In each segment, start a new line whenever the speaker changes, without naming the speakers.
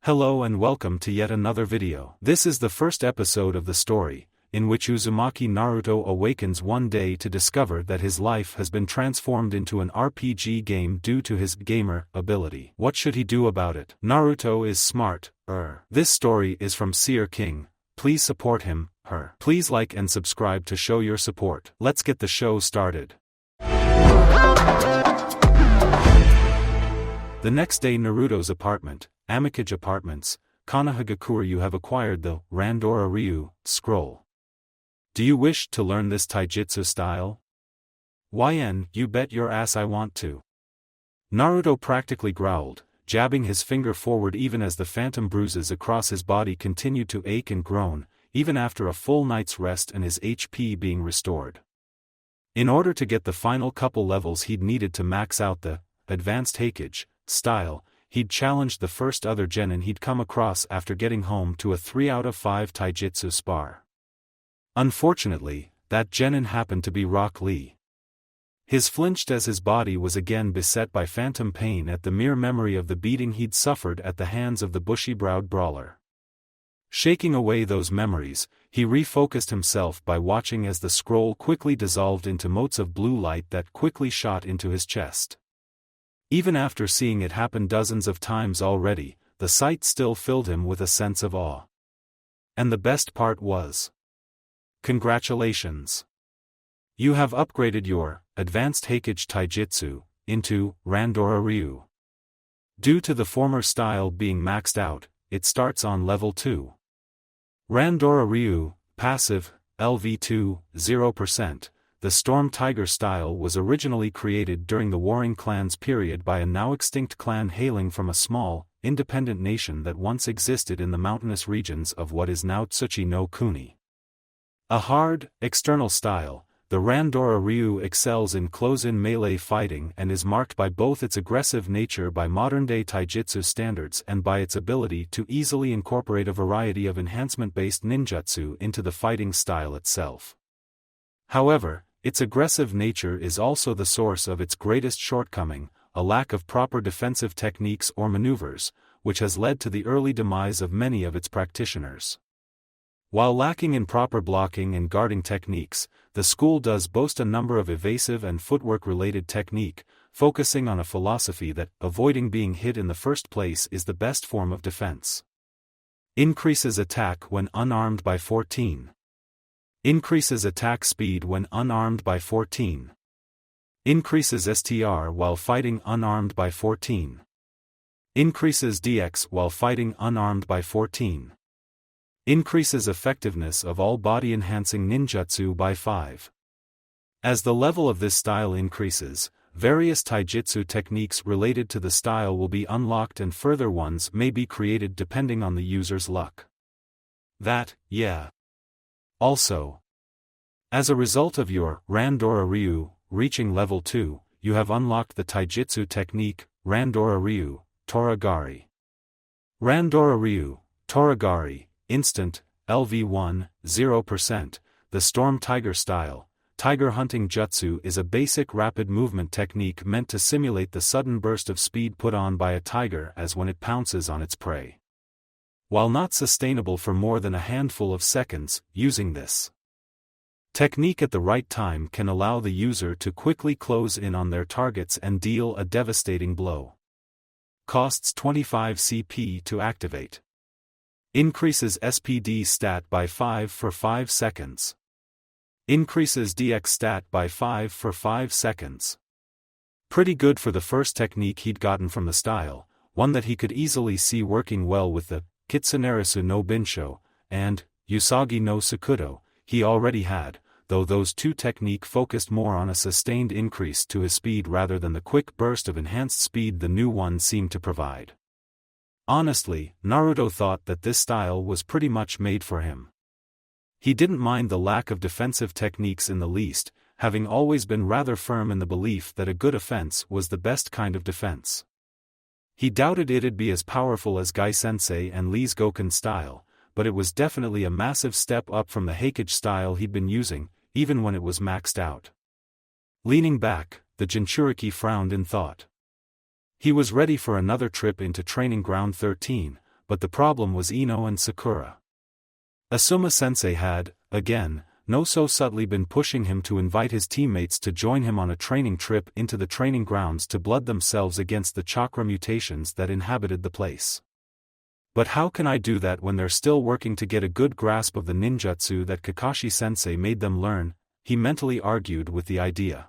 Hello and welcome to yet another video. This is the first episode of the story, in which Uzumaki Naruto awakens one day to discover that his life has been transformed into an RPG game due to his gamer ability. What should he do about it? Naruto is smart. This story is from Seer King. Please support him, her. Please like and subscribe to show your support. Let's get the show started. The next day, Naruto's apartment, Hokage Apartments, Konohagakure. You have acquired the Randora Ryu scroll. Do you wish to learn this taijutsu style? YN, you bet your ass I want to. Naruto practically growled, jabbing his finger forward even as the phantom bruises across his body continued to ache and groan, even after a full night's rest and his HP being restored. In order to get the final couple levels he'd needed to max out the advanced Hokage style, he'd challenged the first other genin he'd come across after getting home to a 3 out of 5 taijutsu spar. Unfortunately, that genin happened to be Rock Lee. His flinched as his body was again beset by phantom pain at the mere memory of the beating he'd suffered at the hands of the bushy-browed brawler. Shaking away those memories, he refocused himself by watching as the scroll quickly dissolved into motes of blue light that quickly shot into his chest. Even after seeing it happen dozens of times already, the sight still filled him with a sense of awe. And the best part was, congratulations! You have upgraded your advanced Hokage taijutsu into Randora Ryu. Due to the former style being maxed out, it starts on level 2. Randora Ryu, passive, LV2, 0%. The Storm Tiger style was originally created during the Warring Clans period by a now-extinct clan hailing from a small, independent nation that once existed in the mountainous regions of what is now Tsuchi no Kuni. A hard, external style, the Randora Ryu excels in close-in melee fighting and is marked by both its aggressive nature by modern-day taijutsu standards and by its ability to easily incorporate a variety of enhancement-based ninjutsu into the fighting style itself. However, its aggressive nature is also the source of its greatest shortcoming, a lack of proper defensive techniques or maneuvers, which has led to the early demise of many of its practitioners. While lacking in proper blocking and guarding techniques, the school does boast a number of evasive and footwork-related technique, focusing on a philosophy that avoiding being hit in the first place is the best form of defense. Increases attack when unarmed by 14. Increases attack speed when unarmed by 14. Increases STR while fighting unarmed by 14. Increases DX while fighting unarmed by 14. Increases effectiveness of all body-enhancing ninjutsu by 5. As the level of this style increases, various taijutsu techniques related to the style will be unlocked and further ones may be created depending on the user's luck. Also, as a result of your Randora Ryu reaching level 2, you have unlocked the taijutsu technique, Randora Ryu, Toragari. Randora Ryu, Toragari, instant, LV1, 0%, the Storm Tiger style. Tiger hunting jutsu is a basic rapid movement technique meant to simulate the sudden burst of speed put on by a tiger as when it pounces on its prey. While not sustainable for more than a handful of seconds, using this technique at the right time can allow the user to quickly close in on their targets and deal a devastating blow. Costs 25 CP to activate. Increases SPD stat by 5 for 5 seconds. Increases DX stat by 5 for 5 seconds. Pretty good for the first technique he'd gotten from the style, one that he could easily see working well with the Kitsunerisu no Binsho, and Usagi no Sakudo, he already had, though those two technique focused more on a sustained increase to his speed rather than the quick burst of enhanced speed the new one seemed to provide. Honestly, Naruto thought that this style was pretty much made for him. He didn't mind the lack of defensive techniques in the least, having always been rather firm in the belief that a good offense was the best kind of defense. He doubted it'd be as powerful as Gai-sensei and Lee's Goken style, but it was definitely a massive step up from the Hokage style he'd been using, even when it was maxed out. Leaning back, the Jinchuriki frowned in thought. He was ready for another trip into Training Ground 13, but the problem was Ino and Sakura. Asuma-sensei had, again, no so subtly been pushing him to invite his teammates to join him on a training trip into the training grounds to blood themselves against the chakra mutations that inhabited the place. But how can I do that when they're still working to get a good grasp of the ninjutsu that Kakashi-sensei made them learn? He mentally argued with the idea.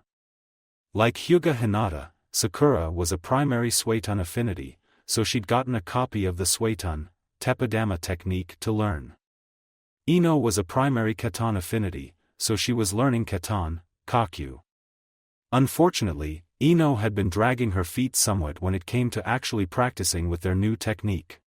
Like Hyuga Hinata, Sakura was a primary Suiton affinity, so she'd gotten a copy of the Suiton, Teppadama technique to learn. Ino was a primary Katon affinity, so she was learning Katon, Kakyu. Unfortunately, Ino had been dragging her feet somewhat when it came to actually practicing with their new technique.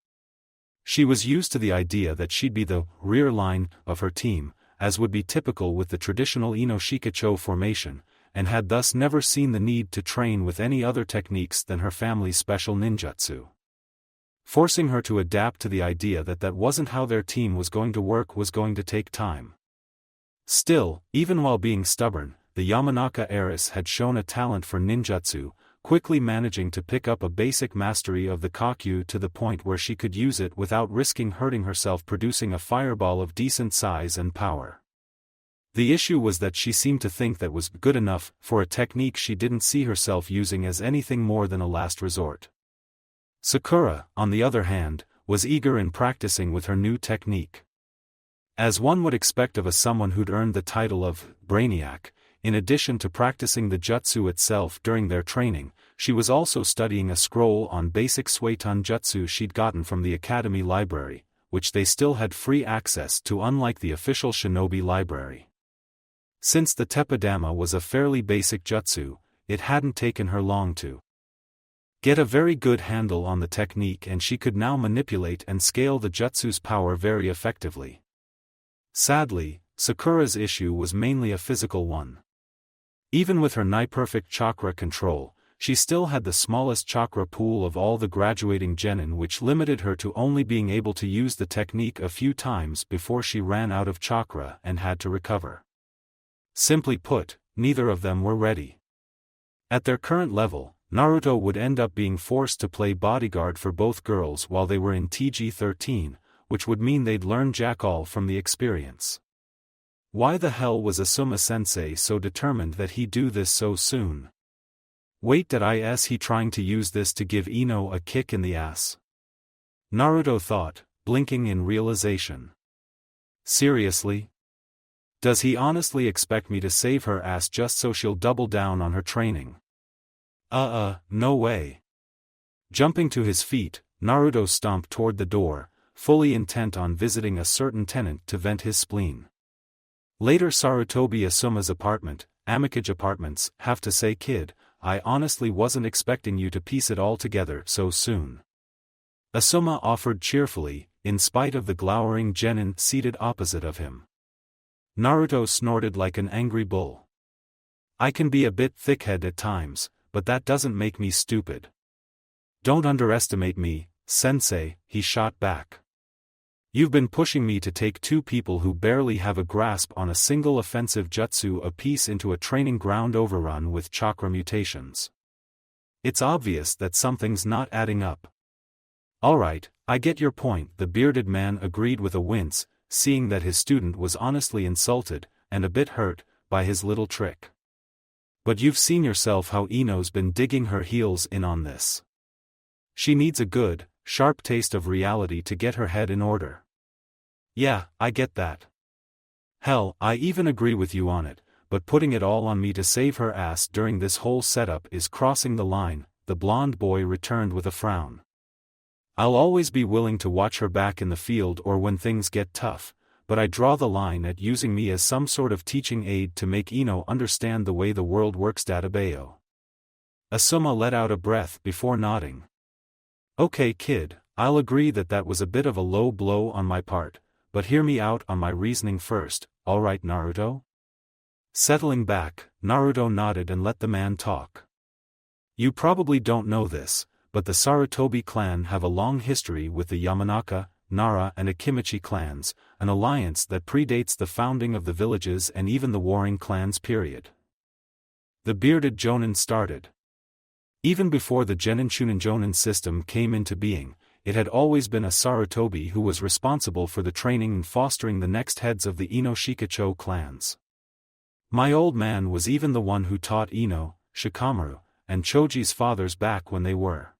She was used to the idea that she'd be the rear line of her team, as would be typical with the traditional Ino Shikacho formation, and had thus never seen the need to train with any other techniques than her family's special ninjutsu. Forcing her to adapt to the idea that that wasn't how their team was going to work was going to take time. Still, even while being stubborn, the Yamanaka heiress had shown a talent for ninjutsu, quickly managing to pick up a basic mastery of the Kakyu to the point where she could use it without risking hurting herself producing a fireball of decent size and power. The issue was that she seemed to think that was good enough for a technique she didn't see herself using as anything more than a last resort. Sakura, on the other hand, was eager in practicing with her new technique. As one would expect of someone who'd earned the title of Brainiac, in addition to practicing the jutsu itself during their training, she was also studying a scroll on basic Suiton jutsu she'd gotten from the Academy Library, which they still had free access to unlike the official Shinobi Library. Since the Teppadama was a fairly basic jutsu, it hadn't taken her long to get a very good handle on the technique, and she could now manipulate and scale the jutsu's power very effectively. Sadly, Sakura's issue was mainly a physical one. Even with her nigh-perfect chakra control, she still had the smallest chakra pool of all the graduating genin, which limited her to only being able to use the technique a few times before she ran out of chakra and had to recover. Simply put, neither of them were ready. At their current level, Naruto would end up being forced to play bodyguard for both girls while they were in TG-13, which would mean they'd learn jack-all from the experience. Why the hell was Asuma-sensei so determined that he do this so soon? Is he trying to use this to give Ino a kick in the ass? Naruto thought, blinking in realization. Seriously? Does he honestly expect me to save her ass just so she'll double down on her training? No way. Jumping to his feet, Naruto stomped toward the door, fully intent on visiting a certain tenant to vent his spleen. Later Sarutobi Asuma's apartment, Amicage Apartments. Have to say, kid, I honestly wasn't expecting you to piece it all together so soon. Asuma offered cheerfully, in spite of the glowering genin seated opposite of him. Naruto snorted like an angry bull. I can be a bit thick-headed at times, but that doesn't make me stupid. Don't underestimate me, sensei, he shot back. You've been pushing me to take two people who barely have a grasp on a single offensive jutsu apiece into a training ground overrun with chakra mutations. It's obvious that something's not adding up. Alright, I get your point, the bearded man agreed with a wince, seeing that his student was honestly insulted, and a bit hurt, by his little trick. But you've seen yourself how Ino's been digging her heels in on this. She needs a good, sharp taste of reality to get her head in order. Yeah, I get that. Hell, I even agree with you on it, but putting it all on me to save her ass during this whole setup is crossing the line, the blonde boy returned with a frown. I'll always be willing to watch her back in the field or when things get tough, but I draw the line at using me as some sort of teaching aid to make Ino understand the way the world works. Databayo. Asuma let out a breath before nodding. Okay kid, I'll agree that that was a bit of a low blow on my part, but hear me out on my reasoning first, alright Naruto? Settling back, Naruto nodded and let the man talk. You probably don't know this, but the Sarutobi clan have a long history with the Yamanaka, Nara and Akimichi clans, an alliance that predates the founding of the villages and even the warring clans period. The bearded jonan started. Even before the Genin Shunin jonan system came into being, it had always been a Sarutobi who was responsible for the training and fostering the next heads of the Ino Shikacho clans. My old man was even the one who taught Ino, Shikamaru, and Choji's fathers back when they were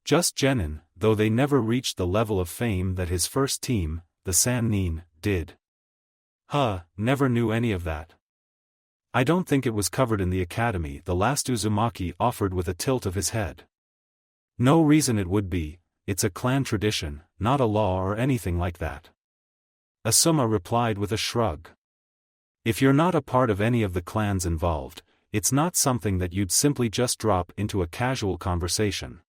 just genin, though they never reached the level of fame that his first team, the Sannin, did. Never knew any of that. I don't think it was covered in the academy, the last Uzumaki offered with a tilt of his head. No reason it would be, it's a clan tradition, not a law or anything like that. Asuma replied with a shrug. If you're not a part of any of the clans involved, it's not something that you'd simply just drop into a casual conversation.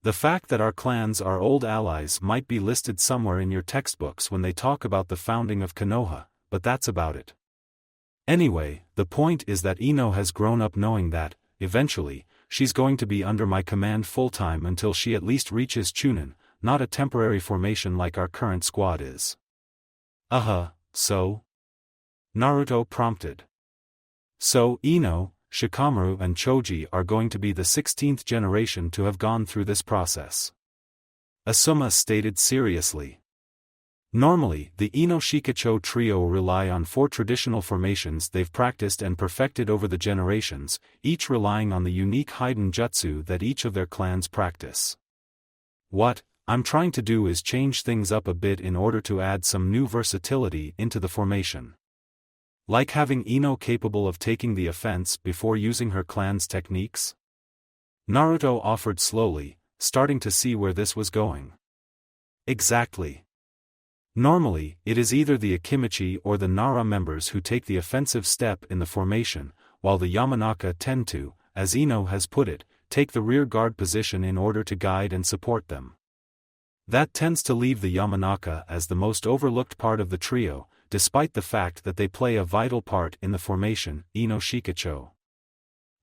The fact that our clans are old allies might be listed somewhere in your textbooks when they talk about the founding of Konoha, but that's about it. Anyway, the point is that Ino has grown up knowing that, eventually, she's going to be under my command full-time until she at least reaches Chunin, not a temporary formation like our current squad is. So? Naruto prompted. So Ino, Shikamaru and Choji are going to be the 16th generation to have gone through this process. Asuma stated seriously. Normally, the Ino Shikacho trio rely on 4 traditional formations they've practiced and perfected over the generations, each relying on the unique hidden jutsu that each of their clans practice. What I'm trying to do is change things up a bit in order to add some new versatility into the formation. Like having Ino capable of taking the offense before using her clan's techniques? Naruto offered slowly, starting to see where this was going. Exactly. Normally, it is either the Akimichi or the Nara members who take the offensive step in the formation, while the Yamanaka tend to, as Ino has put it, take the rear guard position in order to guide and support them. That tends to leave the Yamanaka as the most overlooked part of the trio, despite the fact that they play a vital part in the formation, Ino Shikacho.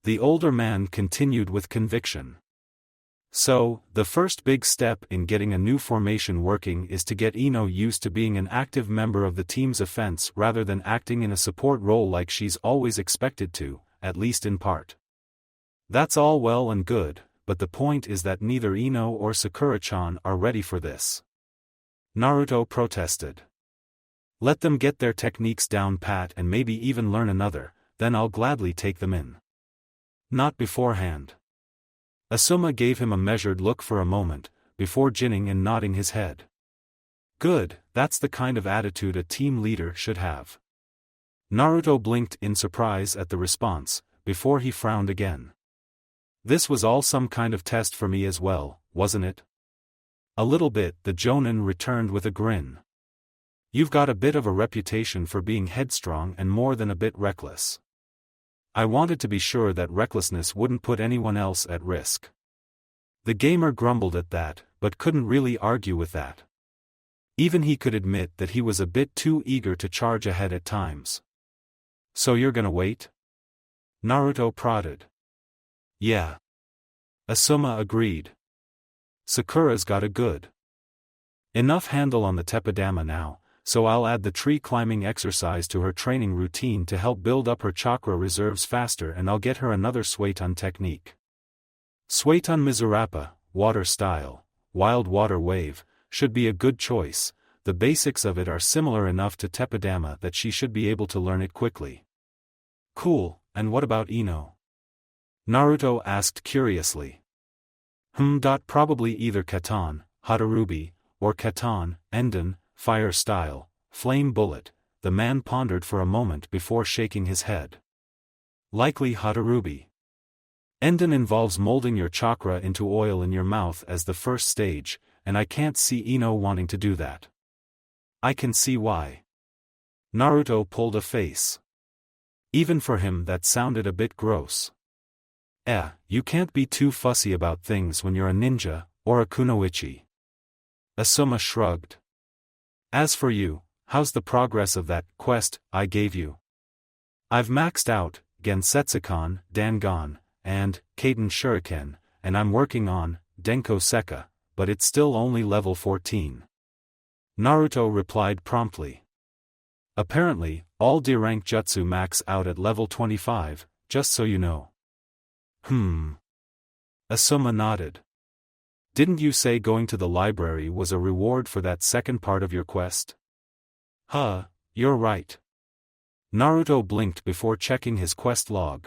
The older man continued with conviction. So, the first big step in getting a new formation working is to get Ino used to being an active member of the team's offense rather than acting in a support role like she's always expected to, at least in part. That's all well and good, but the point is that neither Ino or Sakura-chan are ready for this. Naruto protested. Let them get their techniques down pat and maybe even learn another, then I'll gladly take them in. Not beforehand. Asuma gave him a measured look for a moment, before grinning and nodding his head. Good, that's the kind of attitude a team leader should have. Naruto blinked in surprise at the response, before he frowned again. This was all some kind of test for me as well, wasn't it? A little bit, the jonan returned with a grin. You've got a bit of a reputation for being headstrong and more than a bit reckless. I wanted to be sure that recklessness wouldn't put anyone else at risk. The gamer grumbled at that, but couldn't really argue with that. Even he could admit that he was a bit too eager to charge ahead at times. So you're gonna wait? Naruto prodded. Yeah. Asuma agreed. Sakura's got a good enough handle on the teppadama now, so I'll add the tree climbing exercise to her training routine to help build up her chakra reserves faster, and I'll get her another Suiton technique. Suiton Mizurappa, water style, wild water wave, should be a good choice. The basics of it are similar enough to teppadama that she should be able to learn it quickly. Cool, and what about Ino? Naruto asked curiously. Probably either Katan, Hatarubi, or Katan, Enden, fire style, flame bullet. The man pondered for a moment before shaking his head. Likely Hatarubi. Enden involves molding your chakra into oil in your mouth as the first stage, and I can't see Ino wanting to do that. I can see why. Naruto pulled a face. Even for him that sounded a bit gross. You can't be too fussy about things when you're a ninja, or a kunoichi. Asuma shrugged. As for you, how's the progress of that quest I gave you? I've maxed out Gensetsukan, Dangon, and Kaden Shuriken, and I'm working on Denko Sekka, but it's still only level 14. Naruto replied promptly. Apparently, all D-rank jutsu max out at level 25, just so you know. Asuma nodded. Didn't you say going to the library was a reward for that second part of your quest? Huh, you're right. Naruto blinked before checking his quest log.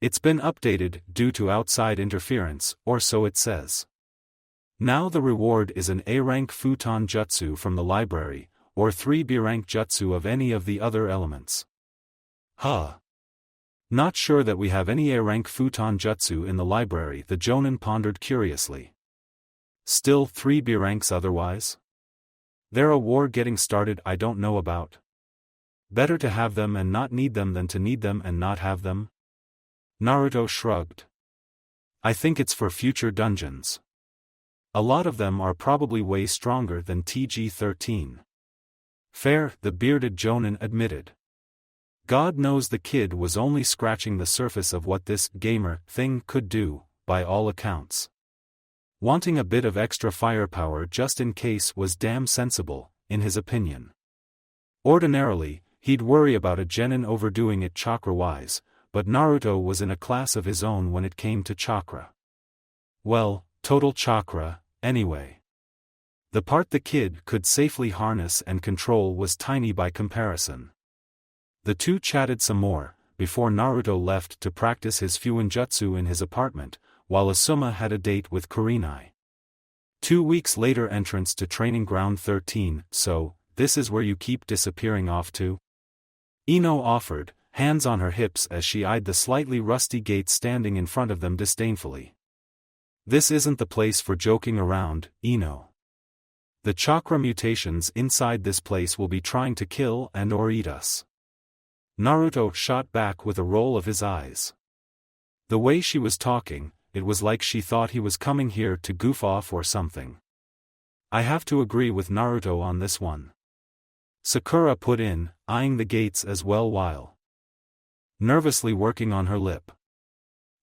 It's been updated due to outside interference, or so it says. Now the reward is an A-rank futon jutsu from the library, or 3 B-rank jutsu of any of the other elements. Huh. Not sure that we have any A-rank futon jutsu in the library, the jonan pondered curiously. Still 3 B-ranks otherwise? There a war getting started I don't know about? Better to have them and not need them than to need them and not have them? Naruto shrugged. I think it's for future dungeons. A lot of them are probably way stronger than TG-13. Fair, the bearded jonan admitted. God knows the kid was only scratching the surface of what this gamer thing could do, by all accounts. Wanting a bit of extra firepower just in case was damn sensible, in his opinion. Ordinarily, he'd worry about a genin overdoing it chakra-wise, but Naruto was in a class of his own when it came to chakra. Well, total chakra, anyway. The part the kid could safely harness and control was tiny by comparison. The two chatted some more, before Naruto left to practice his fuinjutsu in his apartment, while Asuma had a date with Kurenai. 2 weeks later, entrance to Training Ground 13, so, this is where you keep disappearing off to? Ino offered, hands on her hips as she eyed the slightly rusty gate standing in front of them disdainfully. This isn't the place for joking around, Ino. The chakra mutations inside this place will be trying to kill and or eat us. Naruto shot back with a roll of his eyes. The way she was talking, it was like she thought he was coming here to goof off or something. I have to agree with Naruto on this one. Sakura put in, eyeing the gates as well while nervously working on her lip.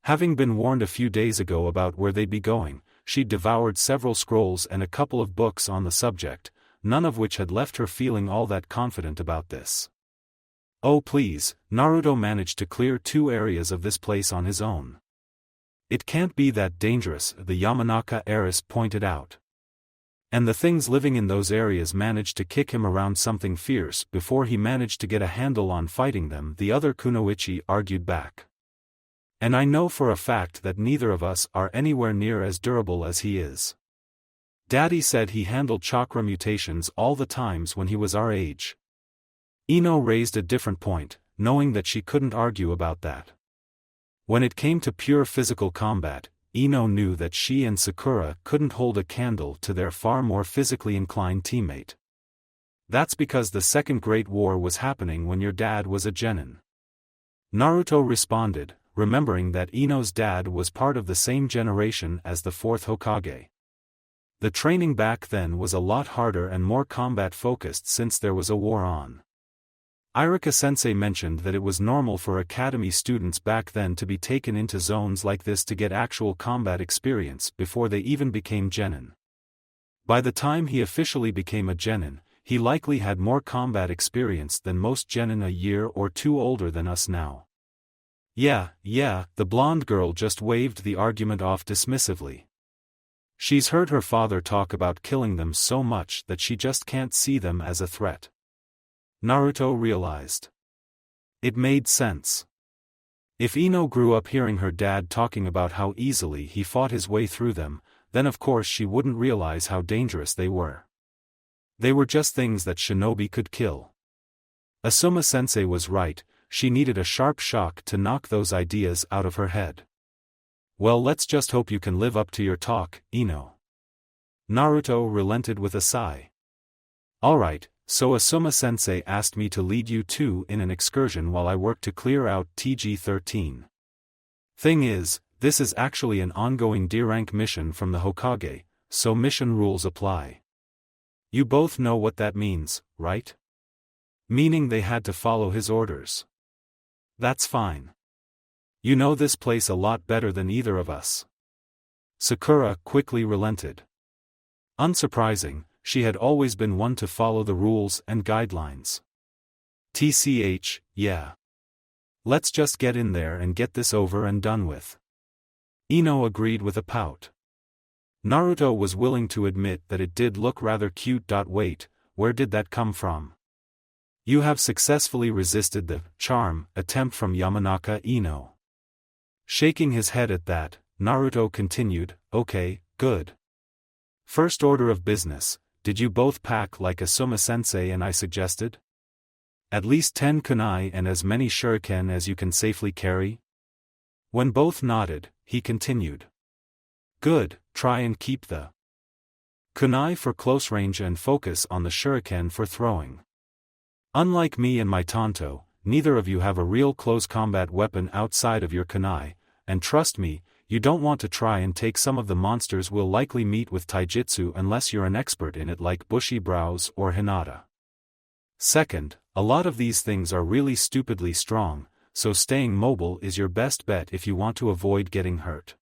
Having been warned a few days ago about where they'd be going, she'd devoured several scrolls and a couple of books on the subject, none of which had left her feeling all that confident about this. Oh please, Naruto managed to clear 2 areas of this place on his own. It can't be that dangerous, the Yamanaka heiress pointed out. And the things living in those areas managed to kick him around something fierce before he managed to get a handle on fighting them, the other kunoichi argued back. And I know for a fact that neither of us are anywhere near as durable as he is. Daddy said he handled chakra mutations all the times when he was our age. Ino raised a different point, knowing that she couldn't argue about that. When it came to pure physical combat, Ino knew that she and Sakura couldn't hold a candle to their far more physically inclined teammate. That's because the Second Great War was happening when your dad was a genin. Naruto responded, remembering that Ino's dad was part of the same generation as the 4th Hokage. The training back then was a lot harder and more combat-focused since there was a war on. Iruka-sensei mentioned that it was normal for academy students back then to be taken into zones like this to get actual combat experience before they even became genin. By the time he officially became a genin, he likely had more combat experience than most genin a year or 2 older than us now. Yeah, the blonde girl just waved the argument off dismissively. She's heard her father talk about killing them so much that she just can't see them as a threat. Naruto realized. It made sense. If Ino grew up hearing her dad talking about how easily he fought his way through them, then of course she wouldn't realize how dangerous they were. They were just things that Shinobi could kill. Asuma-sensei was right, she needed a sharp shock to knock those ideas out of her head. Well, let's just hope you can live up to your talk, Ino. Naruto relented with a sigh. Alright, so Asuma-sensei asked me to lead you two in an excursion while I work to clear out TG-13. Thing is, this is actually an ongoing D-rank mission from the Hokage, so mission rules apply. You both know what that means, right? Meaning they had to follow his orders. That's fine. You know this place a lot better than either of us. Sakura quickly relented. Unsurprising, she had always been one to follow the rules and guidelines. TCH, yeah. Let's just get in there and get this over and done with. Ino agreed with a pout. Naruto was willing to admit that it did look rather cute. Wait, where did that come from? You have successfully resisted the charm attempt from Yamanaka Ino. Shaking his head at that, Naruto continued, okay, good. First order of business, did you both pack like Asuma-sensei and I suggested? At least 10 kunai and as many shuriken as you can safely carry? When both nodded, he continued. Good, try and keep the kunai for close range and focus on the shuriken for throwing. Unlike me and my tanto, neither of you have a real close combat weapon outside of your kunai, and trust me, you don't want to try and take some of the monsters we'll likely meet with taijutsu unless you're an expert in it like Bushy Brows or Hinata. Second, a lot of these things are really stupidly strong, so staying mobile is your best bet if you want to avoid getting hurt.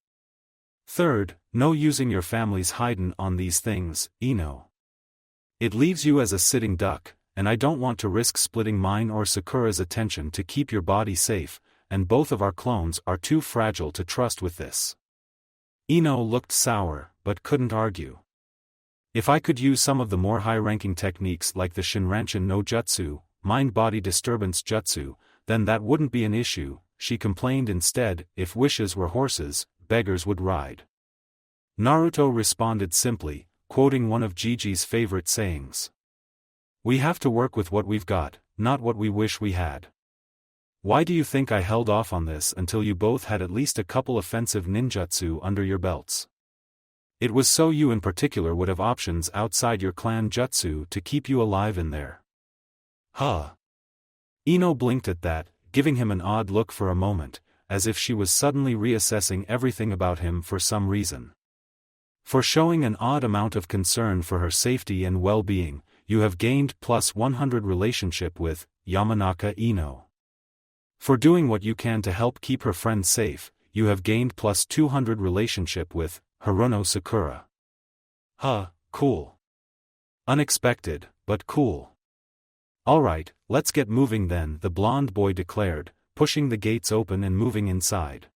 Third, no using your family's hiden on these things, Ino. It leaves you as a sitting duck, and I don't want to risk splitting mine or Sakura's attention to keep your body safe, and both of our clones are too fragile to trust with this. Ino looked sour, but couldn't argue. If I could use some of the more high-ranking techniques like the Shinranshin no Jutsu, mind-body disturbance jutsu, then that wouldn't be an issue, she complained instead. If wishes were horses, beggars would ride. Naruto responded simply, quoting one of Gigi's favorite sayings. We have to work with what we've got, not what we wish we had. Why do you think I held off on this until you both had at least a couple offensive ninjutsu under your belts? It was so you in particular would have options outside your clan jutsu to keep you alive in there. Huh. Ino blinked at that, giving him an odd look for a moment, as if she was suddenly reassessing everything about him for some reason. For showing an odd amount of concern for her safety and well-being, you have gained plus 100 relationship with Yamanaka Ino. For doing what you can to help keep her friend safe, you have gained plus 200 relationship with Haruno Sakura. Huh, cool. Unexpected, but cool. Alright, let's get moving then, the blonde boy declared, pushing the gates open and moving inside.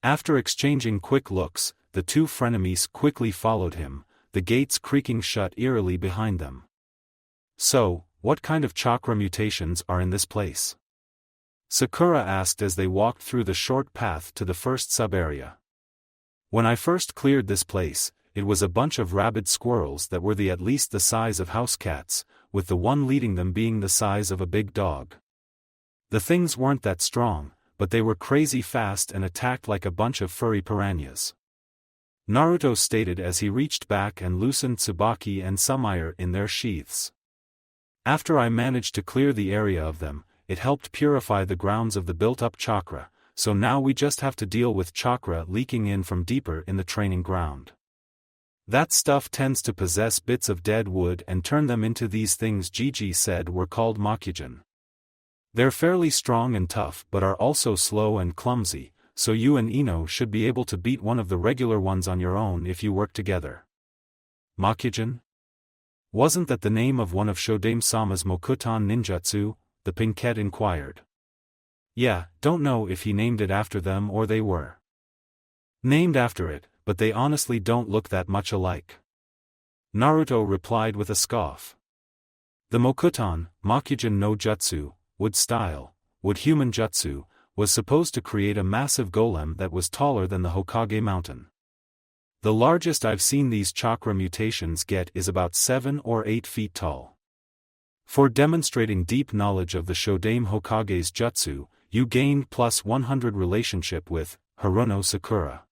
After exchanging quick looks, the two frenemies quickly followed him, the gates creaking shut eerily behind them. So, what kind of chakra mutations are in this place? Sakura asked as they walked through the short path to the first sub-area. When I first cleared this place, it was a bunch of rabid squirrels that were at least the size of house cats, with the one leading them being the size of a big dog. The things weren't that strong, but they were crazy fast and attacked like a bunch of furry piranhas. Naruto stated as he reached back and loosened Tsubaki and Sumire in their sheaths. After I managed to clear the area of them, it helped purify the grounds of the built-up chakra, so now we just have to deal with chakra leaking in from deeper in the training ground. That stuff tends to possess bits of dead wood and turn them into these things Gigi said were called mutations. They're fairly strong and tough but are also slow and clumsy, so you and Ino should be able to beat one of the regular ones on your own if you work together. Mutations? Wasn't that the name of one of Shodame-sama's Mokuton ninjutsu? The Pinkette inquired. Yeah, don't know if he named it after them or they were named after it, but they honestly don't look that much alike. Naruto replied with a scoff. The Mokuton, Mokujin no Jutsu, wood style, wood human jutsu, was supposed to create a massive golem that was taller than the Hokage mountain. The largest I've seen these chakra mutations get is about 7 or 8 feet tall. For demonstrating deep knowledge of the Shodame Hokage's jutsu, you gained plus 100 relationship with Haruno Sakura.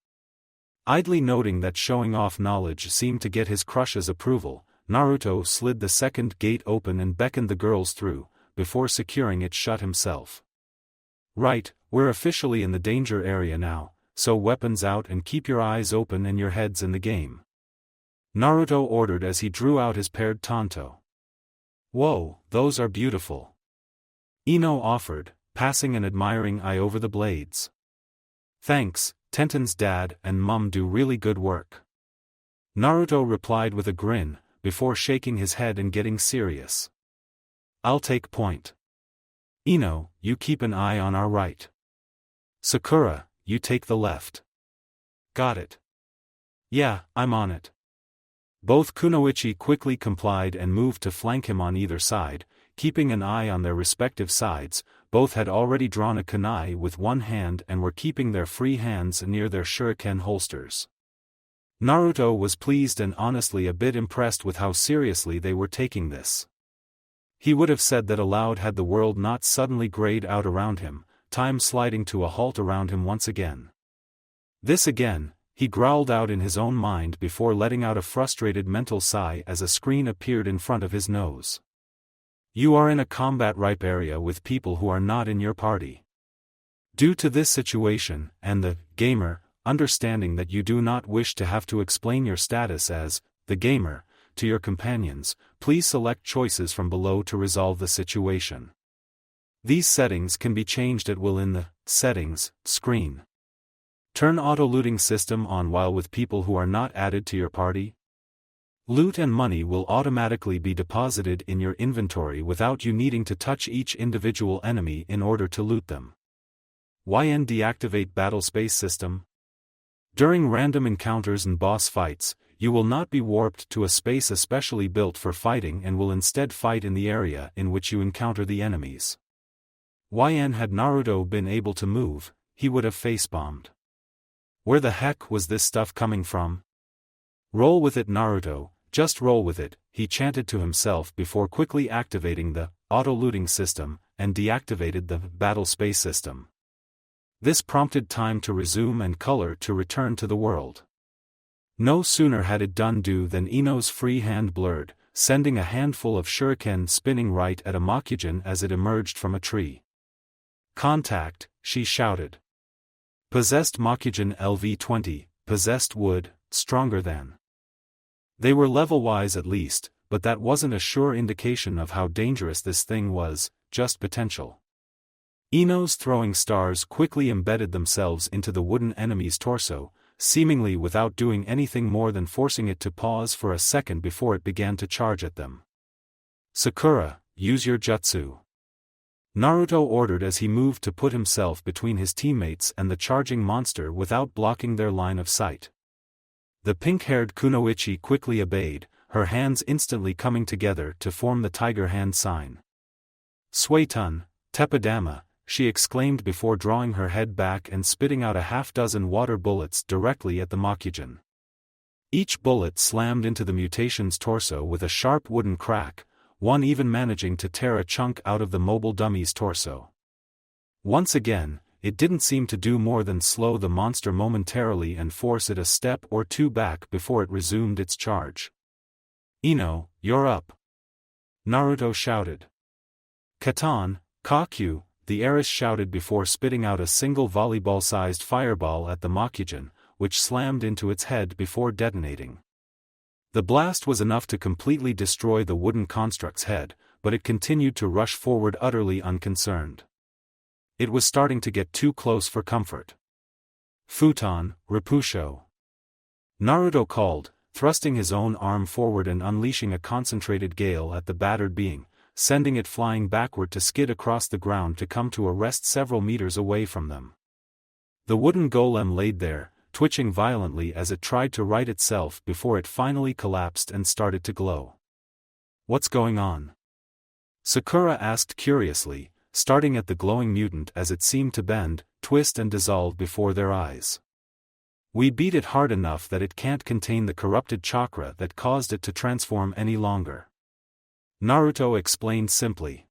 Idly noting that showing off knowledge seemed to get his crush's approval, Naruto slid the second gate open and beckoned the girls through, before securing it shut himself. Right, we're officially in the danger area now, so weapons out and keep your eyes open and your heads in the game. Naruto ordered as he drew out his paired tanto. Whoa, those are beautiful. Ino offered, passing an admiring eye over the blades. Thanks, Tenten's dad and mum do really good work. Naruto replied with a grin, before shaking his head and getting serious. I'll take point. Ino, you keep an eye on our right. Sakura, you take the left. Got it. Yeah, I'm on it. Both kunoichi quickly complied and moved to flank him on either side, keeping an eye on their respective sides. Both had already drawn a kunai with one hand and were keeping their free hands near their shuriken holsters. Naruto was pleased and honestly a bit impressed with how seriously they were taking this. He would have said that aloud had the world not suddenly grayed out around him, time sliding to a halt around him once again. This again, he growled out in his own mind before letting out a frustrated mental sigh as a screen appeared in front of his nose. You are in a combat-ripe area with people who are not in your party. Due to this situation, and the gamer, understanding that you do not wish to have to explain your status as the gamer to your companions, please select choices from below to resolve the situation. These settings can be changed at will in the Settings screen. Turn auto-looting system on while with people who are not added to your party. Loot and money will automatically be deposited in your inventory without you needing to touch each individual enemy in order to loot them. YN Deactivate Battle Space System. During random encounters and boss fights, you will not be warped to a space especially built for fighting and will instead fight in the area in which you encounter the enemies. YN had Naruto been able to move, he would have face-bombed. Where the heck was this stuff coming from? Roll with it, Naruto, just roll with it, he chanted to himself before quickly activating the auto-looting system and deactivated the battle space system. This prompted time to resume and color to return to the world. No sooner had it done than Ino's free hand blurred, sending a handful of shuriken spinning right at a Makujin as it emerged from a tree. Contact, she shouted. Possessed Makujin LV-20, possessed wood, stronger than. They were level-wise at least, but that wasn't a sure indication of how dangerous this thing was, just potential. Ino's throwing stars quickly embedded themselves into the wooden enemy's torso, seemingly without doing anything more than forcing it to pause for a second before it began to charge at them. Sakura, use your jutsu. Naruto ordered as he moved to put himself between his teammates and the charging monster without blocking their line of sight. The pink-haired kunoichi quickly obeyed, her hands instantly coming together to form the tiger hand sign. Suetun, Teppadama, she exclaimed before drawing her head back and spitting out a half-dozen water bullets directly at the Makujin. Each bullet slammed into the mutation's torso with a sharp wooden crack, one even managing to tear a chunk out of the mobile dummy's torso. Once again, it didn't seem to do more than slow the monster momentarily and force it a step or two back before it resumed its charge. Ino, you're up. Naruto shouted. Katan, Kakyu, the heiress shouted before spitting out a single volleyball-sized fireball at the Makujin, which slammed into its head before detonating. The blast was enough to completely destroy the wooden construct's head, but it continued to rush forward utterly unconcerned. It was starting to get too close for comfort. Futon, Repusho. Naruto called, thrusting his own arm forward and unleashing a concentrated gale at the battered being, sending it flying backward to skid across the ground to come to a rest several meters away from them. The wooden golem laid there, twitching violently as it tried to right itself before it finally collapsed and started to glow. What's going on? Sakura asked curiously, starting at the glowing mutant as it seemed to bend, twist and dissolve before their eyes. We beat it hard enough that it can't contain the corrupted chakra that caused it to transform any longer. Naruto explained simply.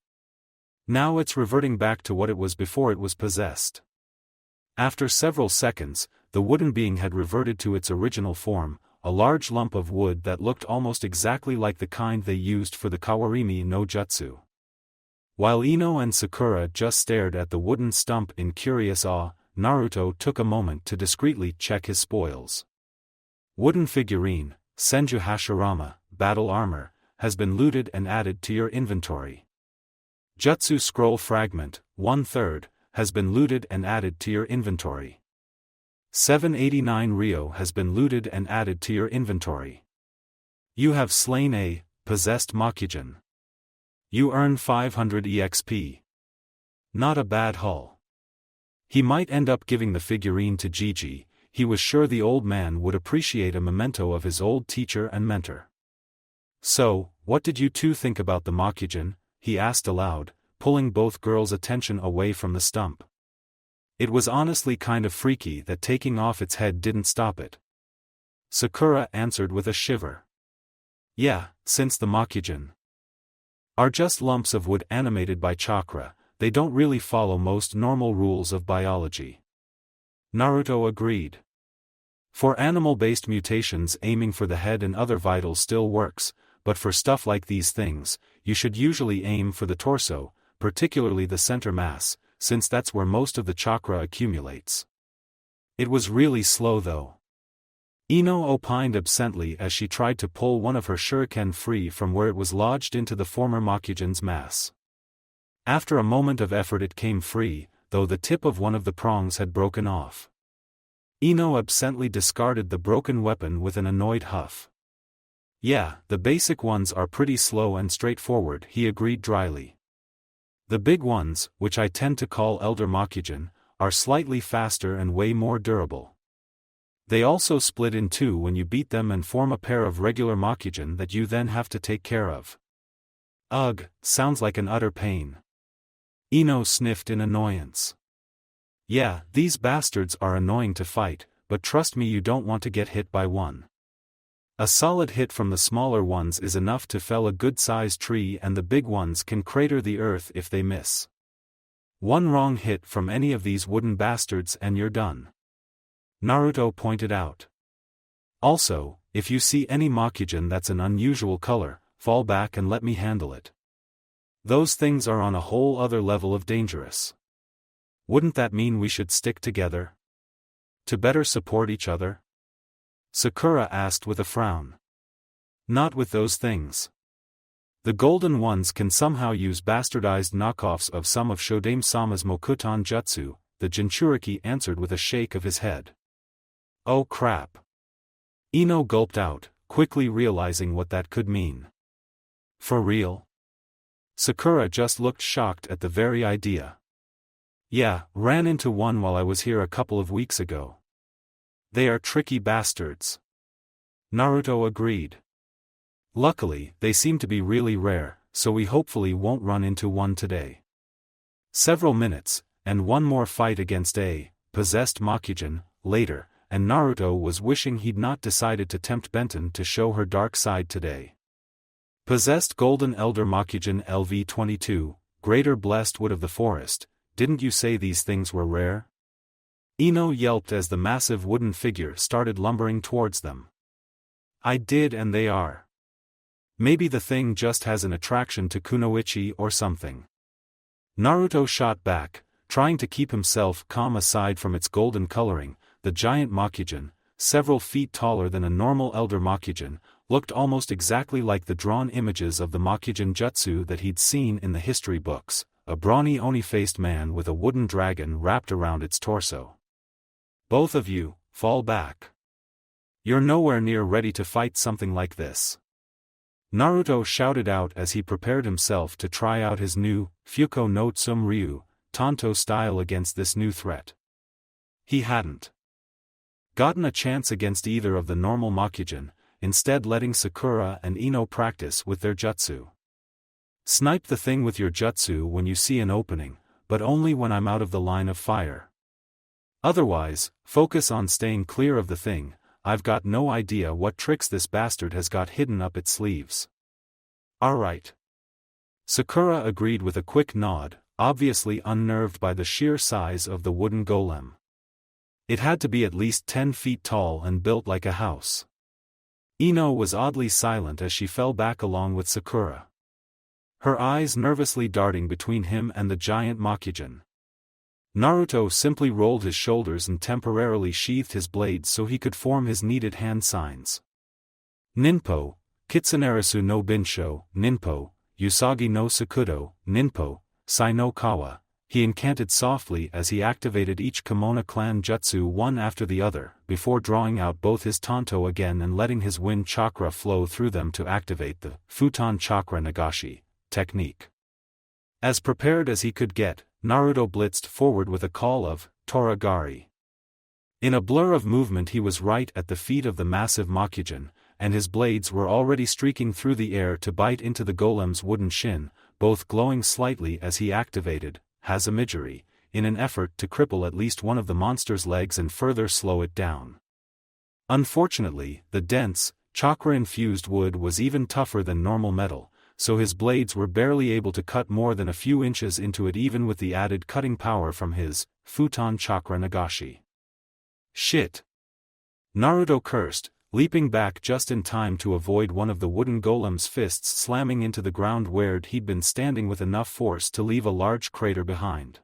Now it's reverting back to what it was before it was possessed. After several seconds, the wooden being had reverted to its original form, a large lump of wood that looked almost exactly like the kind they used for the Kawarimi no Jutsu. While Ino and Sakura just stared at the wooden stump in curious awe, Naruto took a moment to discreetly check his spoils. Wooden figurine, Senju Hashirama, battle armor, has been looted and added to your inventory. Jutsu scroll fragment, 1/3, has been looted and added to your inventory. 789 Ryo has been looted and added to your inventory. You have slain a possessed Makujin. You earn 500 EXP. Not a bad haul. He might end up giving the figurine to Gigi, he was sure the old man would appreciate a memento of his old teacher and mentor. "So, what did you two think about the Mokujin?" he asked aloud, pulling both girls' attention away from the stump. It was honestly kind of freaky that taking off its head didn't stop it. Sakura answered with a shiver. "Yeah, since the Mokujin are just lumps of wood animated by chakra, they don't really follow most normal rules of biology." Naruto agreed. For animal-based mutations, aiming for the head and other vitals still works, but for stuff like these things, you should usually aim for the torso, particularly the center mass, since that's where most of the chakra accumulates. It was really slow though. Ino opined absently as she tried to pull one of her shuriken free from where it was lodged into the former Mokujin's mass. After a moment of effort it came free, though the tip of one of the prongs had broken off. Ino absently discarded the broken weapon with an annoyed huff. "Yeah, the basic ones are pretty slow and straightforward," he agreed dryly. "The big ones, which I tend to call Elder Mokujin, are slightly faster and way more durable. They also split in two when you beat them and form a pair of regular Mokujin that you then have to take care of." "Ugh, sounds like an utter pain." Ino sniffed in annoyance. "Yeah, these bastards are annoying to fight, but trust me, you don't want to get hit by one. A solid hit from the smaller ones is enough to fell a good-sized tree, and the big ones can crater the earth if they miss. One wrong hit from any of these wooden bastards and you're done," Naruto pointed out. "Also, if you see any Mokujin that's an unusual color, fall back and let me handle it. Those things are on a whole other level of dangerous." "Wouldn't that mean we should stick together to better support each other?" Sakura asked with a frown. "Not with those things. The golden ones can somehow use bastardized knockoffs of some of Shodame-sama's Mokuton jutsu," the Jinchuriki answered with a shake of his head. "Oh crap." Ino gulped out, quickly realizing what that could mean. "For real?" Sakura just looked shocked at the very idea. "Yeah, ran into one while I was here a couple of weeks ago. They are tricky bastards," Naruto agreed. "Luckily, they seem to be really rare, so we hopefully won't run into one today." Several minutes, and one more fight against a possessed Mokujin, later, and Naruto was wishing he'd not decided to tempt Benton to show her dark side today. Possessed Golden Elder Mokujin LV-22, Greater Blessed Wood of the Forest, didn't you say these things were rare? Ino yelped as the massive wooden figure started lumbering towards them. "I did, and they are. Maybe the thing just has an attraction to kunoichi or something." Naruto shot back, trying to keep himself calm. Aside from its golden coloring, the giant Mokujin, several feet taller than a normal Elder Mokujin, looked almost exactly like the drawn images of the Mokujin jutsu that he'd seen in the history books, a brawny oni-faced man with a wooden dragon wrapped around its torso. "Both of you, fall back. You're nowhere near ready to fight something like this," Naruto shouted out as he prepared himself to try out his new Fuko no Tsum-ryu, Tonto style against this new threat. He hadn't gotten a chance against either of the normal Mokujin, instead letting Sakura and Ino practice with their jutsu. "Snipe the thing with your jutsu when you see an opening, but only when I'm out of the line of fire. Otherwise, focus on staying clear of the thing. I've got no idea what tricks this bastard has got hidden up its sleeves." "Alright." Sakura agreed with a quick nod, obviously unnerved by the sheer size of the wooden golem. It had to be at least 10 feet tall and built like a house. Ino was oddly silent as she fell back along with Sakura, her eyes nervously darting between him and the giant Mokujin. Naruto simply rolled his shoulders and temporarily sheathed his blades so he could form his needed hand signs. "Ninpo, Kitsunerisu no Binsho, Ninpo, Usagi no Sakudo, Ninpo, Sai no Kawa," he incanted softly as he activated each Kimono clan jutsu one after the other, before drawing out both his Tonto again and letting his wind chakra flow through them to activate the Futon Chakra Nagashi technique. As prepared as he could get, Naruto blitzed forward with a call of Toragari. In a blur of movement he was right at the feet of the massive Mokujin, and his blades were already streaking through the air to bite into the golem's wooden shin, both glowing slightly as he activated Hazamijiri, in an effort to cripple at least one of the monster's legs and further slow it down. Unfortunately, the dense, chakra-infused wood was even tougher than normal metal, so his blades were barely able to cut more than a few inches into it even with the added cutting power from his futon chakra nagashi. Shit! Naruto cursed, leaping back just in time to avoid one of the wooden golem's fists slamming into the ground where he'd been standing with enough force to leave a large crater behind.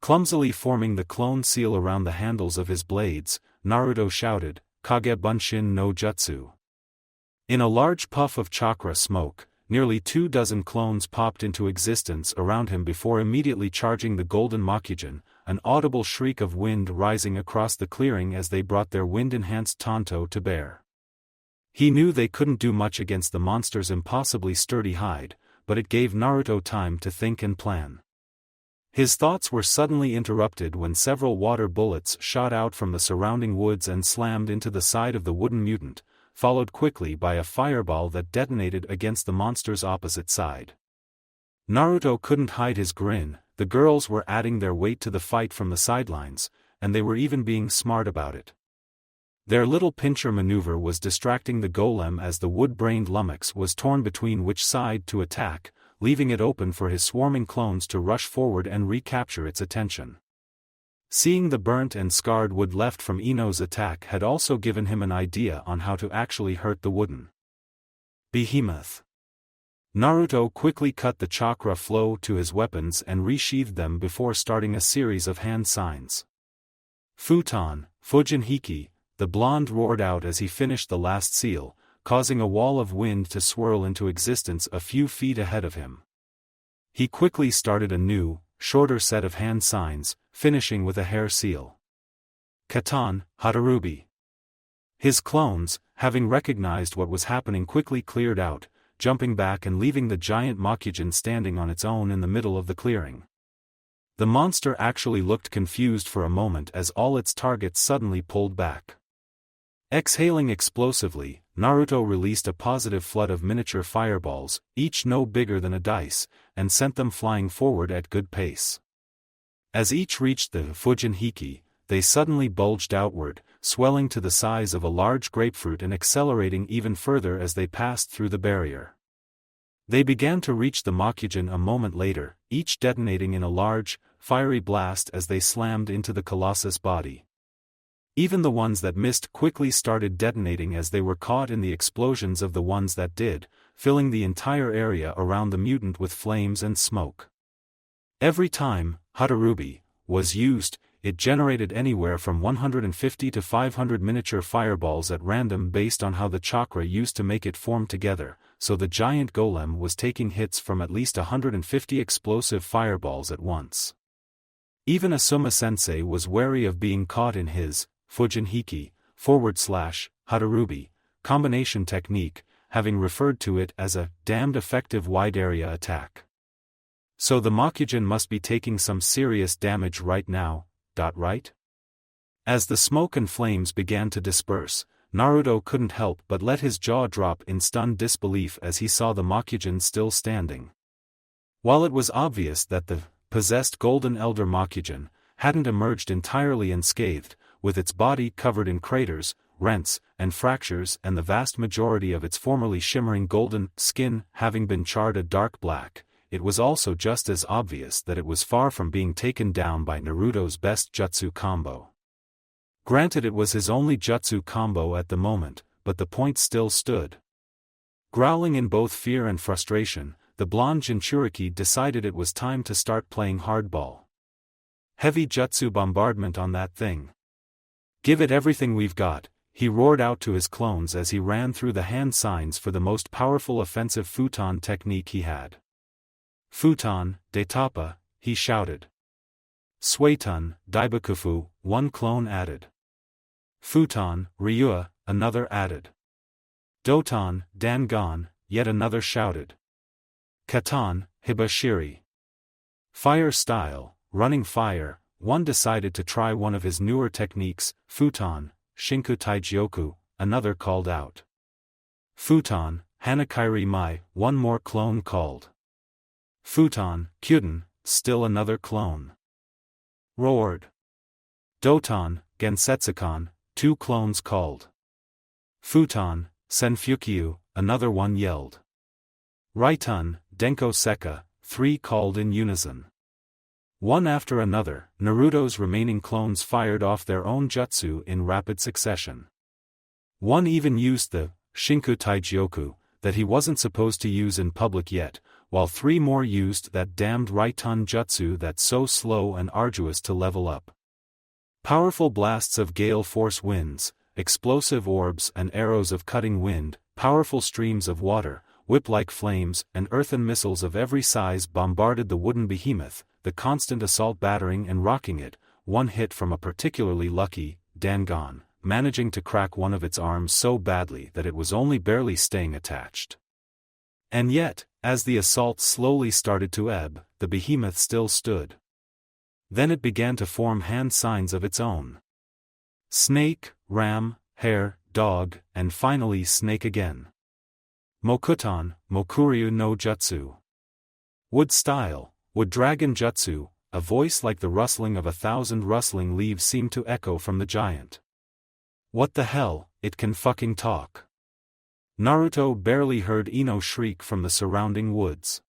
Clumsily forming the clone seal around the handles of his blades, Naruto shouted, "Kage Bunshin no Jutsu." In a large puff of chakra smoke, nearly 24 clones popped into existence around him before immediately charging the golden Mokujin, an audible shriek of wind rising across the clearing as they brought their wind-enhanced tanto to bear. He knew they couldn't do much against the monster's impossibly sturdy hide, but it gave Naruto time to think and plan. His thoughts were suddenly interrupted when several water bullets shot out from the surrounding woods and slammed into the side of the wooden mutant, followed quickly by a fireball that detonated against the monster's opposite side. Naruto couldn't hide his grin. The girls were adding their weight to the fight from the sidelines, and they were even being smart about it. Their little pincher maneuver was distracting the golem as the wood-brained lummox was torn between which side to attack, leaving it open for his swarming clones to rush forward and recapture its attention. Seeing the burnt and scarred wood left from Ino's attack had also given him an idea on how to actually hurt the wooden behemoth. Naruto quickly cut the chakra flow to his weapons and resheathed them before starting a series of hand signs. Futon, Fujin Hiki, the blonde roared out as he finished the last seal, causing a wall of wind to swirl into existence a few feet ahead of him. He quickly started a new, shorter set of hand signs, finishing with a hair seal. Katan, Hatarubi. His clones, having recognized what was happening, quickly cleared out, jumping back and leaving the giant Mokujin standing on its own in the middle of the clearing. The monster actually looked confused for a moment as all its targets suddenly pulled back. Exhaling explosively, Naruto released a positive flood of miniature fireballs, each no bigger than a dice, and sent them flying forward at good pace. As each reached the Fujin Hiki, they suddenly bulged outward, swelling to the size of a large grapefruit and accelerating even further as they passed through the barrier. They began to reach the Mokujin a moment later, each detonating in a large, fiery blast as they slammed into the colossus body. Even the ones that missed quickly started detonating as they were caught in the explosions of the ones that did, filling the entire area around the mutant with flames and smoke. Every time Hatarubi was used, it generated anywhere from 150 to 500 miniature fireballs at random based on how the chakra used to make it form together, so the giant golem was taking hits from at least 150 explosive fireballs at once. Even Asuma-sensei was wary of being caught in his Fujin Hiki, /Hatarubi, combination technique, having referred to it as a damned effective wide-area attack. So the Mokujin must be taking some serious damage right now, right? As the smoke and flames began to disperse, Naruto couldn't help but let his jaw drop in stunned disbelief as he saw the Mokujin still standing. While it was obvious that the possessed Golden Elder Mokujin hadn't emerged entirely unscathed, with its body covered in craters, rents, and fractures and the vast majority of its formerly shimmering golden skin having been charred a dark black, it was also just as obvious that it was far from being taken down by Naruto's best jutsu combo. Granted, it was his only jutsu combo at the moment, but the point still stood. Growling in both fear and frustration, the blonde Jinchuriki decided it was time to start playing hardball. Heavy jutsu bombardment on that thing. Give it everything we've got, he roared out to his clones as he ran through the hand signs for the most powerful offensive futon technique he had. Futon, Detapa, he shouted. Suetun, Daibakufu, one clone added. Futon, Ryua, another added. Doton, Dangon, yet another shouted. Katan, Hibashiri. Fire style, running fire, one decided to try one of his newer techniques, futon, shinku taijyoku, another called out. Futon, hanakairi mai, one more clone called. Futon, kyuden, still another clone. Roared. Doton, gensetsukan, two clones called. Futon, senfukyu, another one yelled. Raitun, denko seka, three called in unison. One after another, Naruto's remaining clones fired off their own jutsu in rapid succession. One even used the shinku taijyoku that he wasn't supposed to use in public yet, while three more used that damned Raitun jutsu that's so slow and arduous to level up. Powerful blasts of gale force winds, explosive orbs and arrows of cutting wind, powerful streams of water, whip-like flames, and earthen missiles of every size bombarded the wooden behemoth, the constant assault battering and rocking it, one hit from a particularly lucky, Dangon, managing to crack one of its arms so badly that it was only barely staying attached. And yet, as the assault slowly started to ebb, the behemoth still stood. Then it began to form hand signs of its own. Snake, ram, hare, dog, and finally snake again. Mokuton, Mokuryu no Jutsu. Wood style, wood dragon jutsu, a voice like the rustling of 1,000 rustling leaves seemed to echo from the giant. What the hell, it can fucking talk. Naruto barely heard Ino shriek from the surrounding woods.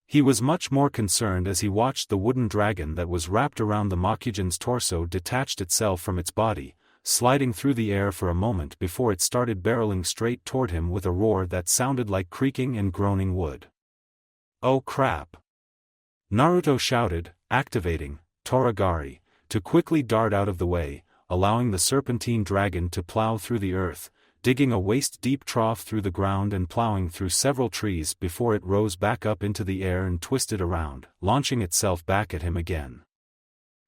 He was much more concerned as he watched the wooden dragon that was wrapped around the Mokugen's torso detached itself from its body, sliding through the air for a moment before it started barreling straight toward him with a roar that sounded like creaking and groaning wood. Oh crap! Naruto shouted, activating Toragari, to quickly dart out of the way, allowing the serpentine dragon to plow through the earth, digging a waist-deep trough through the ground and plowing through several trees before it rose back up into the air and twisted around, launching itself back at him again.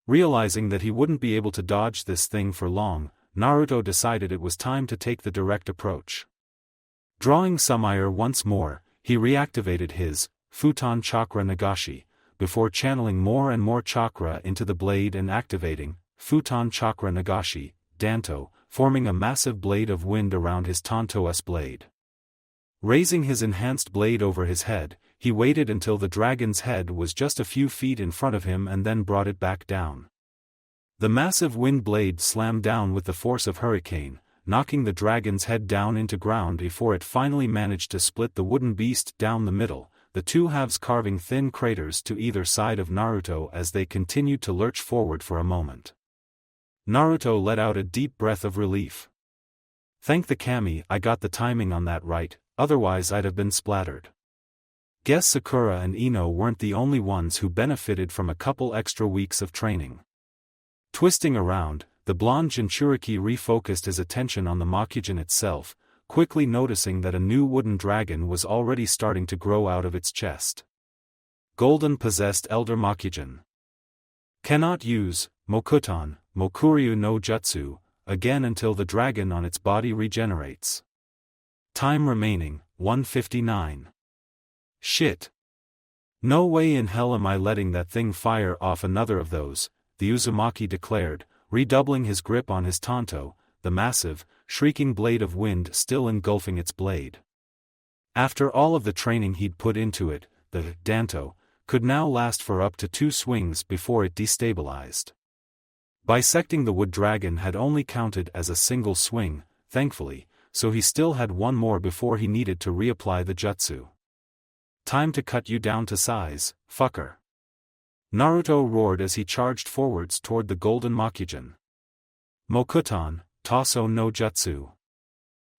Realizing that he wouldn't be able to dodge this thing for long, Naruto decided it was time to take the direct approach. Drawing some ire once more, he reactivated his futon chakra nagashi, before channeling more and more chakra into the blade and activating futon chakra nagashi, danto, forming a massive blade of wind around his Tanto's blade. Raising his enhanced blade over his head, he waited until the dragon's head was just a few feet in front of him and then brought it back down. The massive wind blade slammed down with the force of hurricane, knocking the dragon's head down into ground before it finally managed to split the wooden beast down the middle, the two halves carving thin craters to either side of Naruto as they continued to lurch forward for a moment. Naruto let out a deep breath of relief. Thank the kami I got the timing on that right, otherwise I'd have been splattered. Guess Sakura and Ino weren't the only ones who benefited from a couple extra weeks of training. Twisting around, the blonde Jinchuriki refocused his attention on the Mokugen itself, quickly noticing that a new wooden dragon was already starting to grow out of its chest. Golden possessed Elder Mokugen. Cannot use Mokuton, Mokuryu no Jutsu, again until the dragon on its body regenerates. Time remaining, 159. Shit. No way in hell am I letting that thing fire off another of those, the Uzumaki declared, redoubling his grip on his Tanto, the massive, shrieking blade of wind still engulfing its blade. After all of the training he'd put into it, the Danto could now last for up to 2 swings before it destabilized. Bisecting the wood dragon had only counted as a single swing, thankfully, so he still had one more before he needed to reapply the jutsu. Time to cut you down to size, fucker. Naruto roared as he charged forwards toward the golden Mokugen. Mokuton, Taso no Jutsu.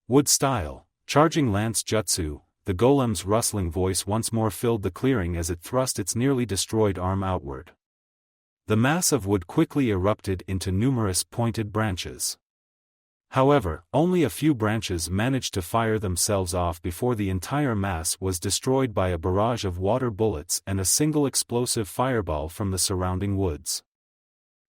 Wood style, charging lance jutsu, the golem's rustling voice once more filled the clearing as it thrust its nearly destroyed arm outward. The mass of wood quickly erupted into numerous pointed branches. However, only a few branches managed to fire themselves off before the entire mass was destroyed by a barrage of water bullets and a single explosive fireball from the surrounding woods.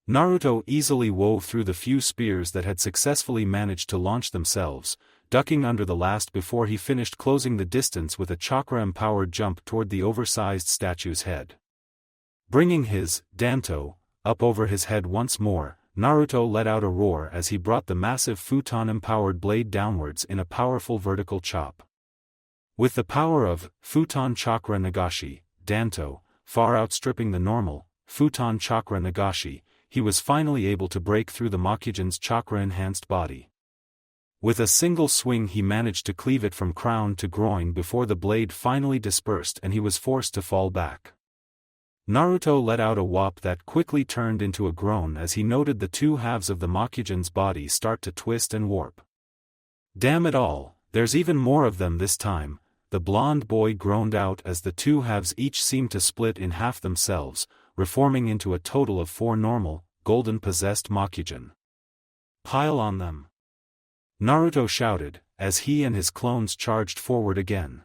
Naruto easily wove through the few spears that had successfully managed to launch themselves, ducking under the last before he finished closing the distance with a chakra-empowered jump toward the oversized statue's head. Bringing his Danto up over his head once more, Naruto let out a roar as he brought the massive futon-empowered blade downwards in a powerful vertical chop. With the power of Futon Chakra Nagashi, Danto, far outstripping the normal Futon Chakra Nagashi, he was finally able to break through the Mokugen's chakra-enhanced body. With a single swing he managed to cleave it from crown to groin before the blade finally dispersed and he was forced to fall back. Naruto let out a whoop that quickly turned into a groan as he noted the two halves of the Mokugen's body start to twist and warp. Damn it all, there's even more of them this time, the blonde boy groaned out as the two halves each seemed to split in half themselves, reforming into a total of 4 normal, golden-possessed Mokugen. Pile on them! Naruto shouted, as he and his clones charged forward again.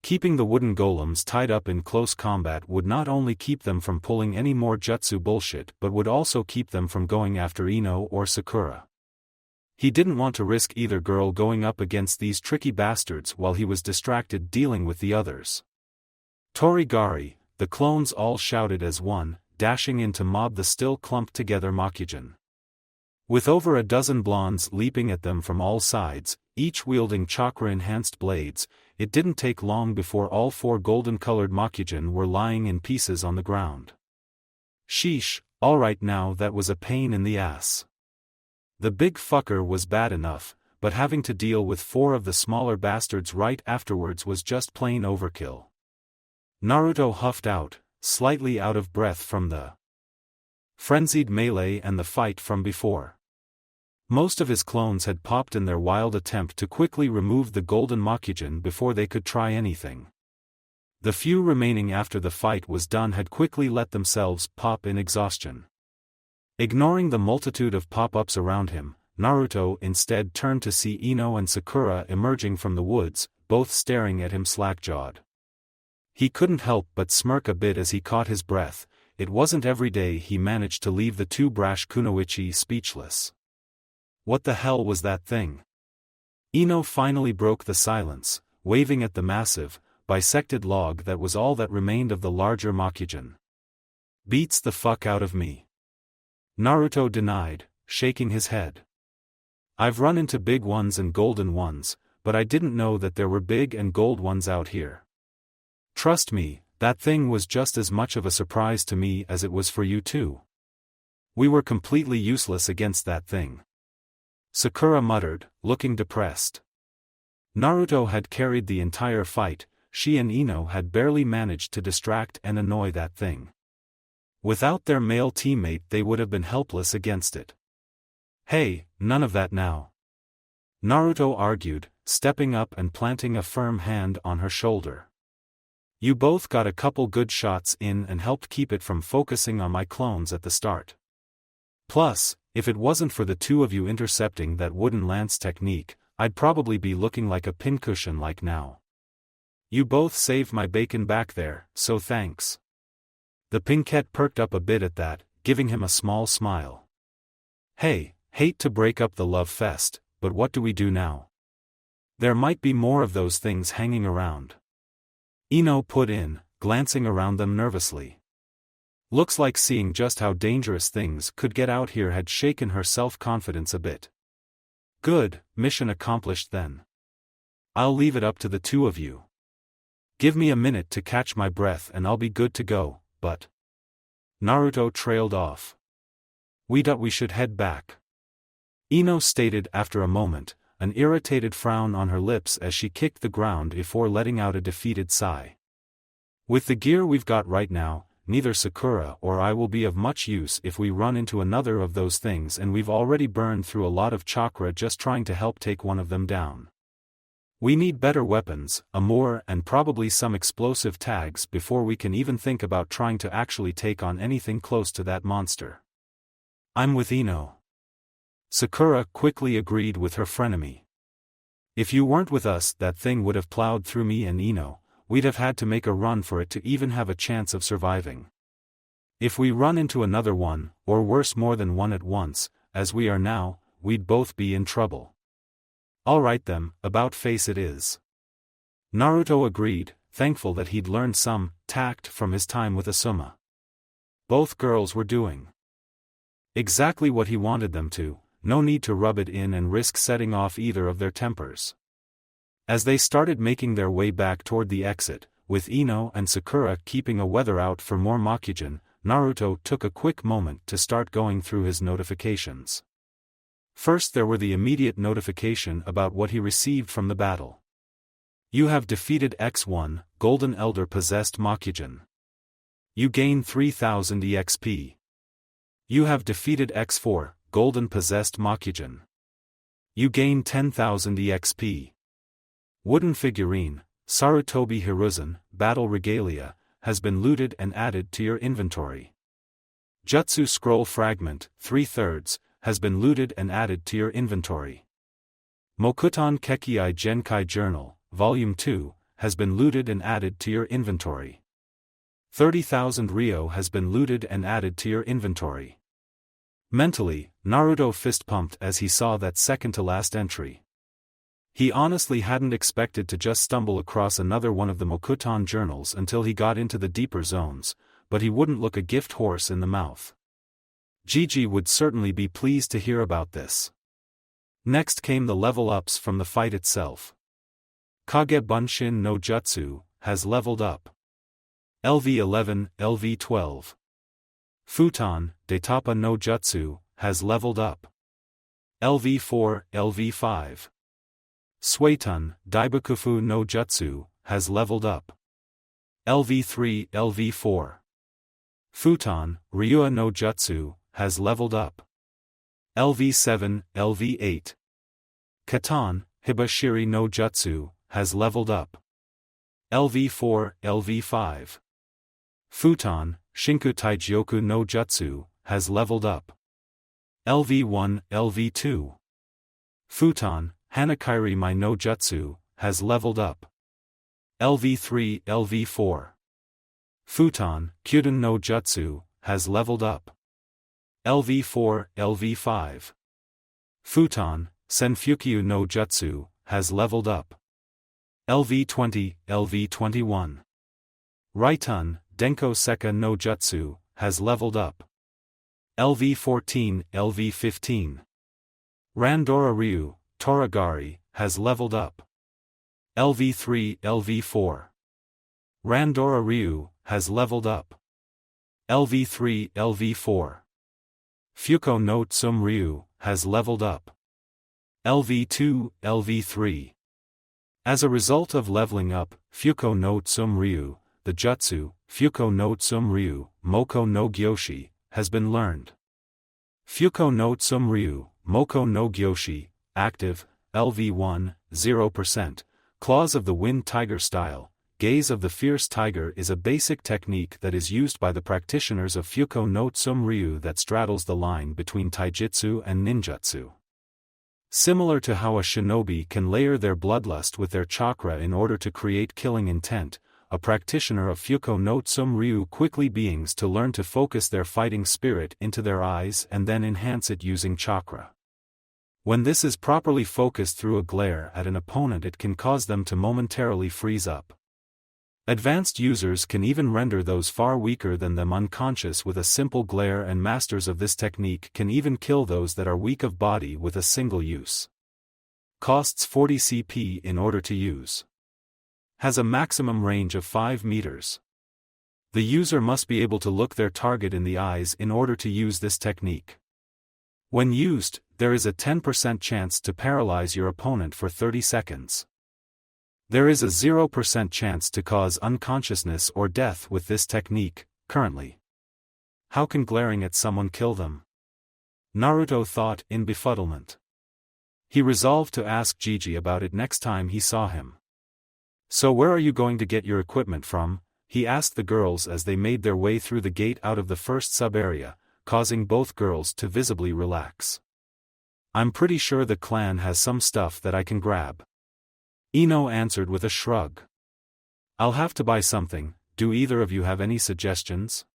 Keeping the wooden golems tied up in close combat would not only keep them from pulling any more jutsu bullshit but would also keep them from going after Ino or Sakura. He didn't want to risk either girl going up against these tricky bastards while he was distracted dealing with the others. Torigari, the clones all shouted as one, dashing in to mob the still clumped-together Mokugen. With over a dozen blondes leaping at them from all sides, each wielding chakra-enhanced blades, it didn't take long before all 4 golden-colored Mokugen were lying in pieces on the ground. Sheesh, alright now that was a pain in the ass. The big fucker was bad enough, but having to deal with 4 of the smaller bastards right afterwards was just plain overkill. Naruto huffed out, slightly out of breath from the frenzied melee and the fight from before. Most of his clones had popped in their wild attempt to quickly remove the golden Mokugen before they could try anything. The few remaining after the fight was done had quickly let themselves pop in exhaustion. Ignoring the multitude of pop-ups around him, Naruto instead turned to see Ino and Sakura emerging from the woods, both staring at him slack-jawed. He couldn't help but smirk a bit as he caught his breath. It wasn't every day he managed to leave the two brash kunoichi speechless. What the hell was that thing? Ino finally broke the silence, waving at the massive, bisected log that was all that remained of the larger Mokugen. Beats the fuck out of me. Naruto denied, shaking his head. I've run into big ones and golden ones, but I didn't know that there were big and gold ones out here. Trust me, that thing was just as much of a surprise to me as it was for you too. We were completely useless against that thing. Sakura muttered, looking depressed. Naruto had carried the entire fight, she and Ino had barely managed to distract and annoy that thing. Without their male teammate they would have been helpless against it. Hey, none of that now. Naruto argued, stepping up and planting a firm hand on her shoulder. You both got a couple good shots in and helped keep it from focusing on my clones at the start. Plus, if it wasn't for the two of you intercepting that wooden lance technique, I'd probably be looking like a pincushion like now. You both saved my bacon back there, so thanks. The pinkette perked up a bit at that, giving him a small smile. Hey, hate to break up the love fest, but what do we do now? There might be more of those things hanging around. Ino put in, glancing around them nervously. Looks like seeing just how dangerous things could get out here had shaken her self-confidence a bit. Good, mission accomplished then. I'll leave it up to the two of you. Give me a minute to catch my breath and I'll be good to go, but... Naruto trailed off. We should head back. Ino stated after a moment, an irritated frown on her lips as she kicked the ground before letting out a defeated sigh. With the gear we've got right now, neither Sakura or I will be of much use if we run into another of those things, and we've already burned through a lot of chakra just trying to help take one of them down. We need better weapons, a more and probably some explosive tags before we can even think about trying to actually take on anything close to that monster. I'm with Ino. Sakura quickly agreed with her frenemy. If you weren't with us, that thing would have plowed through me and Ino. We'd have had to make a run for it to even have a chance of surviving. If we run into another one, or worse more than one at once, as we are now, we'd both be in trouble. Alright then, about face it is. Naruto agreed, thankful that he'd learned some tact from his time with Asuma. Both girls were doing exactly what he wanted them to, no need to rub it in and risk setting off either of their tempers. As they started making their way back toward the exit, with Ino and Sakura keeping a weather out for more Makujin, Naruto took a quick moment to start going through his notifications. First there were the immediate notification about what he received from the battle. You have defeated X1, Golden Elder possessed Makujin. You gain 3000 EXP. You have defeated X4, Golden possessed Makujin. You gain 10,000 EXP. Wooden figurine, Sarutobi Hiruzen, Battle Regalia, has been looted and added to your inventory. Jutsu Scroll Fragment, 3/3, has been looted and added to your inventory. Mokuton Kekkei Genkai Journal, Volume 2, has been looted and added to your inventory. 30,000 Ryo has been looted and added to your inventory. Mentally, Naruto fist-pumped as he saw that second-to-last entry. He honestly hadn't expected to just stumble across another one of the Mokuton journals until he got into the deeper zones, but he wouldn't look a gift horse in the mouth. Gigi would certainly be pleased to hear about this. Next came the level-ups from the fight itself. Kage Bunshin no Jutsu has leveled up. LV11, LV12. Futon, Detappa no Jutsu, has leveled up. LV4, LV5. Suetun, Daibakufu no Jutsu, has leveled up. LV3, LV4. Futon, Ryua no Jutsu, has leveled up. LV7, LV8. Katan, Hibashiri no Jutsu, has leveled up. LV4, LV5. Futon, Shinku Taijyoku no Jutsu, has leveled up. LV1, LV2. Futon, Hanakairi Mai no Jutsu, has leveled up. LV3, LV4. Futon, Kyuden no Jutsu, has leveled up. LV4, LV5. Futon, Senfukyu no Jutsu, has leveled up. LV20, LV21. Raitun, Denko Sekka no Jutsu, has leveled up. LV14, LV15. Randora Ryu, Toragari, has leveled up. LV3, LV4. Randora Ryu, has leveled up. LV3, LV4. Fuko no Tsum Ryu, has leveled up. LV2, LV3. As a result of leveling up, Fuko no Tsum Ryu, the jutsu, Fuko no Tsum Ryu, Moko no Gyoshi, has been learned. Fuko no Tsum Ryu, Moko no Gyoshi, active, LV1, 0%, Claws of the Wind Tiger style. Gaze of the Fierce Tiger is a basic technique that is used by the practitioners of Fuko no Tsum Ryu that straddles the line between taijutsu and ninjutsu. Similar to how a shinobi can layer their bloodlust with their chakra in order to create killing intent, a practitioner of Fuko no Tsum Ryu quickly beings to learn to focus their fighting spirit into their eyes and then enhance it using chakra. When this is properly focused through a glare at an opponent, it can cause them to momentarily freeze up. Advanced users can even render those far weaker than them unconscious with a simple glare, and masters of this technique can even kill those that are weak of body with a single use. Costs 40 CP in order to use. Has a maximum range of 5 meters. The user must be able to look their target in the eyes in order to use this technique. When used, there is a 10% chance to paralyze your opponent for 30 seconds. There is a 0% chance to cause unconsciousness or death with this technique, currently. How can glaring at someone kill them? Naruto thought in befuddlement. He resolved to ask Gigi about it next time he saw him. So where are you going to get your equipment from? He asked the girls as they made their way through the gate out of the first sub-area, causing both girls to visibly relax. I'm pretty sure the clan has some stuff that I can grab. Ino answered with a shrug. I'll have to buy something. Do either of you have any suggestions?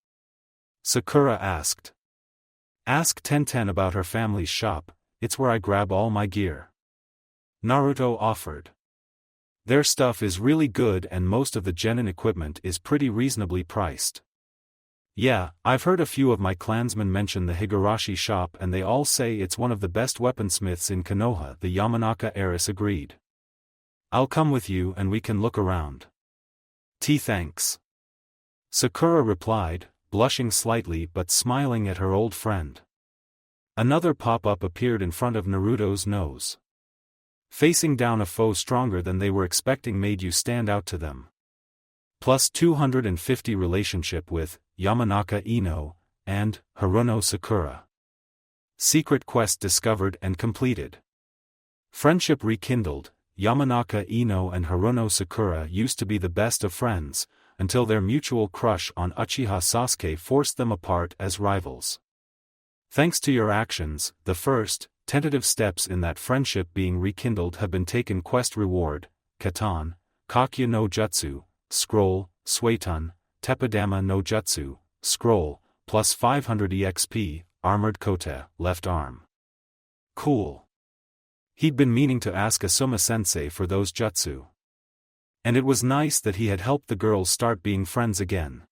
Sakura asked. Ask Tenten about her family's shop, it's where I grab all my gear. Naruto offered. Their stuff is really good and most of the genin equipment is pretty reasonably priced. Yeah, I've heard a few of my clansmen mention the Higurashi shop and they all say it's one of the best weaponsmiths in Konoha, the Yamanaka heiress agreed. I'll come with you and we can look around. Thanks. Sakura replied, blushing slightly but smiling at her old friend. Another pop-up appeared in front of Naruto's nose. Facing down a foe stronger than they were expecting made you stand out to them. Plus 250 relationship with Yamanaka Ino and Haruno Sakura. Secret quest discovered and completed. Friendship rekindled. Yamanaka Ino and Haruno Sakura used to be the best of friends, until their mutual crush on Uchiha Sasuke forced them apart as rivals. Thanks to your actions, the first, tentative steps in that friendship being rekindled have been taken. Quest reward, Katan, Kakya no Jutsu, Scroll, Suetun, Teppadama no Jutsu, Scroll, plus 500 EXP, Armored Kote, left arm. Cool. He'd been meaning to ask Asuma-sensei for those jutsu. And it was nice that he had helped the girls start being friends again.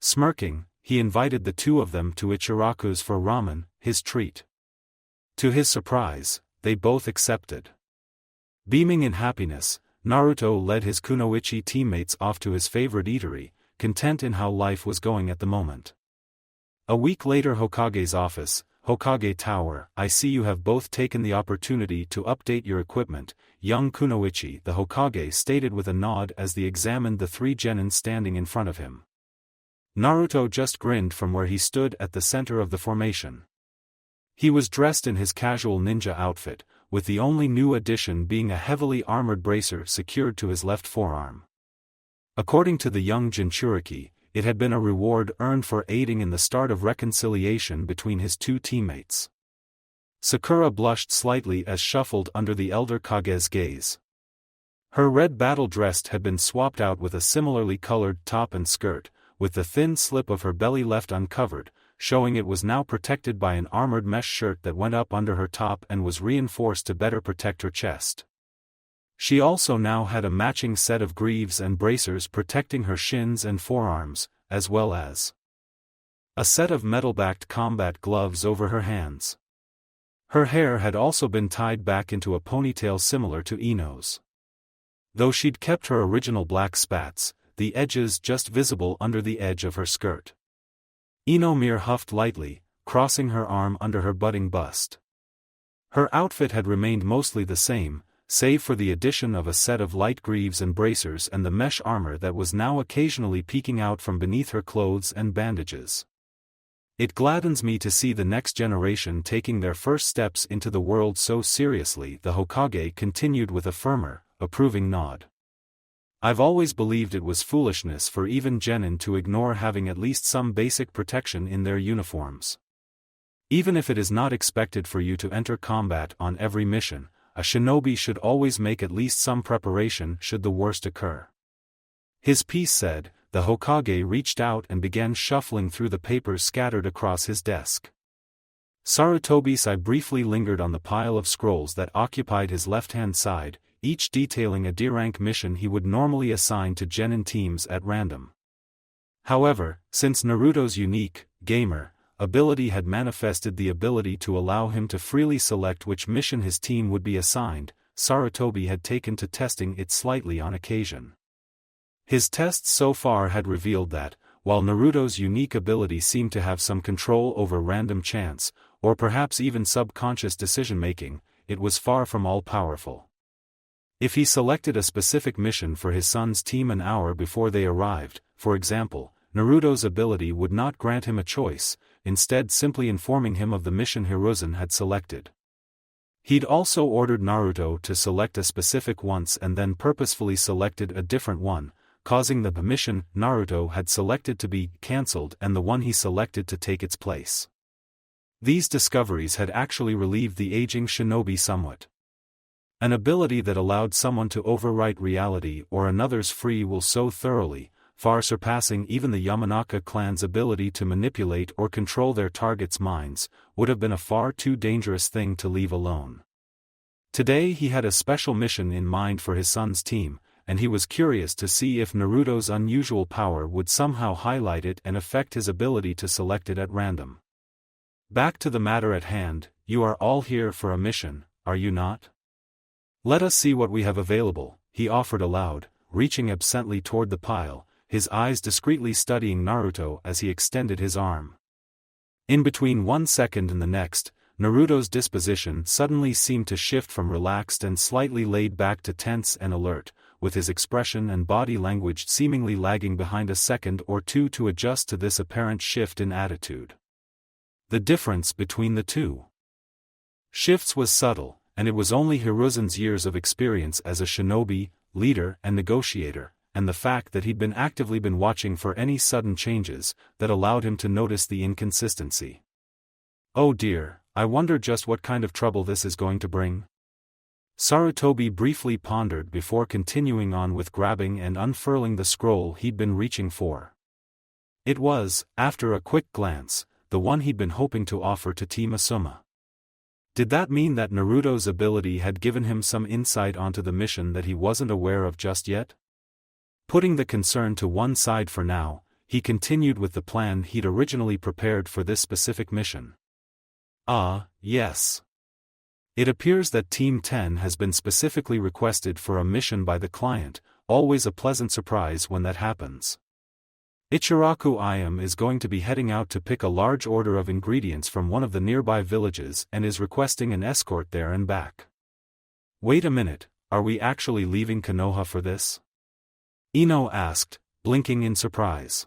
Smirking, he invited the two of them to Ichiraku's for ramen, his treat. To his surprise, they both accepted. Beaming in happiness, Naruto led his Kunoichi teammates off to his favorite eatery, content in how life was going at the moment. A week later, Hokage's office, Hokage Tower. I see you have both taken the opportunity to update your equipment, young Kunoichi, the Hokage stated with a nod as they examined the three genin standing in front of him. Naruto just grinned from where he stood at the center of the formation. He was dressed in his casual ninja outfit, with the only new addition being a heavily armored bracer secured to his left forearm. According to the young Jinchuriki, it had been a reward earned for aiding in the start of reconciliation between his two teammates. Sakura blushed slightly as shuffled under the elder Kage's gaze. Her red battle dress had been swapped out with a similarly colored top and skirt, with the thin slip of her belly left uncovered, showing it was now protected by an armored mesh shirt that went up under her top and was reinforced to better protect her chest. She also now had a matching set of greaves and bracers protecting her shins and forearms, as well as a set of metal-backed combat gloves over her hands. Her hair had also been tied back into a ponytail similar to Ino's. Though she'd kept her original black spats, the edges just visible under the edge of her skirt. Ino mere huffed lightly, crossing her arm under her budding bust. Her outfit had remained mostly the same, save for the addition of a set of light greaves and bracers and the mesh armor that was now occasionally peeking out from beneath her clothes and bandages. It gladdens me to see the next generation taking their first steps into the world so seriously, the Hokage continued with a firmer, approving nod. I've always believed it was foolishness for even genin to ignore having at least some basic protection in their uniforms. Even if it is not expected for you to enter combat on every mission, a shinobi should always make at least some preparation should the worst occur. His piece said, the Hokage reached out and began shuffling through the papers scattered across his desk. Sarutobisai briefly lingered on the pile of scrolls that occupied his left-hand side, each detailing a D-rank mission he would normally assign to genin teams at random. However, since Naruto's unique, gamer, ability had manifested the ability to allow him to freely select which mission his team would be assigned, Sarutobi had taken to testing it slightly on occasion. His tests so far had revealed that, while Naruto's unique ability seemed to have some control over random chance, or perhaps even subconscious decision-making, it was far from all-powerful. If he selected a specific mission for his son's team an hour before they arrived, for example, Naruto's ability would not grant him a choice, instead simply informing him of the mission Hiruzen had selected. He'd also ordered Naruto to select a specific once and then purposefully selected a different one, causing the mission Naruto had selected to be cancelled and the one he selected to take its place. These discoveries had actually relieved the aging shinobi somewhat. An ability that allowed someone to overwrite reality or another's free will so thoroughly, far surpassing even the Yamanaka clan's ability to manipulate or control their targets' minds, would have been a far too dangerous thing to leave alone. Today he had a special mission in mind for his son's team, and he was curious to see if Naruto's unusual power would somehow highlight it and affect his ability to select it at random. Back to the matter at hand, you are all here for a mission, are you not? Let us see what we have available, he offered aloud, reaching absently toward the pile, his eyes discreetly studying Naruto as he extended his arm. In between 1 second and the next, Naruto's disposition suddenly seemed to shift from relaxed and slightly laid back to tense and alert, with his expression and body language seemingly lagging behind a second or two to adjust to this apparent shift in attitude. The difference between the two shifts was subtle, and it was only Hiruzen's years of experience as a shinobi, leader and negotiator, and the fact that he'd been actively watching for any sudden changes, that allowed him to notice the inconsistency. Oh dear, I wonder just what kind of trouble this is going to bring? Sarutobi briefly pondered before continuing on with grabbing and unfurling the scroll he'd been reaching for. It was, after a quick glance, the one he'd been hoping to offer to Team Asuma. Did that mean that Naruto's ability had given him some insight onto the mission that he wasn't aware of just yet? Putting the concern to one side for now, he continued with the plan he'd originally prepared for this specific mission. Yes. It appears that Team 10 has been specifically requested for a mission by the client, always a pleasant surprise when that happens. Ichiraku Ayam is going to be heading out to pick a large order of ingredients from one of the nearby villages and is requesting an escort there and back. Wait a minute, are we actually leaving Konoha for this? Ino asked, blinking in surprise.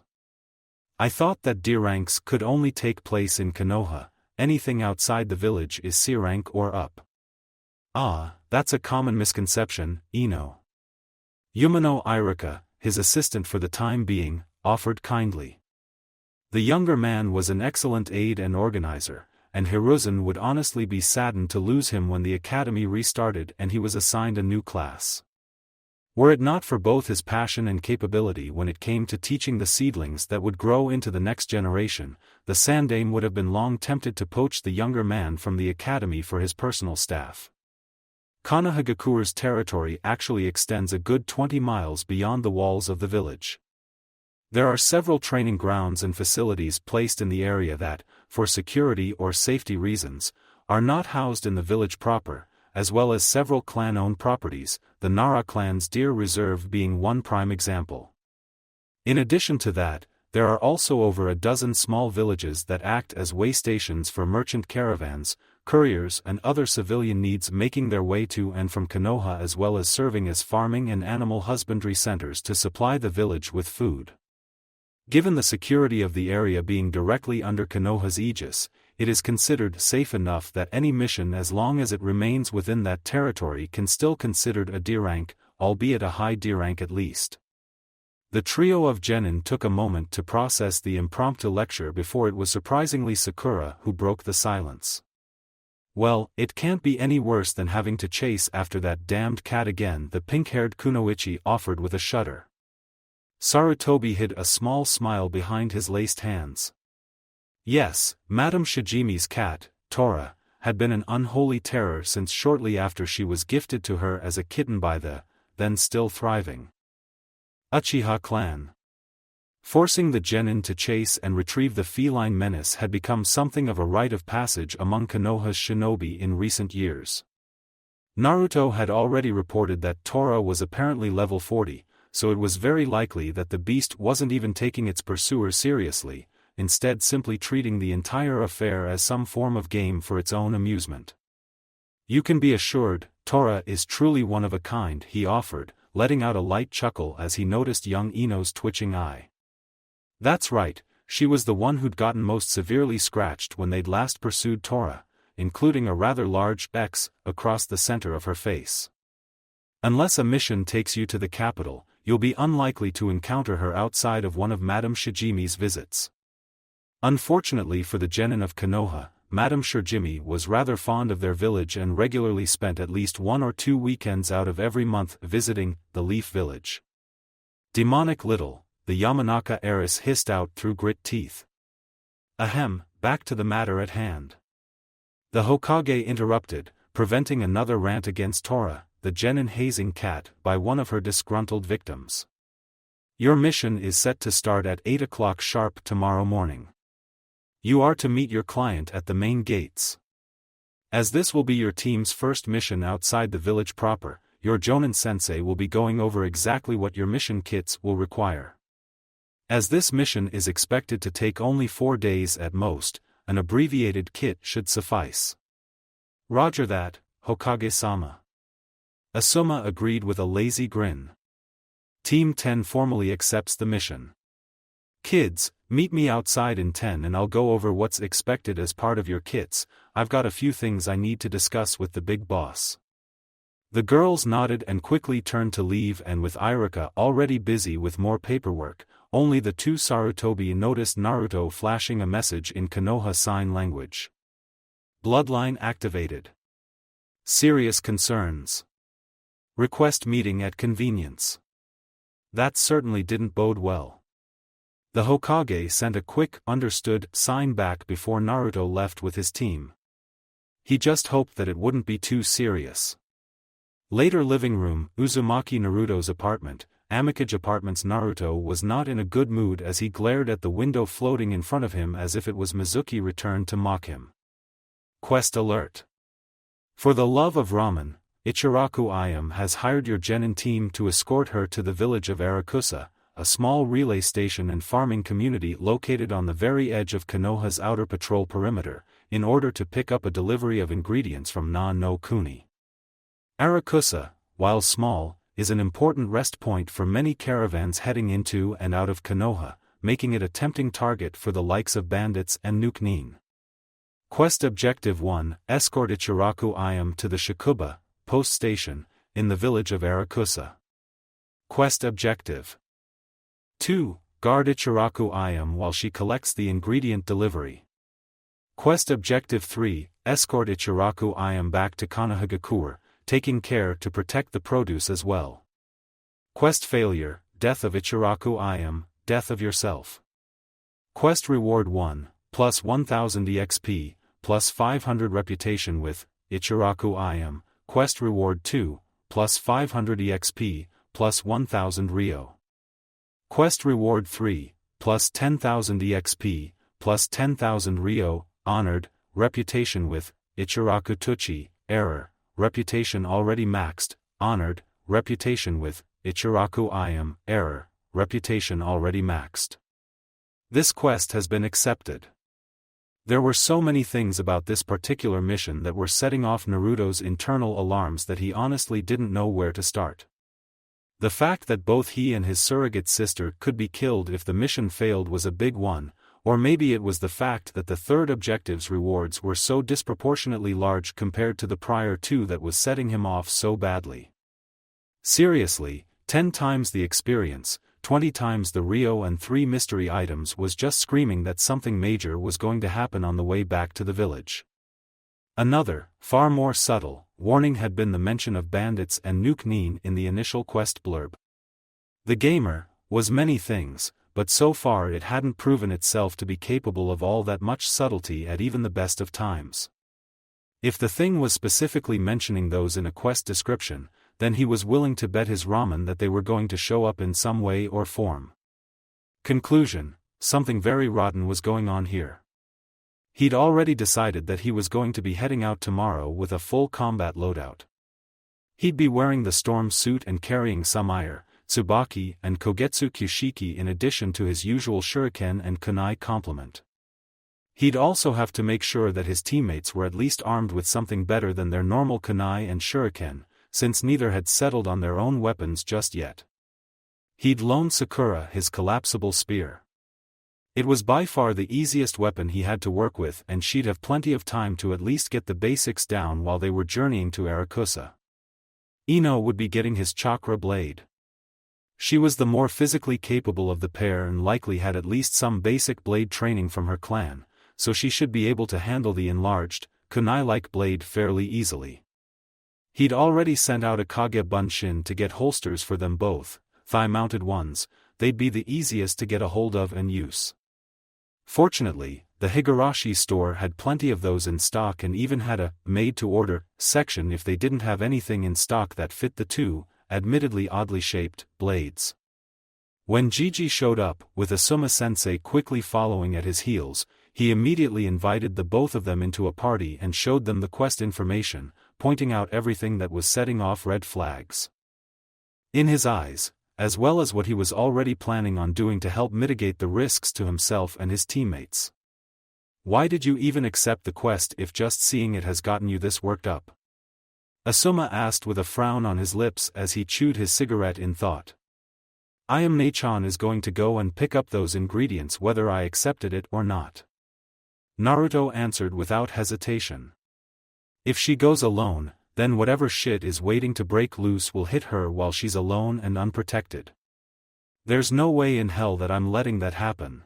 I thought that D ranks could only take place in Konoha. Anything outside the village is C rank or up. That's a common misconception, Ino. Yumano Irika, his assistant for the time being, offered kindly. The younger man was an excellent aide and organizer, and Hiruzen would honestly be saddened to lose him when the academy restarted and he was assigned a new class. Were it not for both his passion and capability when it came to teaching the seedlings that would grow into the next generation, the Sandaime would have been long tempted to poach the younger man from the academy for his personal staff. Konohagakure's territory actually extends a good 20 miles beyond the walls of the village. There are several training grounds and facilities placed in the area that, for security or safety reasons, are not housed in the village proper, as well as several clan-owned properties, the Nara clan's Deer Reserve being one prime example. In addition to that, there are also over a dozen small villages that act as way stations for merchant caravans, couriers and other civilian needs making their way to and from Konoha, as well as serving as farming and animal husbandry centers to supply the village with food. Given the security of the area being directly under Konoha's aegis, it is considered safe enough that any mission, as long as it remains within that territory, can still considered a D rank, albeit a high D rank at least. The trio of genin took a moment to process the impromptu lecture before it was surprisingly Sakura who broke the silence. Well, it can't be any worse than having to chase after that damned cat again, the pink-haired Kunoichi offered with a shudder. Sarutobi hid a small smile behind his laced hands. Yes, Madame Shijimi's cat, Tora, had been an unholy terror since shortly after she was gifted to her as a kitten by the, then still thriving, Uchiha clan. Forcing the genin to chase and retrieve the feline menace had become something of a rite of passage among Konoha's shinobi in recent years. Naruto had already reported that Tora was apparently level 40, so it was very likely that the beast wasn't even taking its pursuer seriously, instead simply treating the entire affair as some form of game for its own amusement. You can be assured, Tora is truly one of a kind, he offered, letting out a light chuckle as he noticed young Ino's twitching eye. That's right, she was the one who'd gotten most severely scratched when they'd last pursued Tora, including a rather large X across the center of her face. Unless a mission takes you to the capital, you'll be unlikely to encounter her outside of one of Madame Shijimi's visits. Unfortunately for the genin of Konoha, Madame Shijimi was rather fond of their village and regularly spent at least 1 or 2 weekends out of every month visiting the Leaf Village. Demonic little, the Yamanaka heiress hissed out through grit teeth. Ahem, back to the matter at hand. The Hokage interrupted, preventing another rant against Tora. the genin hazing cat, by one of her disgruntled victims. Your mission is set to start at 8 o'clock sharp tomorrow morning. You are to meet your client at the main gates. As this will be your team's first mission outside the village proper, your jonan sensei will be going over exactly what your mission kits will require. As this mission is expected to take only 4 days at most, an abbreviated kit should suffice. Roger that, Hokage-sama. Asuma agreed with a lazy grin. Team 10 formally accepts the mission. Kids, meet me outside in 10 and I'll go over what's expected as part of your kits. I've got a few things I need to discuss with the big boss. The girls nodded and quickly turned to leave, and with Iruka already busy with more paperwork, only the two Sarutobi noticed Naruto flashing a message in Konoha Sign Language. Bloodline activated. Serious concerns. Request meeting at convenience. That certainly didn't bode well. The Hokage sent a quick, understood, sign back before Naruto left with his team. He just hoped that it wouldn't be too serious. Later living room, Uzumaki Naruto's apartment, Amicage Apartments. Naruto was not in a good mood as he glared at the window floating in front of him as if it was Mizuki returned to mock him. Quest alert. For the love of ramen, Ichiraku Ayam has hired your genin team to escort her to the village of Arusa, a small relay station and farming community located on the very edge of Konoha's outer patrol perimeter, in order to pick up a delivery of ingredients from no Kuni. Arusa, while small, is an important rest point for many caravans heading into and out of Konoha, making it a tempting target for the likes of bandits and nuken. Quest Objective 1, escort Ichiraku Ayam to the Shikuba post station, in the village of Arusa. Quest Objective 2, guard Ichiraku Ayam while she collects the ingredient delivery. Quest Objective 3, escort Ichiraku Ayam back to Konohagakure, taking care to protect the produce as well. Quest Failure, death of Ichiraku Ayam, death of yourself. Quest Reward 1, plus 1000 EXP, plus 500 reputation with Ichiraku Ayam. Quest Reward 2, plus 500 EXP, plus 1000 Rio. Quest Reward 3, plus 10,000 EXP, plus 10,000 Rio, honored, reputation with Ichiraku Tuchi, error, reputation already maxed, honored, reputation with Ichiraku Ayam, error, reputation already maxed. This quest has been accepted. There were so many things about this particular mission that were setting off Naruto's internal alarms that he honestly didn't know where to start. The fact that both he and his surrogate sister could be killed if the mission failed was a big one, or maybe it was the fact that the third objective's rewards were so disproportionately large compared to the prior two that was setting him off so badly. Seriously, 10 times the experience, 20 times the Rio and 3 mystery items was just screaming that something major was going to happen on the way back to the village. Another, far more subtle, warning had been the mention of bandits and nuken in the initial quest blurb. The gamer was many things, but so far it hadn't proven itself to be capable of all that much subtlety at even the best of times. If the thing was specifically mentioning those in a quest description, then he was willing to bet his ramen that they were going to show up in some way or form. Conclusion: something very rotten was going on here. He'd already decided that he was going to be heading out tomorrow with a full combat loadout. He'd be wearing the storm suit and carrying some ire, Tsubaki and Kogetsu Kyushiki in addition to his usual shuriken and kunai complement. He'd also have to make sure that his teammates were at least armed with something better than their normal kunai and shuriken, since neither had settled on their own weapons just yet. He'd loan Sakura his collapsible spear. It was by far the easiest weapon he had to work with, and she'd have plenty of time to at least get the basics down while they were journeying to Arusa. Ino would be getting his chakra blade. She was the more physically capable of the pair and likely had at least some basic blade training from her clan, so she should be able to handle the enlarged, kunai-like blade fairly easily. He'd already sent out a Kage Bunshin to get holsters for them both, thigh-mounted ones. They'd be the easiest to get a hold of and use. Fortunately, the Higurashi store had plenty of those in stock and even had a made-to-order section if they didn't have anything in stock that fit the two, admittedly oddly shaped, blades. When Gigi showed up, with Asuma-sensei quickly following at his heels, he immediately invited the both of them into a party and showed them the quest information, pointing out everything that was setting off red flags in his eyes, as well as what he was already planning on doing to help mitigate the risks to himself and his teammates. Why did you even accept the quest if just seeing it has gotten you this worked up? Asuma asked with a frown on his lips as he chewed his cigarette in thought. Ayame-chan is going to go and pick up those ingredients whether I accepted it or not. Naruto answered without hesitation. If she goes alone, then whatever shit is waiting to break loose will hit her while she's alone and unprotected. There's no way in hell that I'm letting that happen.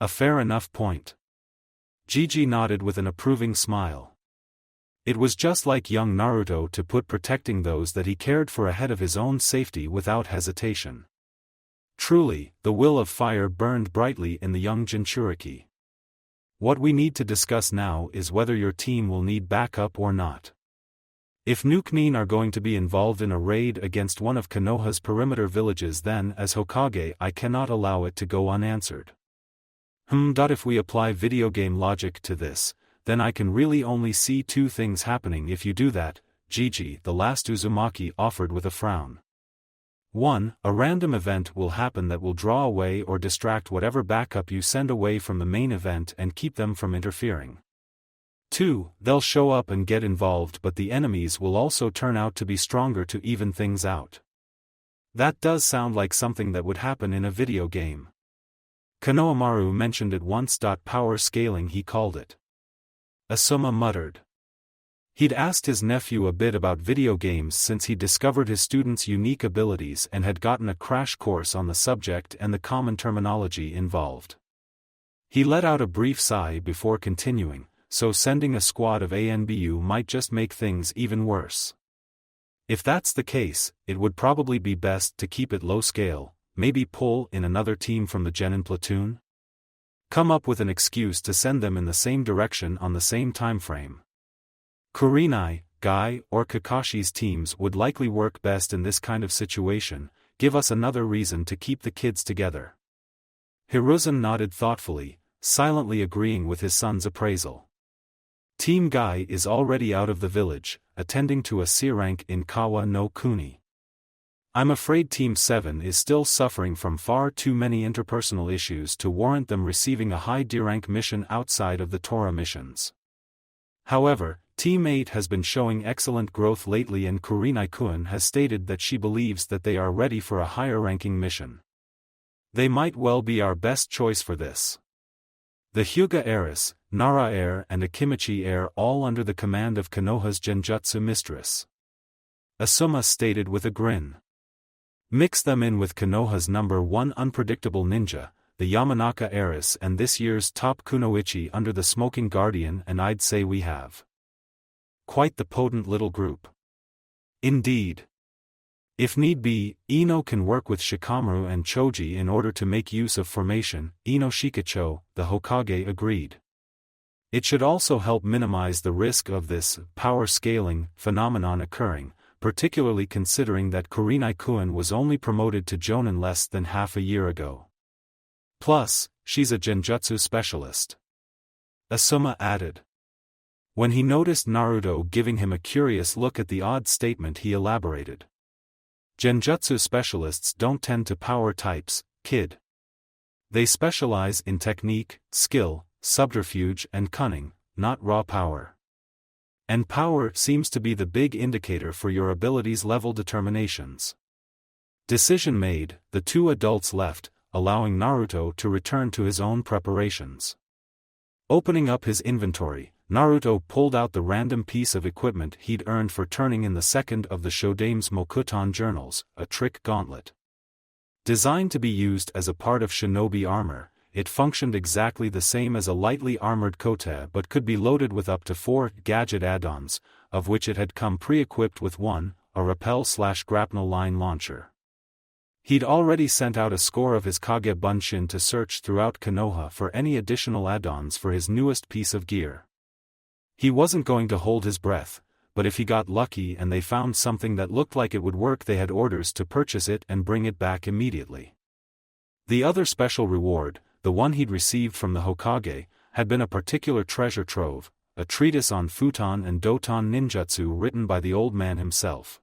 A fair enough point. Gigi nodded with an approving smile. It was just like young Naruto to put protecting those that he cared for ahead of his own safety without hesitation. Truly, the will of fire burned brightly in the young Jinchuriki. What we need to discuss now is whether your team will need backup or not. If nuken are going to be involved in a raid against one of Konoha's perimeter villages, then as Hokage I cannot allow it to go unanswered. If we apply video game logic to this, then I can really only see two things happening if you do that, Gigi, the last Uzumaki offered with a frown. 1. A random event will happen that will draw away or distract whatever backup you send away from the main event and keep them from interfering. 2. They'll show up and get involved, but the enemies will also turn out to be stronger to even things out. That does sound like something that would happen in a video game. Konohamaru mentioned it once. Power scaling he called it. Asuma muttered. He'd asked his nephew a bit about video games since he discovered his student's unique abilities and had gotten a crash course on the subject and the common terminology involved. He let out a brief sigh before continuing, so sending a squad of ANBU might just make things even worse. If that's the case, it would probably be best to keep it low scale, maybe pull in another team from the Genin platoon? Come up with an excuse to send them in the same direction on the same time frame. Kurenai, Guy, or Kakashi's teams would likely work best in this kind of situation. Give us another reason to keep the kids together. Hiruzen nodded thoughtfully, silently agreeing with his son's appraisal. Team Guy is already out of the village, attending to a C-rank in Kawa no Kuni. I'm afraid Team 7 is still suffering from far too many interpersonal issues to warrant them receiving a high D-rank mission outside of the Tora missions. However, Team 8 has been showing excellent growth lately, and Kurenai-kun has stated that she believes that they are ready for a higher-ranking mission. They might well be our best choice for this. The Hyuga heiress, Nara heir and Akimichi heir all under the command of Konoha's Genjutsu mistress. Asuma stated with a grin. Mix them in with Konoha's number 1 unpredictable ninja, the Yamanaka heiress, and this year's top kunoichi under the Smoking Guardian, and I'd say we have quite the potent little group. Indeed. If need be, Ino can work with Shikamaru and Choji in order to make use of formation. Ino Shikacho, the Hokage, agreed. It should also help minimize the risk of this power scaling phenomenon occurring, particularly considering that Kurenai-kun was only promoted to jonan less than half a year ago. Plus, she's a genjutsu specialist. Asuma added. When he noticed Naruto giving him a curious look at the odd statement, he elaborated. Genjutsu specialists don't tend to power types, kid. They specialize in technique, skill, subterfuge and cunning, not raw power. And power seems to be the big indicator for your abilities' level determinations. Decision made, the two adults left, allowing Naruto to return to his own preparations. Opening up his inventory, Naruto pulled out the random piece of equipment he'd earned for turning in the second of the Shodame's Mokuton journals, a trick gauntlet. Designed to be used as a part of Shinobi armor, it functioned exactly the same as a lightly armored kote but could be loaded with up to 4 gadget add-ons, of which it had come pre-equipped with one, a rappel/grapnel line launcher. He'd already sent out a score of his Kage Bunshin to search throughout Konoha for any additional add-ons for his newest piece of gear. He wasn't going to hold his breath, but if he got lucky and they found something that looked like it would work, they had orders to purchase it and bring it back immediately. The other special reward, the one he'd received from the Hokage, had been a particular treasure trove, a treatise on futon and doton ninjutsu written by the old man himself.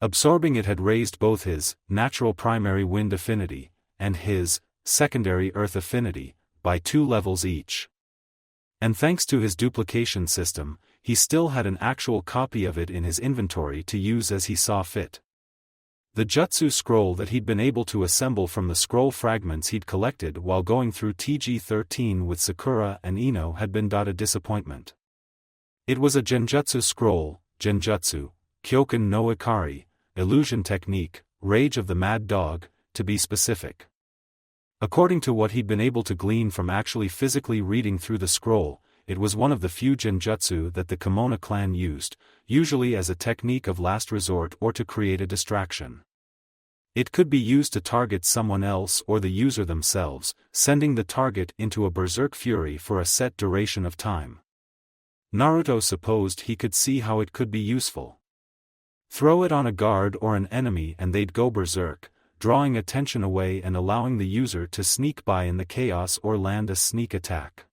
Absorbing it had raised both his natural primary wind affinity and his secondary earth affinity by 2 levels each. And thanks to his duplication system, he still had an actual copy of it in his inventory to use as he saw fit. The jutsu scroll that he'd been able to assemble from the scroll fragments he'd collected while going through TG-13 with Sakura and Ino had been a disappointment. It was a genjutsu scroll, genjutsu, Kyoken no Ikari, illusion technique, rage of the mad dog, to be specific. According to what he'd been able to glean from actually physically reading through the scroll, it was one of the few genjutsu that the Kimono clan used, usually as a technique of last resort or to create a distraction. It could be used to target someone else or the user themselves, sending the target into a berserk fury for a set duration of time. Naruto supposed he could see how it could be useful. Throw it on a guard or an enemy and they'd go berserk, drawing attention away and allowing the user to sneak by in the chaos or land a sneak attack.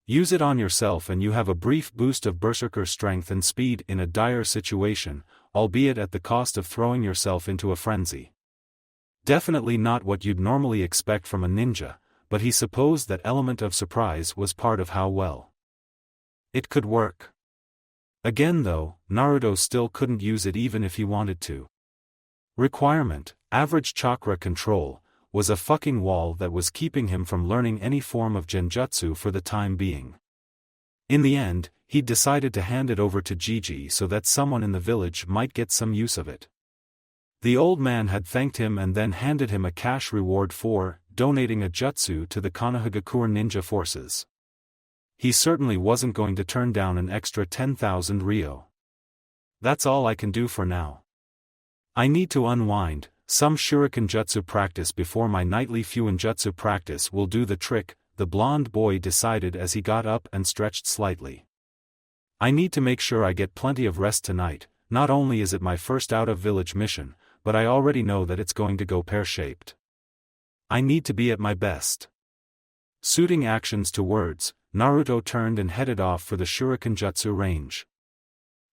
Use it on yourself and you have a brief boost of berserker strength and speed in a dire situation, albeit at the cost of throwing yourself into a frenzy. Definitely not what you'd normally expect from a ninja, but he supposed that element of surprise was part of how well it could work. Again though, Naruto still couldn't use it even if he wanted to. Requirement: average chakra control, was a fucking wall that was keeping him from learning any form of genjutsu for the time being. In the end, he'd decided to hand it over to Gigi so that someone in the village might get some use of it. The old man had thanked him and then handed him a cash reward for donating a jutsu to the Konohagakure ninja forces. He certainly wasn't going to turn down an extra 10,000 ryo. That's all I can do for now. I need to unwind. Some shuriken jutsu practice before my nightly fuinjutsu practice will do the trick, the blond boy decided as he got up and stretched slightly. I need to make sure I get plenty of rest tonight. Not only is it my first out-of-village mission, but I already know that it's going to go pear-shaped. I need to be at my best. Suiting actions to words, Naruto turned and headed off for the shuriken jutsu range.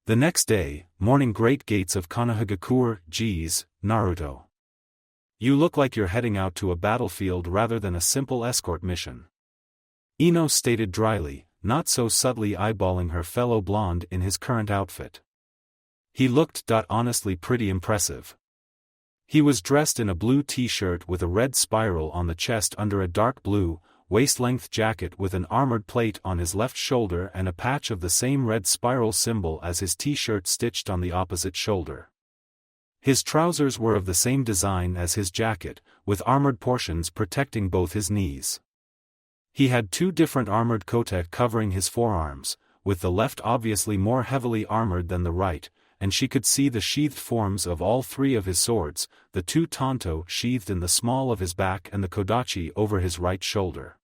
The next day, morning, great gates of Konohagakure. Geez, Naruto. You look like you're heading out to a battlefield rather than a simple escort mission. Ino stated dryly, not so subtly eyeballing her fellow blonde in his current outfit. He looked honestly pretty impressive. He was dressed in a blue t-shirt with a red spiral on the chest under a dark blue, waist-length jacket with an armored plate on his left shoulder and a patch of the same red spiral symbol as his t-shirt stitched on the opposite shoulder. His trousers were of the same design as his jacket, with armored portions protecting both his knees. He had 2 different armored kote covering his forearms, with the left obviously more heavily armored than the right, and she could see the sheathed forms of all 3 of his swords, the 2 tanto sheathed in the small of his back and the kodachi over his right shoulder.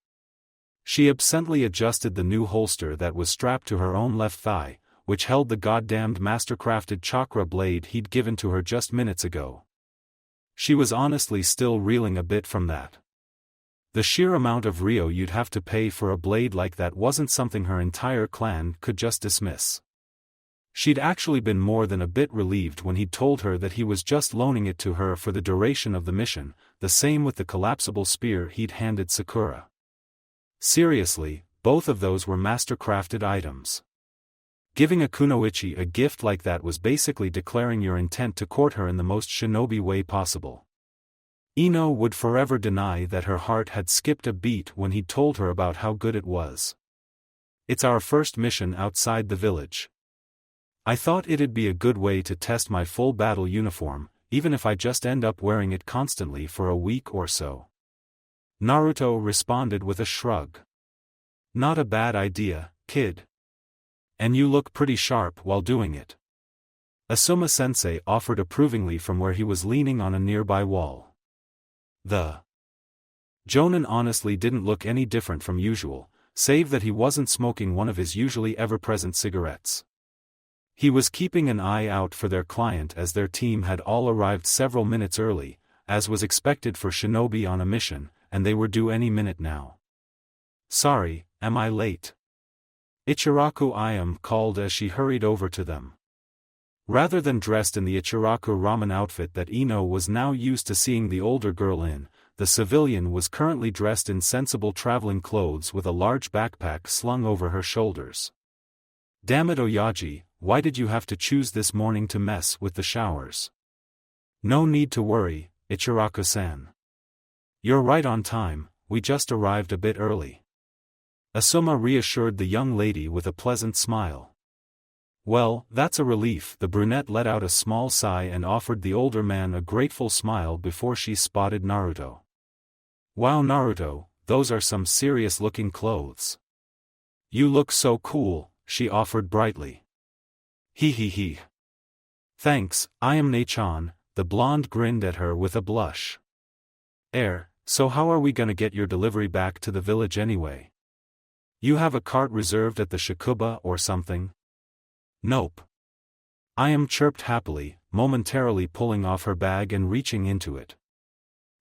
She absently adjusted the new holster that was strapped to her own left thigh, which held the goddamned mastercrafted chakra blade he'd given to her just minutes ago. She was honestly still reeling a bit from that. The sheer amount of ryo you'd have to pay for a blade like that wasn't something her entire clan could just dismiss. She'd actually been more than a bit relieved when he'd told her that he was just loaning it to her for the duration of the mission, the same with the collapsible spear he'd handed Sakura. Seriously, both of those were mastercrafted items. Giving a kunoichi a gift like that was basically declaring your intent to court her in the most shinobi way possible. Ino would forever deny that her heart had skipped a beat when he told her about how good it was. It's our first mission outside the village. I thought it'd be a good way to test my full battle uniform, even if I just end up wearing it constantly for a week or so. Naruto responded with a shrug. Not a bad idea, kid. And you look pretty sharp while doing it. Asuma-sensei offered approvingly from where he was leaning on a nearby wall. The jonan honestly didn't look any different from usual, save that he wasn't smoking one of his usually ever-present cigarettes. He was keeping an eye out for their client as their team had all arrived several minutes early, as was expected for Shinobi on a mission, and they were due any minute now. "Sorry, am I late?" Ichiraku Ayam called as she hurried over to them. Rather than dressed in the Ichiraku ramen outfit that Ino was now used to seeing the older girl in, the civilian was currently dressed in sensible traveling clothes with a large backpack slung over her shoulders. "Damn it, Oyaji, why did you have to choose this morning to mess with the showers?" "No need to worry, Ichiraku-san. You're right on time, we just arrived a bit early." Asuma reassured the young lady with a pleasant smile. "Well, that's a relief." The brunette let out a small sigh and offered the older man a grateful smile before she spotted Naruto. "Wow, Naruto, those are some serious-looking clothes." "You look so cool," she offered brightly. He. "Thanks, I am Ne-chan," the blonde grinned at her with a blush. So how are we gonna get your delivery back to the village anyway? You have a cart reserved at the Shakuba or something?" "Nope." Ayam chirped happily, momentarily pulling off her bag and reaching into it.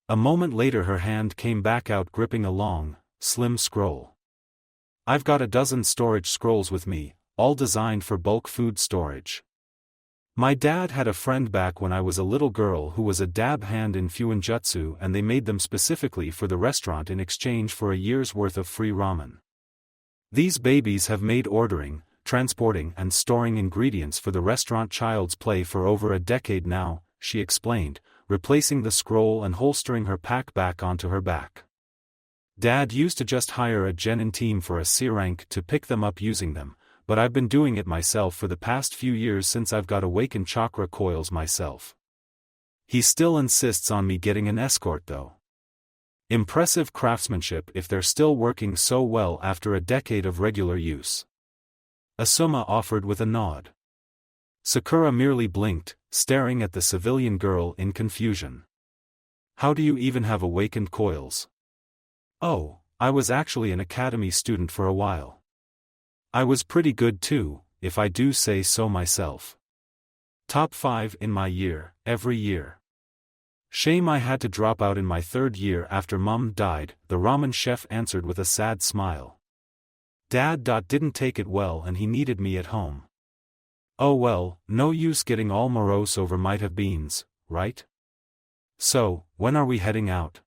A moment later her hand came back out gripping a long, slim scroll. "I've got a dozen storage scrolls with me, all designed for bulk food storage. My dad had a friend back when I was a little girl who was a dab hand in fuinjutsu, and they made them specifically for the restaurant in exchange for a year's worth of free ramen. These babies have made ordering, transporting and storing ingredients for the restaurant child's play for over a decade now," she explained, replacing the scroll and holstering her pack back onto her back. "Dad used to just hire a genin team for a C rank to pick them up using them, but I've been doing it myself for the past few years since I've got awakened chakra coils myself. He still insists on me getting an escort though. Impressive craftsmanship if they're still working so well after a decade of regular use." Asuma offered with a nod. Sakura merely blinked, staring at the civilian girl in confusion. "How do you even have awakened coils?" "Oh, I was actually an academy student for a while. I was pretty good too, if I do say so myself. Top 5 in my year, every year. Shame I had to drop out in my 3rd year after Mum died," the ramen chef answered with a sad smile. "Dad didn't take it well and he needed me at home. Oh well, no use getting all morose over might have beens, right? So, when are we heading out?"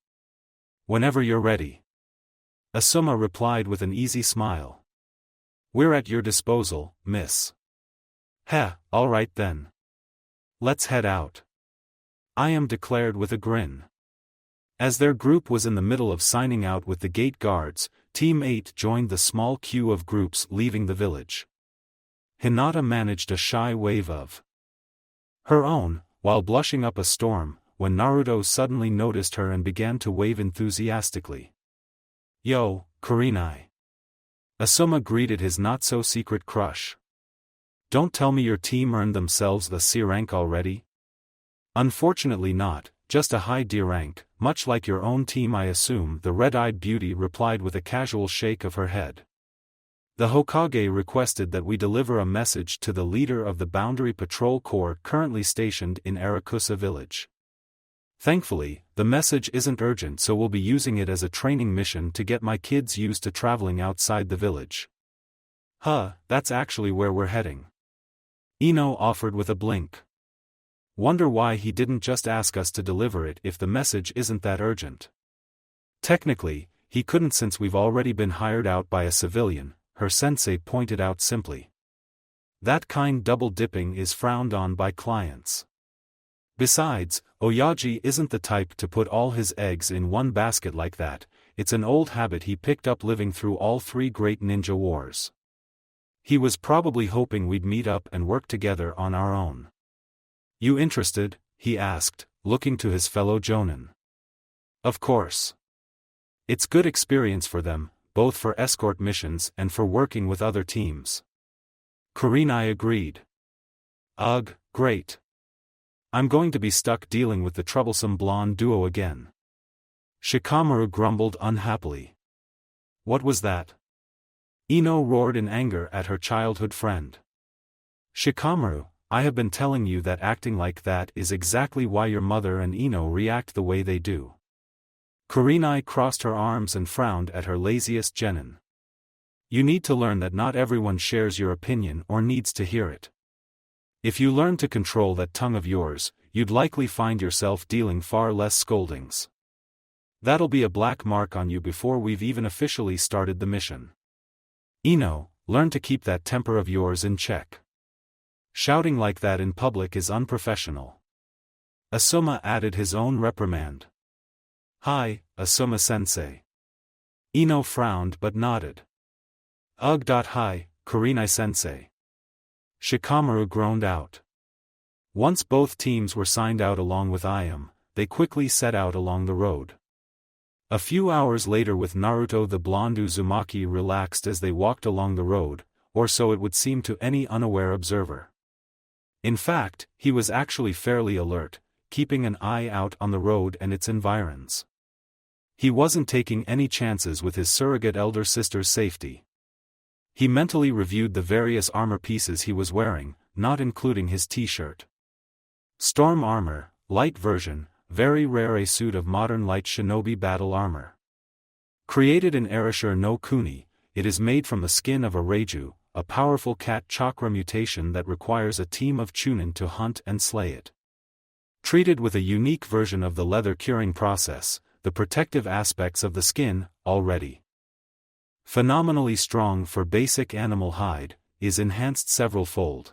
"Whenever you're ready." Asuma replied with an easy smile. "We're at your disposal, miss." "Heh, alright then. Let's head out." Ayam declared with a grin. As their group was in the middle of signing out with the gate guards, Team 8 joined the small queue of groups leaving the village. Hinata managed a shy wave of her own, while blushing up a storm, when Naruto suddenly noticed her and began to wave enthusiastically. "Yo, Kurenai." Asuma greeted his not-so-secret crush. "Don't tell me your team earned themselves the C rank already?" "Unfortunately not, just a high D rank, much like your own team I assume," the red-eyed beauty replied with a casual shake of her head. "The Hokage requested that we deliver a message to the leader of the Boundary Patrol Corps currently stationed in Arusa village. Thankfully, the message isn't urgent, so we'll be using it as a training mission to get my kids used to traveling outside the village." That's actually where we're heading." Ino offered with a blink. "Wonder why he didn't just ask us to deliver it if the message isn't that urgent." "Technically, he couldn't since we've already been hired out by a civilian," her sensei pointed out simply. "That kind double-dipping is frowned on by clients. Besides, Oyaji isn't the type to put all his eggs in one basket like that, it's an old habit he picked up living through all 3 great ninja wars. He was probably hoping we'd meet up and work together on our own." "You interested?" he asked, looking to his fellow jonan. "Of course. It's good experience for them, both for escort missions and for working with other teams." Kurenai agreed. "Ugh, Great. I'm going to be stuck dealing with the troublesome blonde duo again. Shikamaru grumbled unhappily. What was that? Ino roared in anger at her childhood friend. Shikamaru, I have been telling you that acting like that is exactly why your mother and Ino react the way they do. Kurenai crossed her arms and frowned at her laziest genin. You need to learn that not everyone shares your opinion or needs to hear it. If you learn to control that tongue of yours, you'd likely find yourself dealing far less scoldings. That'll be a black mark on you before we've even officially started the mission. Ino, learn to keep that temper of yours in check. Shouting like that in public is unprofessional. Asuma added his own reprimand. Hi, Asuma-sensei. Ino frowned but nodded. Ugh. Hi, Kurenai-sensei. Shikamaru groaned out. Once both teams were signed out along with Iam, they quickly set out along the road. A few hours later, with Naruto, the blonde Uzumaki relaxed as they walked along the road, or so it would seem to any unaware observer. In fact, he was actually fairly alert, keeping an eye out on the road and its environs. He wasn't taking any chances with his surrogate elder sister's safety. He mentally reviewed the various armor pieces he was wearing, not including his t-shirt. Storm armor, light version, very rare, a suit of modern light shinobi battle armor. Created in Arusa no Kuni, it is made from the skin of a Reiju, a powerful cat chakra mutation that requires a team of chunin to hunt and slay it. Treated with a unique version of the leather curing process, the protective aspects of the skin, already phenomenally strong for basic animal hide, is enhanced several-fold.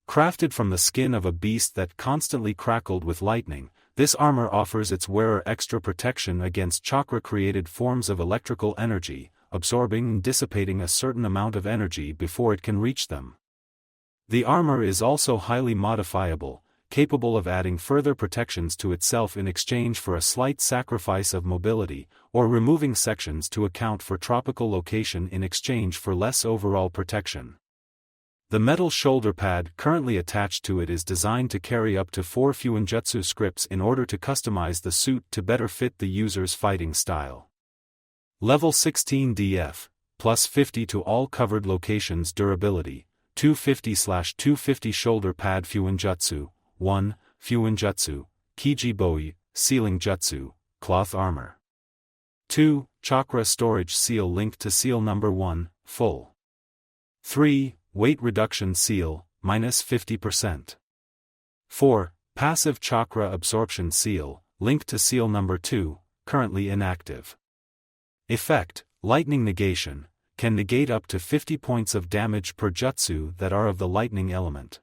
Crafted from the skin of a beast that constantly crackled with lightning, this armor offers its wearer extra protection against chakra-created forms of electrical energy, absorbing and dissipating a certain amount of energy before it can reach them. The armor is also highly modifiable, capable of adding further protections to itself in exchange for a slight sacrifice of mobility, or removing sections to account for tropical location in exchange for less overall protection. The metal shoulder pad currently attached to it is designed to carry up to 4 Fuinjutsu scripts in order to customize the suit to better fit the user's fighting style. Level 16 DF, plus 50 to all covered locations durability, 250/250 shoulder pad Fuinjutsu, 1, Fuinjutsu, Kijiboi, Sealing Jutsu, Cloth Armor. 2, Chakra Storage Seal linked to Seal Number 1, Full. 3, Weight Reduction Seal, minus 50%. 4, Passive Chakra Absorption Seal, linked to Seal Number 2, currently inactive. Effect, Lightning Negation, can negate up to 50 points of damage per jutsu that are of the lightning element.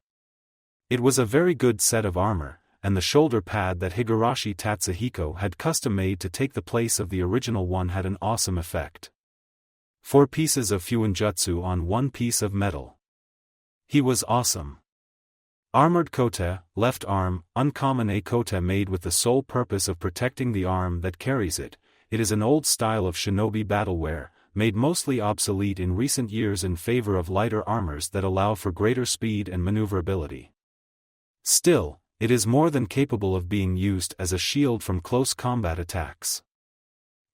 It was a very good set of armor, and the shoulder pad that Higurashi Tatsuhiko had custom-made to take the place of the original one had an awesome effect. 4 pieces of Fuinjutsu on 1 piece of metal. He was awesome. Armored kote, left arm, uncommon. A kote made with the sole purpose of protecting the arm that carries it. It is an old style of shinobi battleware, made mostly obsolete in recent years in favor of lighter armors that allow for greater speed and maneuverability. Still, it is more than capable of being used as a shield from close combat attacks.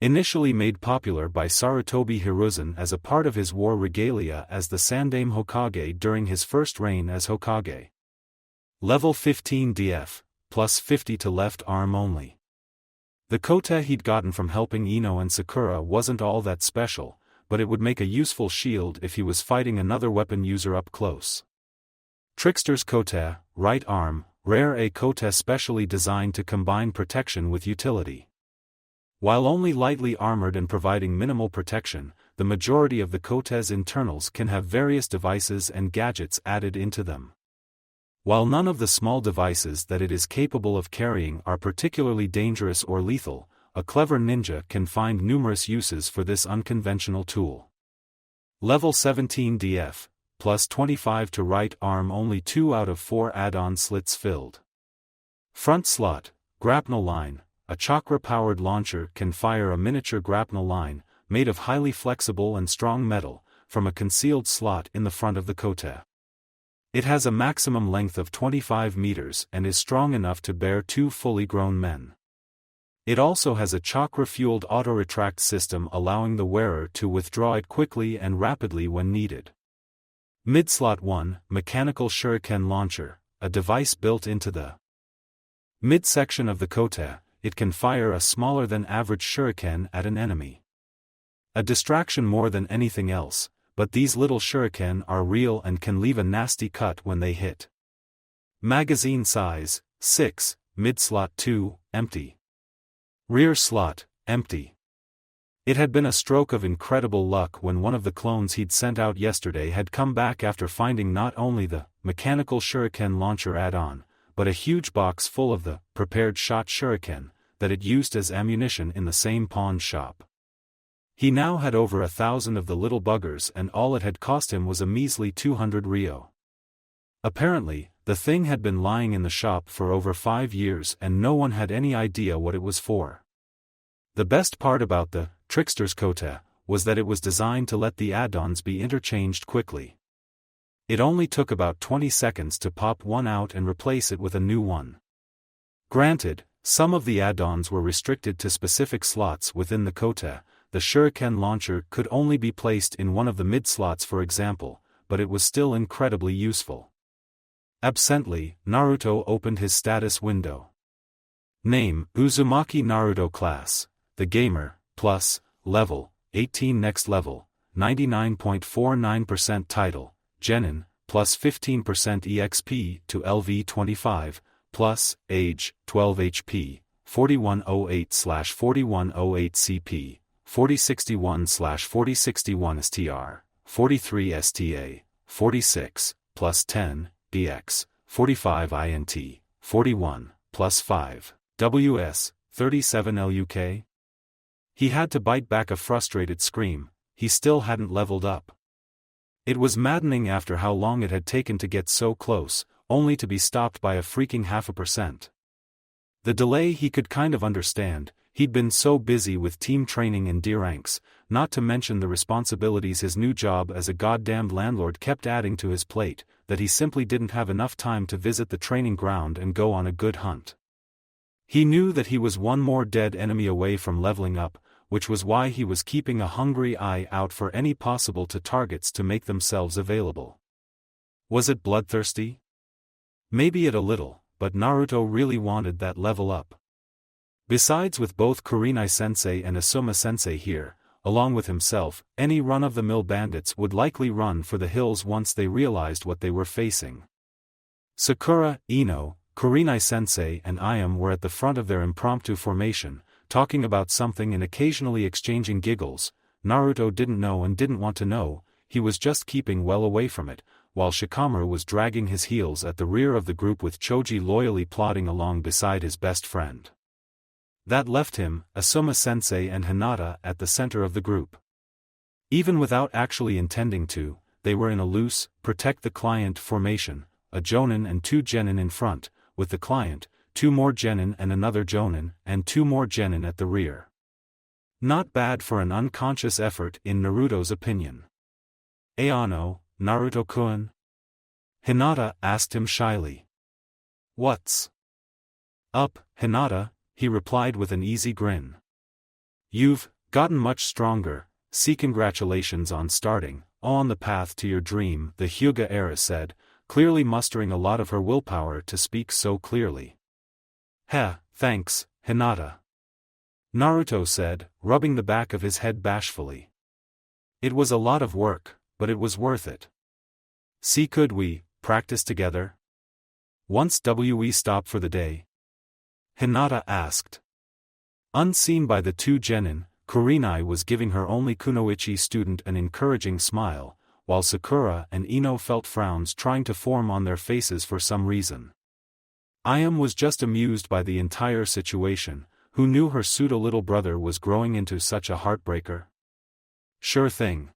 Initially made popular by Sarutobi Hiruzen as a part of his war regalia as the Sandaime Hokage during his first reign as Hokage. Level 15 DF, plus 50 to left arm only. The kote he'd gotten from helping Ino and Sakura wasn't all that special, but it would make a useful shield if he was fighting another weapon user up close. Trickster's kote, right arm, rare. A kote specially designed to combine protection with utility. While only lightly armored and providing minimal protection, the majority of the kote's internals can have various devices and gadgets added into them. While none of the small devices that it is capable of carrying are particularly dangerous or lethal, a clever ninja can find numerous uses for this unconventional tool. Level 17 DF, plus 25 to right arm only. 2 out of 4 add-on slits filled. Front slot, grapnel line. A chakra-powered launcher can fire a miniature grapnel line, made of highly flexible and strong metal, from a concealed slot in the front of the kote. It has a maximum length of 25 meters and is strong enough to bear 2 fully grown men. It also has a chakra-fueled auto-retract system allowing the wearer to withdraw it quickly and rapidly when needed. Mid-slot 1, Mechanical Shuriken Launcher, a device built into the midsection of the kote. It can fire a smaller than average shuriken at an enemy. A distraction more than anything else, but these little shuriken are real and can leave a nasty cut when they hit. Magazine size, 6, mid-slot 2, empty. Rear slot, empty. It had been a stroke of incredible luck when one of the clones he'd sent out yesterday had come back after finding not only the mechanical shuriken launcher add-on, but a huge box full of the prepared shot shuriken that it used as ammunition in the same pawn shop. He now had over 1,000 of the little buggers and all it had cost him was a measly 200 ryo. Apparently, the thing had been lying in the shop for over 5 years and no one had any idea what it was for. The best part about the Trickster's Kote was that it was designed to let the add-ons be interchanged quickly. It only took about 20 seconds to pop one out and replace it with a new one. Granted, some of the add-ons were restricted to specific slots within the kote. The shuriken launcher could only be placed in one of the mid-slots for example, but it was still incredibly useful. Absently, Naruto opened his status window. Name, Uzumaki Naruto class, the gamer, plus, level, 18 next level, 99.49% title, jonan, plus 15% EXP to LV25, plus, age, 12 HP, 4108/4108 CP, 4061/4061 STR, 43 STA, 46, plus 10, BX, 45 INT, 41, plus 5, WS, 37 LUK? He had to bite back a frustrated scream, he still hadn't leveled up. It was maddening after how long it had taken to get so close, only to be stopped by a freaking 0.5%. The delay he could kind of understand, he'd been so busy with team training and D-ranks, not to mention the responsibilities his new job as a goddamned landlord kept adding to his plate, that he simply didn't have enough time to visit the training ground and go on a good hunt. He knew that he was one more dead enemy away from leveling up, which was why he was keeping a hungry eye out for any possible targets to make themselves available. Was it bloodthirsty? Maybe it a little, but Naruto really wanted that level up. Besides, with both Kurenai-sensei and Asuma-sensei here, along with himself, any run-of-the-mill bandits would likely run for the hills once they realized what they were facing. Sakura, Ino, Kurenai-sensei and Ayam were at the front of their impromptu formation, talking about something and occasionally exchanging giggles. Naruto didn't know and didn't want to know, he was just keeping well away from it, while Shikamaru was dragging his heels at the rear of the group with Choji loyally plodding along beside his best friend. That left him, Asuma-sensei and Hinata at the center of the group. Even without actually intending to, they were in a loose, protect-the-client formation, a jonan and 2 genin in front, with the client, 2 more genin and another jonan, and 2 more genin at the rear. Not bad for an unconscious effort in Naruto's opinion. Ayano, Naruto-kun? Hinata asked him shyly. What's up, Hinata? He replied with an easy grin. You've gotten much stronger, see, congratulations on starting on the path to your dream, the Hyuga era said, clearly mustering a lot of her willpower to speak so clearly. Heh, thanks, Hinata. Naruto said, rubbing the back of his head bashfully. It was a lot of work, but it was worth it. See, could we practice together? Once we stop for the day? Hinata asked. Unseen by the 2 genin, Kurenai was giving her only kunoichi student an encouraging smile, while Sakura and Ino felt frowns trying to form on their faces for some reason. Ayam was just amused by the entire situation. Who knew her pseudo-little brother was growing into such a heartbreaker? Sure thing.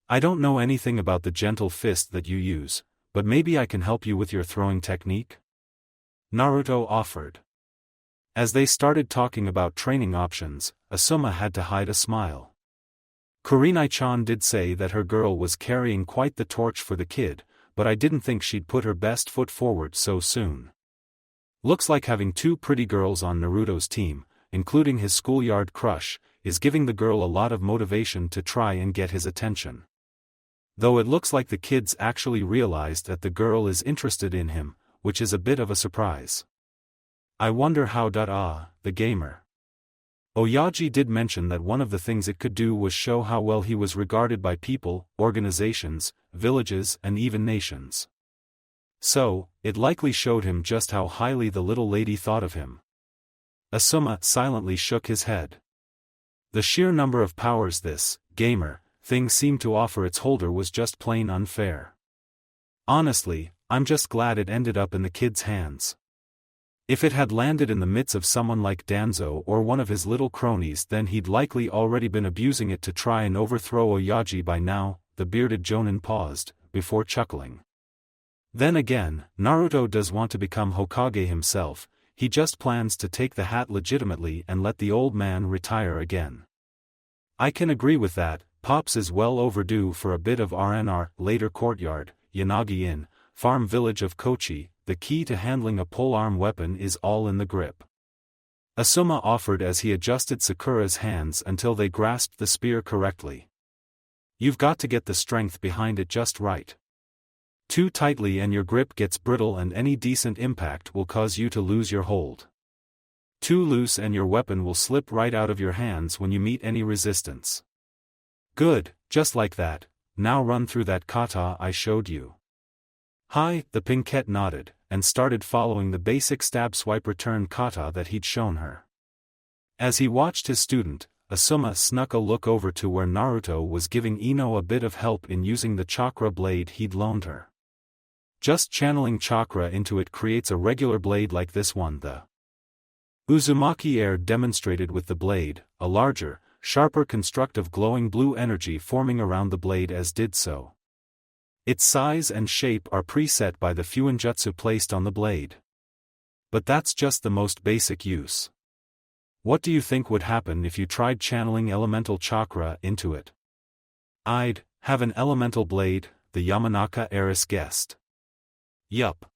I don't know anything about the gentle fist that you use, but maybe I can help you with your throwing technique? Naruto offered. As they started talking about training options, Asuma had to hide a smile. Kurenai-chan did say that her girl was carrying quite the torch for the kid, but I didn't think she'd put her best foot forward so soon. Looks like having two pretty girls on Naruto's team, including his schoolyard crush, is giving the girl a lot of motivation to try and get his attention. Though it looks like the kids actually realized that the girl is interested in him, which is a bit of a surprise. I wonder how. The gamer. Oyagi did mention that one of the things it could do was show how well he was regarded by people, organizations, villages, and even nations. So, it likely showed him just how highly the little lady thought of him. Asuma silently shook his head. The sheer number of powers this gamer thing seemed to offer its holder was just plain unfair. Honestly, I'm just glad it ended up in the kid's hands. If it had landed in the midst of someone like Danzo or one of his little cronies, then he'd likely already been abusing it to try and overthrow Oyagi by now. The bearded jonan paused, before chuckling. Then again, Naruto does want to become Hokage himself, he just plans to take the hat legitimately and let the old man retire again. I can agree with that. Pops is well overdue for a bit of RNR. Later courtyard, Yanagi Inn, farm village of Kochi. The key to handling a polearm weapon is all in the grip. Asuma offered as he adjusted Sakura's hands until they grasped the spear correctly. You've got to get the strength behind it just right. Too tightly and your grip gets brittle and any decent impact will cause you to lose your hold. Too loose and your weapon will slip right out of your hands when you meet any resistance. Good, just like that. Now run through that kata I showed you. Hi, the pinkette nodded, and started following the basic stab swipe return kata that he'd shown her. As he watched his student, Asuma snuck a look over to where Naruto was giving Ino a bit of help in using the chakra blade he'd loaned her. Just channeling chakra into it creates a regular blade like this one. The Uzumaki air demonstrated with the blade, a larger, sharper construct of glowing blue energy forming around the blade as did so. Its size and shape are preset by the fuinjutsu placed on the blade. But that's just the most basic use. What do you think would happen if you tried channeling elemental chakra into it? I'd have an elemental blade, the Yamanaka heiress guessed. Yup.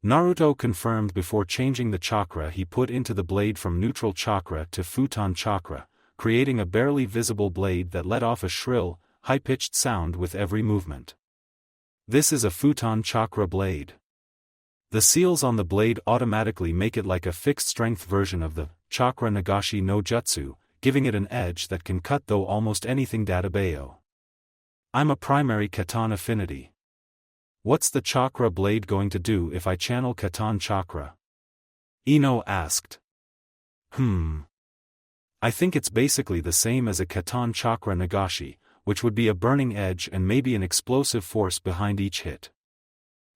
Naruto confirmed before changing the chakra he put into the blade from neutral chakra to futon chakra, creating a barely visible blade that let off a shrill, high-pitched sound with every movement. This is a futon chakra blade. The seals on the blade automatically make it like a fixed-strength version of the chakra nagashi no jutsu, giving it an edge that can cut through almost anything. Databayo. I'm a primary katan affinity. What's the chakra blade going to do if I channel katan chakra? Ino asked. I think it's basically the same as a katan chakra nagashi, which would be a burning edge and maybe an explosive force behind each hit.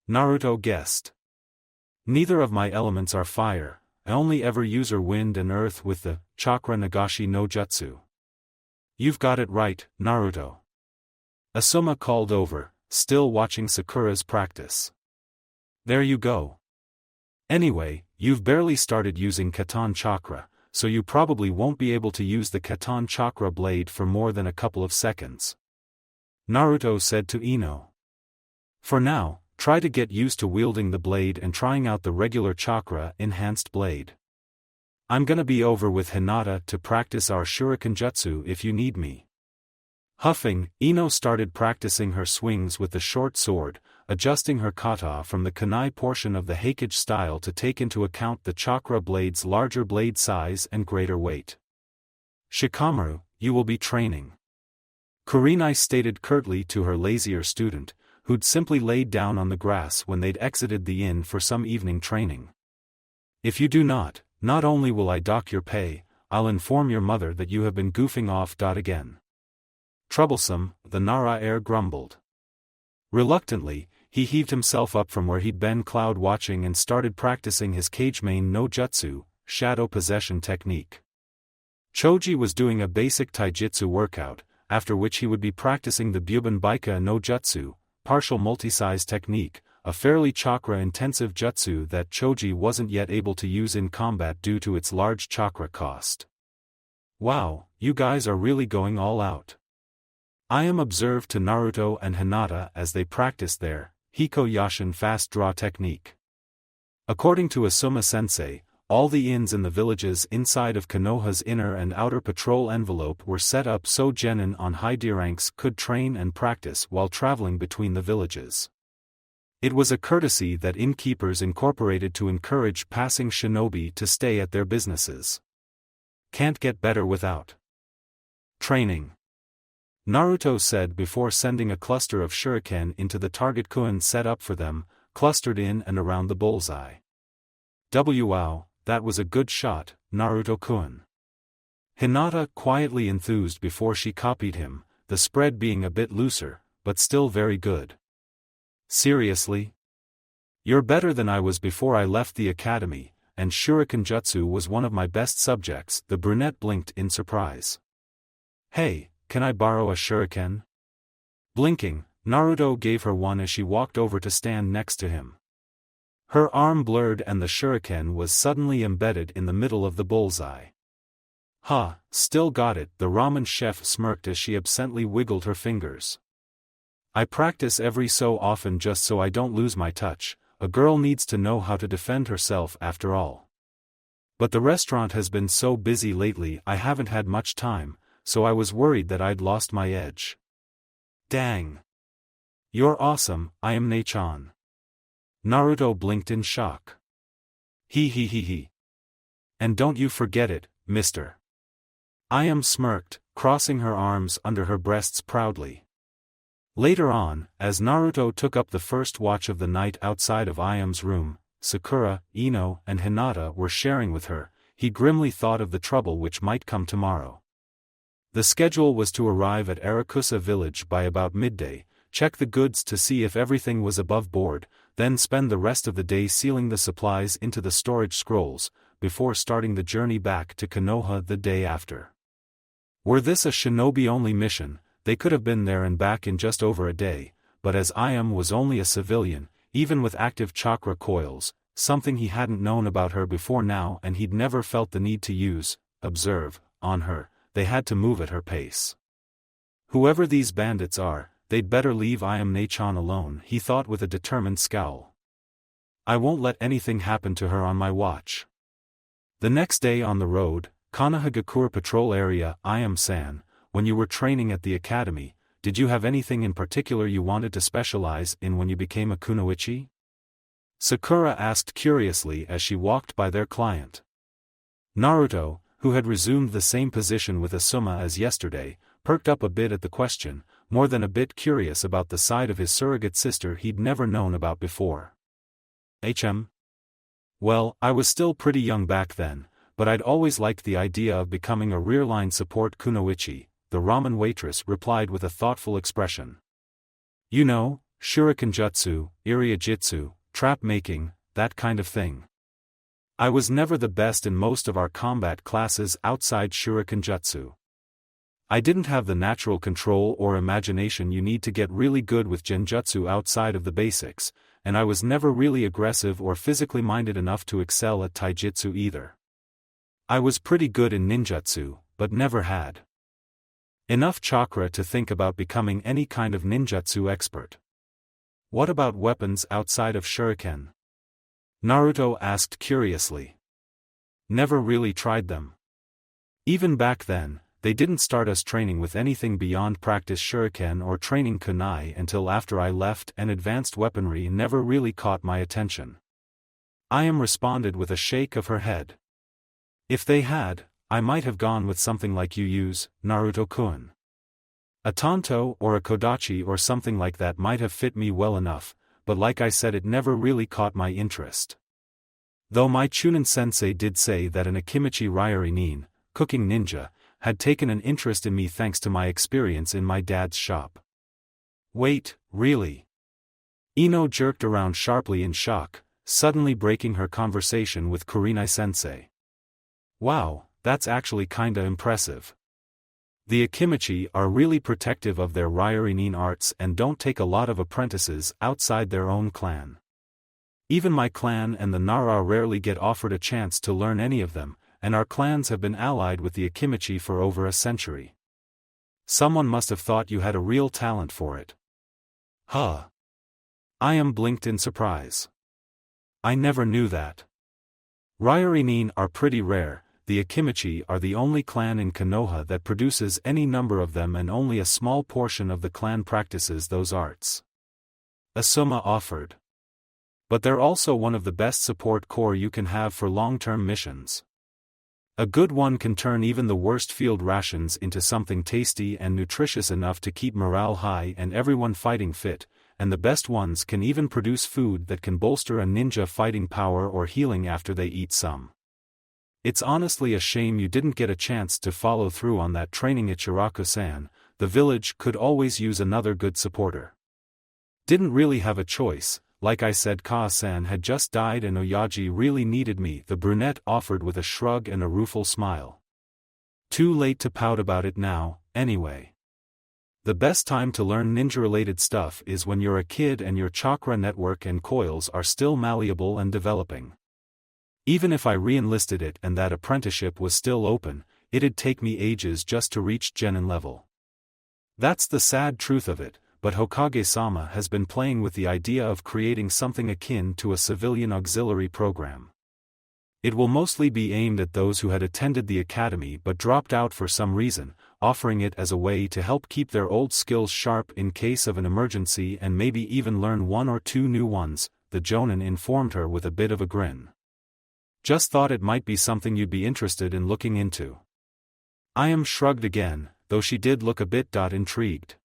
Naruto guessed. Neither of my elements are fire, I only ever use wind and earth with the chakra nagashi no jutsu. You've got it right, Naruto. Asuma called over, still watching Sakura's practice. There you go. Anyway, you've barely started using katan chakra, so you probably won't be able to use the katan chakra blade for more than a couple of seconds. Naruto said to Ino. For now, try to get used to wielding the blade and trying out the regular chakra enhanced blade. I'm gonna be over with Hinata to practice our shuriken jutsu if you need me. Huffing, Ino started practicing her swings with the short sword, adjusting her kata from the kunai portion of the Hokage style to take into account the chakra blade's larger blade size and greater weight. Shikamaru, you will be training. Kurenai stated curtly to her lazier student, who'd simply laid down on the grass when they'd exited the inn for some evening training. If you do not only will I dock your pay, I'll inform your mother that you have been goofing off. Again. Troublesome, the Nara heir grumbled. Reluctantly, he heaved himself up from where he'd been cloud watching and started practicing his Kagemain no jutsu, shadow possession technique. Choji was doing a basic taijutsu workout, after which he would be practicing the Buban Baika no jutsu, partial multi-size technique, a fairly chakra-intensive jutsu that Choji wasn't yet able to use in combat due to its large chakra cost. Wow, you guys are really going all out. I am observed to Naruto and Hinata as they practiced their Hiko Yashin fast draw technique. According to Asuma sensei, all the inns in the villages inside of Konoha's inner and outer patrol envelope were set up so genin on high D ranks could train and practice while traveling between the villages. It was a courtesy that innkeepers incorporated to encourage passing shinobi to stay at their businesses. Can't get better without training, Naruto said before sending a cluster of shuriken into the target kun set up for them, clustered in and around the bullseye. Wow, that was a good shot, Naruto-kun. Hinata quietly enthused before she copied him, the spread being a bit looser, but still very good. Seriously? You're better than I was before I left the academy, and shuriken jutsu was one of my best subjects, the brunette blinked in surprise. Hey, can I borrow a shuriken? Blinking, Naruto gave her one as she walked over to stand next to him. Her arm blurred and the shuriken was suddenly embedded in the middle of the bullseye. Ha, still got it, the ramen chef smirked as she absently wiggled her fingers. I practice every so often just so I don't lose my touch, a girl needs to know how to defend herself after all. But the restaurant has been so busy lately I haven't had much time, so I was worried that I'd lost my edge. Dang. You're awesome, I am Nei-chan. Naruto blinked in shock. He. And don't you forget it, mister. I am smirked, crossing her arms under her breasts proudly. Later on, as Naruto took up the first watch of the night outside of Iam's room, Sakura, Ino and Hinata were sharing with her, he grimly thought of the trouble which might come tomorrow. The schedule was to arrive at Arusa village by about midday, check the goods to see if everything was above board, then spend the rest of the day sealing the supplies into the storage scrolls, before starting the journey back to Konoha the day after. Were this a shinobi-only mission, they could have been there and back in just over a day, but as Iam was only a civilian, even with active chakra coils, something he hadn't known about her before now and he'd never felt the need to observe, on her, they had to move at her pace. Whoever these bandits are, they'd better leave Iam Nei-chan alone, he thought with a determined scowl. I won't let anything happen to her on my watch. The next day on the road, Konohagakure patrol area, Iam-san, when you were training at the academy, did you have anything in particular you wanted to specialize in when you became a kunoichi? Sakura asked curiously as she walked by their client. Naruto, who had resumed the same position with Asuma as yesterday, perked up a bit at the question, more than a bit curious about the side of his surrogate sister he'd never known about before. Well, I was still pretty young back then, but I'd always liked the idea of becoming a rear-line support kunoichi, the ramen waitress replied with a thoughtful expression. You know, shuriken jutsu, iriya jitsu, trap making, that kind of thing. I was never the best in most of our combat classes outside shuriken jutsu. I didn't have the natural control or imagination you need to get really good with genjutsu outside of the basics, and I was never really aggressive or physically minded enough to excel at taijutsu either. I was pretty good in ninjutsu, but never had enough chakra to think about becoming any kind of ninjutsu expert. What about weapons outside of shuriken? Naruto asked curiously. Never really tried them. Even back then, they didn't start us training with anything beyond practice shuriken or training kunai until after I left, and advanced weaponry never really caught my attention. Iam responded with a shake of her head. If they had, I might have gone with something like you use, Naruto-kun. A tanto or a kodachi or something like that might have fit me well enough, but like I said, it never really caught my interest. Though my Chunin sensei did say that an Akimichi Ryori nin, cooking ninja, had taken an interest in me thanks to my experience in my dad's shop. Wait, really? Ino jerked around sharply in shock, suddenly breaking her conversation with Kurenai sensei. Wow, that's actually kinda impressive. The Akimichi are really protective of their Ryori nin arts and don't take a lot of apprentices outside their own clan. Even my clan and the Nara rarely get offered a chance to learn any of them, and our clans have been allied with the Akimichi for over a century. Someone must have thought you had a real talent for it. Huh. Ayam blinked in surprise. I never knew that. Ryurinin are pretty rare. The Akimichi are the only clan in Konoha that produces any number of them, and only a small portion of the clan practices those arts. Asuma offered. But they're also one of the best support corps you can have for long-term missions. A good one can turn even the worst field rations into something tasty and nutritious enough to keep morale high and everyone fighting fit, and the best ones can even produce food that can bolster a ninja fighting power or healing after they eat some. It's honestly a shame you didn't get a chance to follow through on that training at Ichiraku-san. The village could always use another good supporter. Didn't really have a choice. Like I said, Ka-san had just died and Oyaji really needed me, the brunette offered with a shrug and a rueful smile. Too late to pout about it now, anyway. The best time to learn ninja-related stuff is when you're a kid and your chakra network and coils are still malleable and developing. Even if I re-enlisted it and that apprenticeship was still open, it'd take me ages just to reach genin level. That's the sad truth of it. But Hokage-sama has been playing with the idea of creating something akin to a civilian auxiliary program. It will mostly be aimed at those who had attended the academy but dropped out for some reason, offering it as a way to help keep their old skills sharp in case of an emergency and maybe even learn one or two new ones, the jonan informed her with a bit of a grin. Just thought it might be something you'd be interested in looking into. Ayam shrugged again, though she did look a bit intrigued.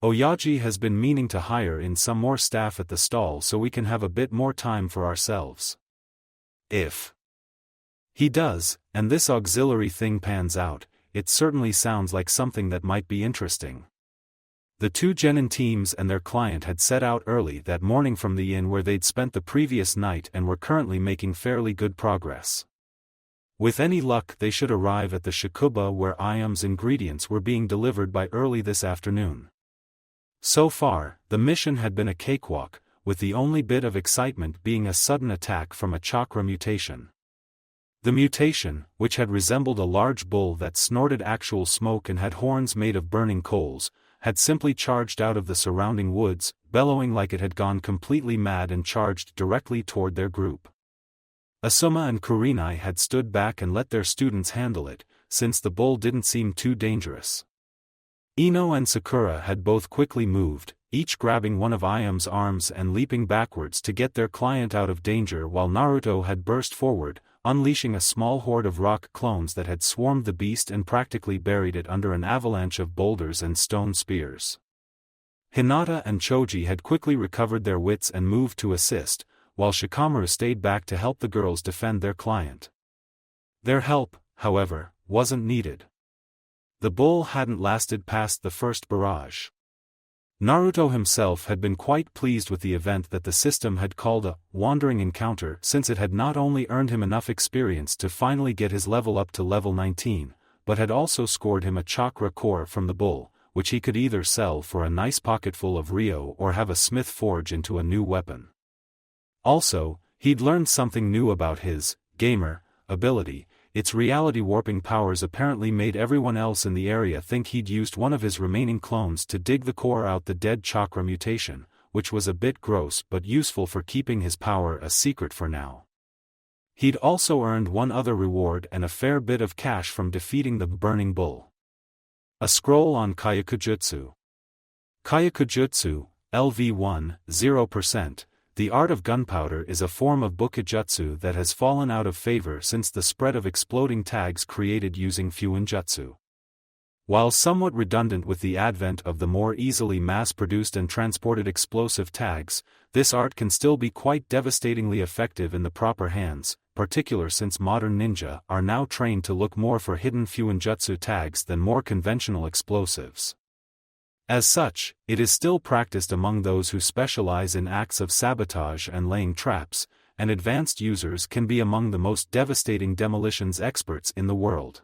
Oyaji has been meaning to hire in some more staff at the stall so we can have a bit more time for ourselves. If he does, and this auxiliary thing pans out, it certainly sounds like something that might be interesting. The two genin teams and their client had set out early that morning from the inn where they'd spent the previous night and were currently making fairly good progress. With any luck they should arrive at the Shakuba where Ayam's ingredients were being delivered by early this afternoon. So far, the mission had been a cakewalk, with the only bit of excitement being a sudden attack from a chakra mutation. The mutation, which had resembled a large bull that snorted actual smoke and had horns made of burning coals, had simply charged out of the surrounding woods, bellowing like it had gone completely mad and charged directly toward their group. Asuma and Kurenai had stood back and let their students handle it, since the bull didn't seem too dangerous. Ino and Sakura had both quickly moved, each grabbing one of Ayam's arms and leaping backwards to get their client out of danger, while Naruto had burst forward, unleashing a small horde of rock clones that had swarmed the beast and practically buried it under an avalanche of boulders and stone spears. Hinata and Choji had quickly recovered their wits and moved to assist, while Shikamaru stayed back to help the girls defend their client. Their help, however, wasn't needed. The bull hadn't lasted past the first barrage. Naruto himself had been quite pleased with the event that the system had called a wandering encounter, since it had not only earned him enough experience to finally get his level up to level 19, but had also scored him a chakra core from the bull, which he could either sell for a nice pocketful of Ryo or have a smith forge into a new weapon. Also, he'd learned something new about his gamer ability. Its reality warping powers apparently made everyone else in the area think he'd used one of his remaining clones to dig the core out the dead chakra mutation, which was a bit gross but useful for keeping his power a secret for now. He'd also earned one other reward and a fair bit of cash from defeating the burning bull. A scroll on Kayakujutsu. Kayakujutsu, LV1, 0%. The art of gunpowder is a form of bukijutsu that has fallen out of favor since the spread of exploding tags created using fuinjutsu. While somewhat redundant with the advent of the more easily mass-produced and transported explosive tags, this art can still be quite devastatingly effective in the proper hands, particularly since modern ninja are now trained to look more for hidden fuinjutsu tags than more conventional explosives. As such, it is still practiced among those who specialize in acts of sabotage and laying traps, and advanced users can be among the most devastating demolitions experts in the world.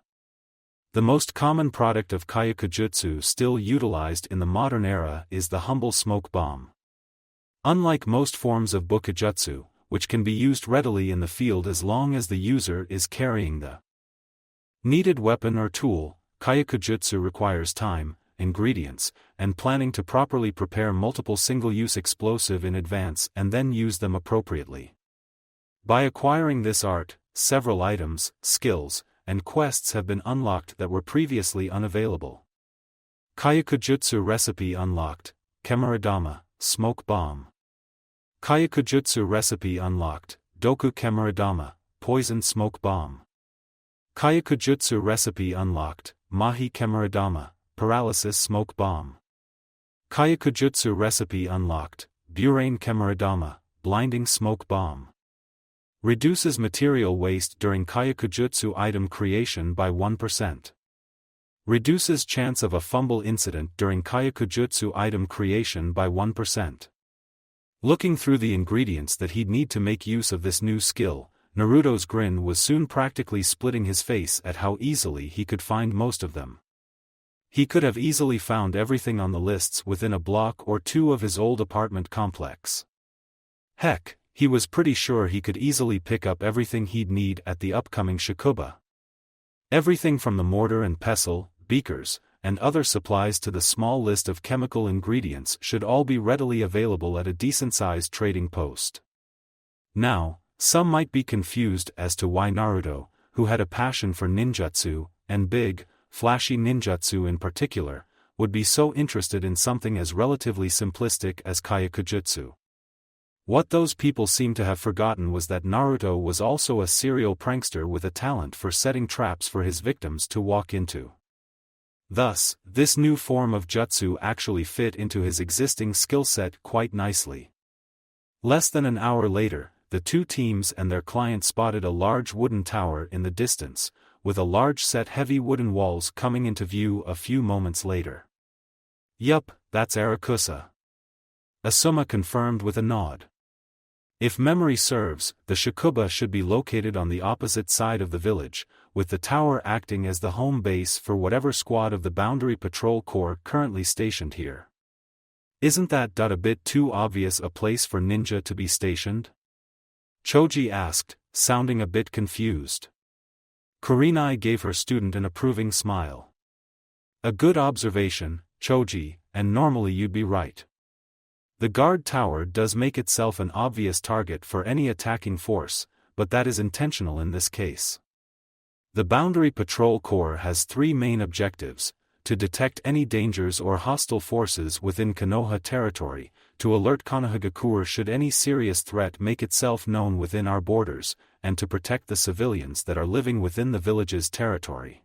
The most common product of Kayakujutsu still utilized in the modern era is the humble smoke bomb. Unlike most forms of bukijutsu, which can be used readily in the field as long as the user is carrying the needed weapon or tool, Kayakujutsu requires time, ingredients, and planning to properly prepare multiple single-use explosive in advance and then use them appropriately. By acquiring this art, several items, skills, and quests have been unlocked that were previously unavailable. Kayakujutsu recipe unlocked, Kemuradama, smoke bomb. Kayakujutsu recipe unlocked, Doku Kemuradama, poison smoke bomb. Kayakujutsu recipe unlocked, Mahi Kemuradama, paralysis smoke bomb. Kayakujutsu recipe unlocked, Burane Kemuradama, blinding smoke bomb. Reduces material waste during Kayakujutsu item creation by 1%. Reduces chance of a fumble incident during Kayakujutsu item creation by 1%. Looking through the ingredients that he'd need to make use of this new skill, Naruto's grin was soon practically splitting his face at how easily he could find most of them. He could have easily found everything on the lists within a block or two of his old apartment complex. Heck, he was pretty sure he could easily pick up everything he'd need at the upcoming Shakuba. Everything from the mortar and pestle, beakers, and other supplies to the small list of chemical ingredients should all be readily available at a decent-sized trading post. Now, some might be confused as to why Naruto, who had a passion for ninjutsu, and big, flashy ninjutsu in particular, would be so interested in something as relatively simplistic as Kayakujutsu. What those people seem to have forgotten was that Naruto was also a serial prankster with a talent for setting traps for his victims to walk into. Thus, this new form of jutsu actually fit into his existing skill set quite nicely. Less than an hour later, the two teams and their client spotted a large wooden tower in the distance, with a large set heavy wooden walls coming into view a few moments later. Yup, that's Arusa. Asuma confirmed with a nod. If memory serves, the Shakuba should be located on the opposite side of the village, with the tower acting as the home base for whatever squad of the Boundary Patrol Corps currently stationed here. Isn't that a bit too obvious a place for ninja to be stationed? Choji asked, sounding a bit confused. Kurenai gave her student an approving smile. A good observation, Choji, and normally you'd be right. The guard tower does make itself an obvious target for any attacking force, but that is intentional in this case. The Boundary Patrol Corps has three main objectives: to detect any dangers or hostile forces within Konoha territory, to alert Konohagakure should any serious threat make itself known within our borders, and to protect the civilians that are living within the village's territory.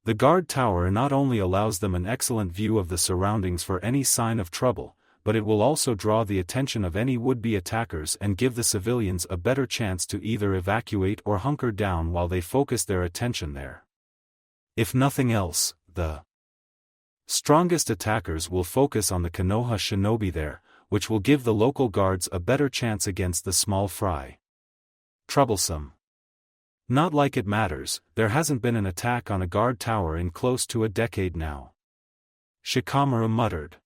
The guard tower not only allows them an excellent view of the surroundings for any sign of trouble, but it will also draw the attention of any would-be attackers and give the civilians a better chance to either evacuate or hunker down while they focus their attention there. If nothing else, the strongest attackers will focus on the Konoha Shinobi there, which will give the local guards a better chance against the small fry. Troublesome. Not like it matters, there hasn't been an attack on a guard tower in close to a decade now. Shikamaru muttered.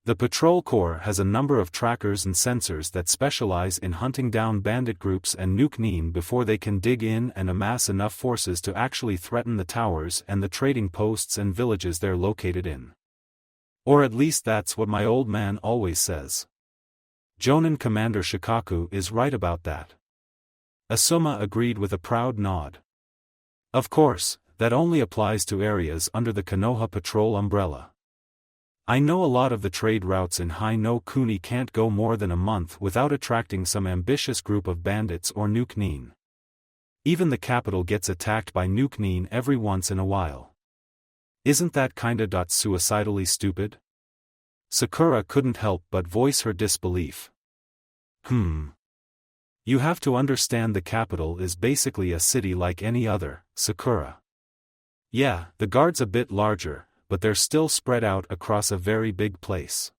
The Patrol Corps has a number of trackers and sensors that specialize in hunting down bandit groups and nuken before they can dig in and amass enough forces to actually threaten the towers and the trading posts and villages they're located in. Or at least that's what my old man always says. Jonan Commander Shikaku is right about that. Asuma agreed with a proud nod. Of course, that only applies to areas under the Konoha Patrol umbrella. I know a lot of the trade routes in Hai no Kuni can't go more than a month without attracting some ambitious group of bandits or nuken. Even the capital gets attacked by nuken every once in a while. Isn't that kinda suicidally stupid? Sakura couldn't help but voice her disbelief. You have to understand the capital is basically a city like any other, Sakura. Yeah, the guard's a bit larger, but they're still spread out across a very big place.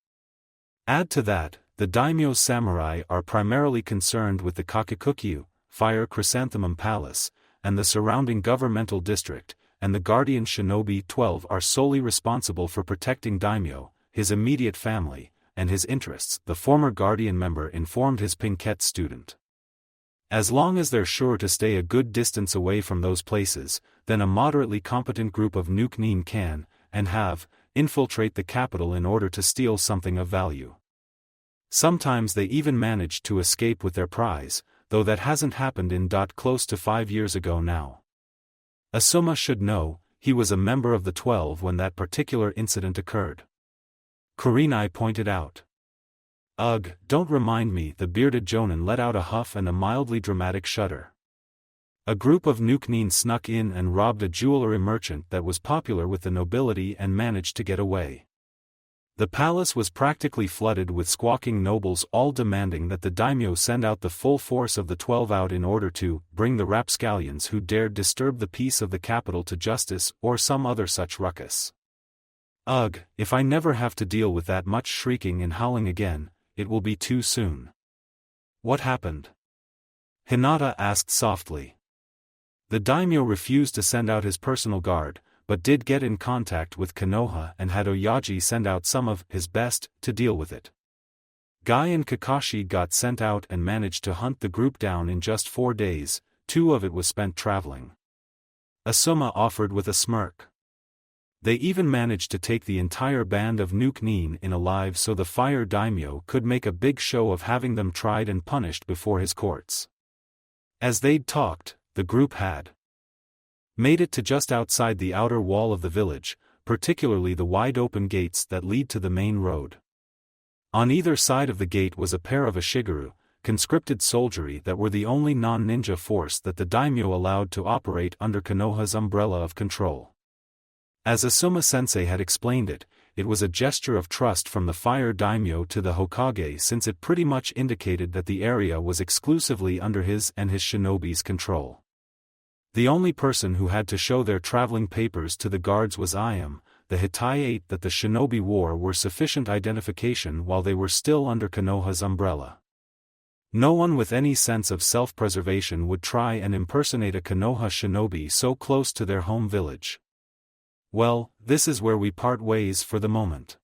Add to that, the daimyo samurai are primarily concerned with the Kakekukyu, Fire Chrysanthemum Palace, and the surrounding governmental district, and the Guardian Shinobi 12 are solely responsible for protecting daimyo, his immediate family, and his interests, the former Guardian member informed his Pinkett student. As long as they're sure to stay a good distance away from those places, then a moderately competent group of nuken can, and have, infiltrate the capital in order to steal something of value. Sometimes they even managed to escape with their prize, though that hasn't happened in close to 5 years ago now. Asuma should know, he was a member of the 12 when that particular incident occurred. Kurenai pointed out. Ugh, don't remind me. The bearded jonan let out a huff and a mildly dramatic shudder. A group of nuken snuck in and robbed a jewelry merchant that was popular with the nobility and managed to get away. The palace was practically flooded with squawking nobles, all demanding that the daimyo send out the full force of the 12 out in order to bring the rapscallions who dared disturb the peace of the capital to justice or some other such ruckus. Ugh, if I never have to deal with that much shrieking and howling again, it will be too soon. What happened? Hinata asked softly. The daimyo refused to send out his personal guard, but did get in contact with Konoha and had Oyaji send out some of his best to deal with it. Guy and Kakashi got sent out and managed to hunt the group down in just 4 days, 2 of it was spent traveling. Asuma offered with a smirk. They even managed to take the entire band of nuken in alive so the fire daimyo could make a big show of having them tried and punished before his courts. As they'd talked, the group had made it to just outside the outer wall of the village, particularly the wide-open gates that lead to the main road. On either side of the gate was a pair of Ashigaru, conscripted soldiery that were the only non-ninja force that the daimyo allowed to operate under Konoha's umbrella of control. As Asuma-sensei had explained it, it was a gesture of trust from the fire daimyo to the Hokage, since it pretty much indicated that the area was exclusively under his and his shinobi's control. The only person who had to show their traveling papers to the guards was Iam. The Hittite that the shinobi wore were sufficient identification while they were still under Konoha's umbrella. No one with any sense of self-preservation would try and impersonate a Konoha shinobi so close to their home village. Well, this is where we part ways for the moment.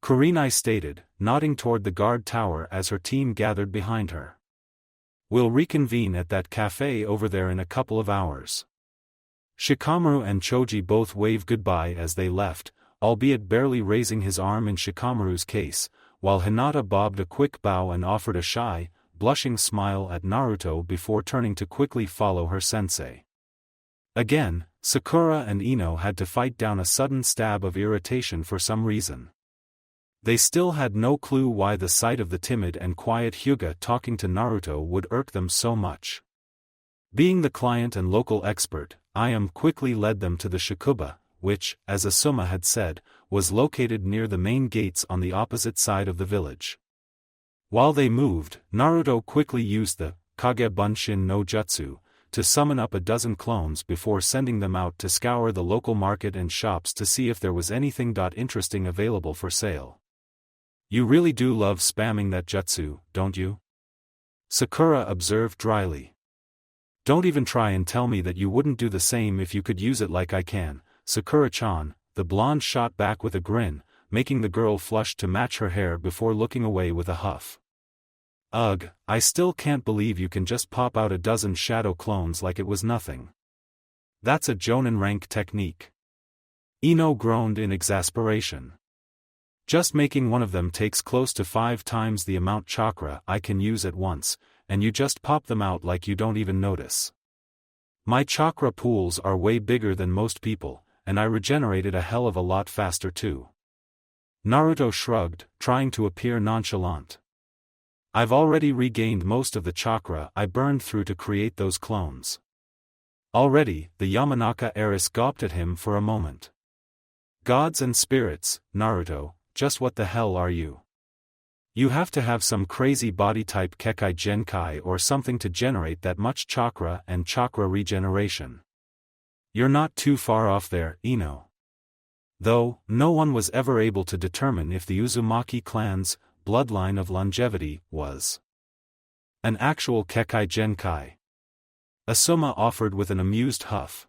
Kurenai stated, nodding toward the guard tower as her team gathered behind her. We'll reconvene at that cafe over there in a couple of hours. Shikamaru and Choji both waved goodbye as they left, albeit barely raising his arm in Shikamaru's case, while Hinata bobbed a quick bow and offered a shy, blushing smile at Naruto before turning to quickly follow her sensei. Again, Sakura and Ino had to fight down a sudden stab of irritation for some reason. They still had no clue why the sight of the timid and quiet Hyuga talking to Naruto would irk them so much. Being the client and local expert, Iam quickly led them to the Shikuba, which, as Asuma had said, was located near the main gates on the opposite side of the village. While they moved, Naruto quickly used the Kage Bunshin no Jutsu to summon up a dozen clones before sending them out to scour the local market and shops to see if there was anything interesting available for sale. You really do love spamming that jutsu, don't you? Sakura observed dryly. Don't even try and tell me that you wouldn't do the same if you could use it like I can, Sakura-chan, the blonde shot back with a grin, making the girl flush to match her hair before looking away with a huff. Ugh, I still can't believe you can just pop out a dozen shadow clones like it was nothing. That's a jonan rank technique. Ino groaned in exasperation. Just making one of them takes close to 5 times the amount chakra I can use at once, and you just pop them out like you don't even notice. My chakra pools are way bigger than most people, and I regenerated a hell of a lot faster too. Naruto shrugged, trying to appear nonchalant. I've already regained most of the chakra I burned through to create those clones. Already, the Yamanaka heiress gawped at him for a moment. Gods and spirits, Naruto, just what the hell are you? You have to have some crazy body type Kekai Genkai or something to generate that much chakra and chakra regeneration. You're not too far off there, Ino. Though, no one was ever able to determine if the Uzumaki clan's bloodline of longevity was an actual Kekai Genkai. Asuma offered with an amused huff.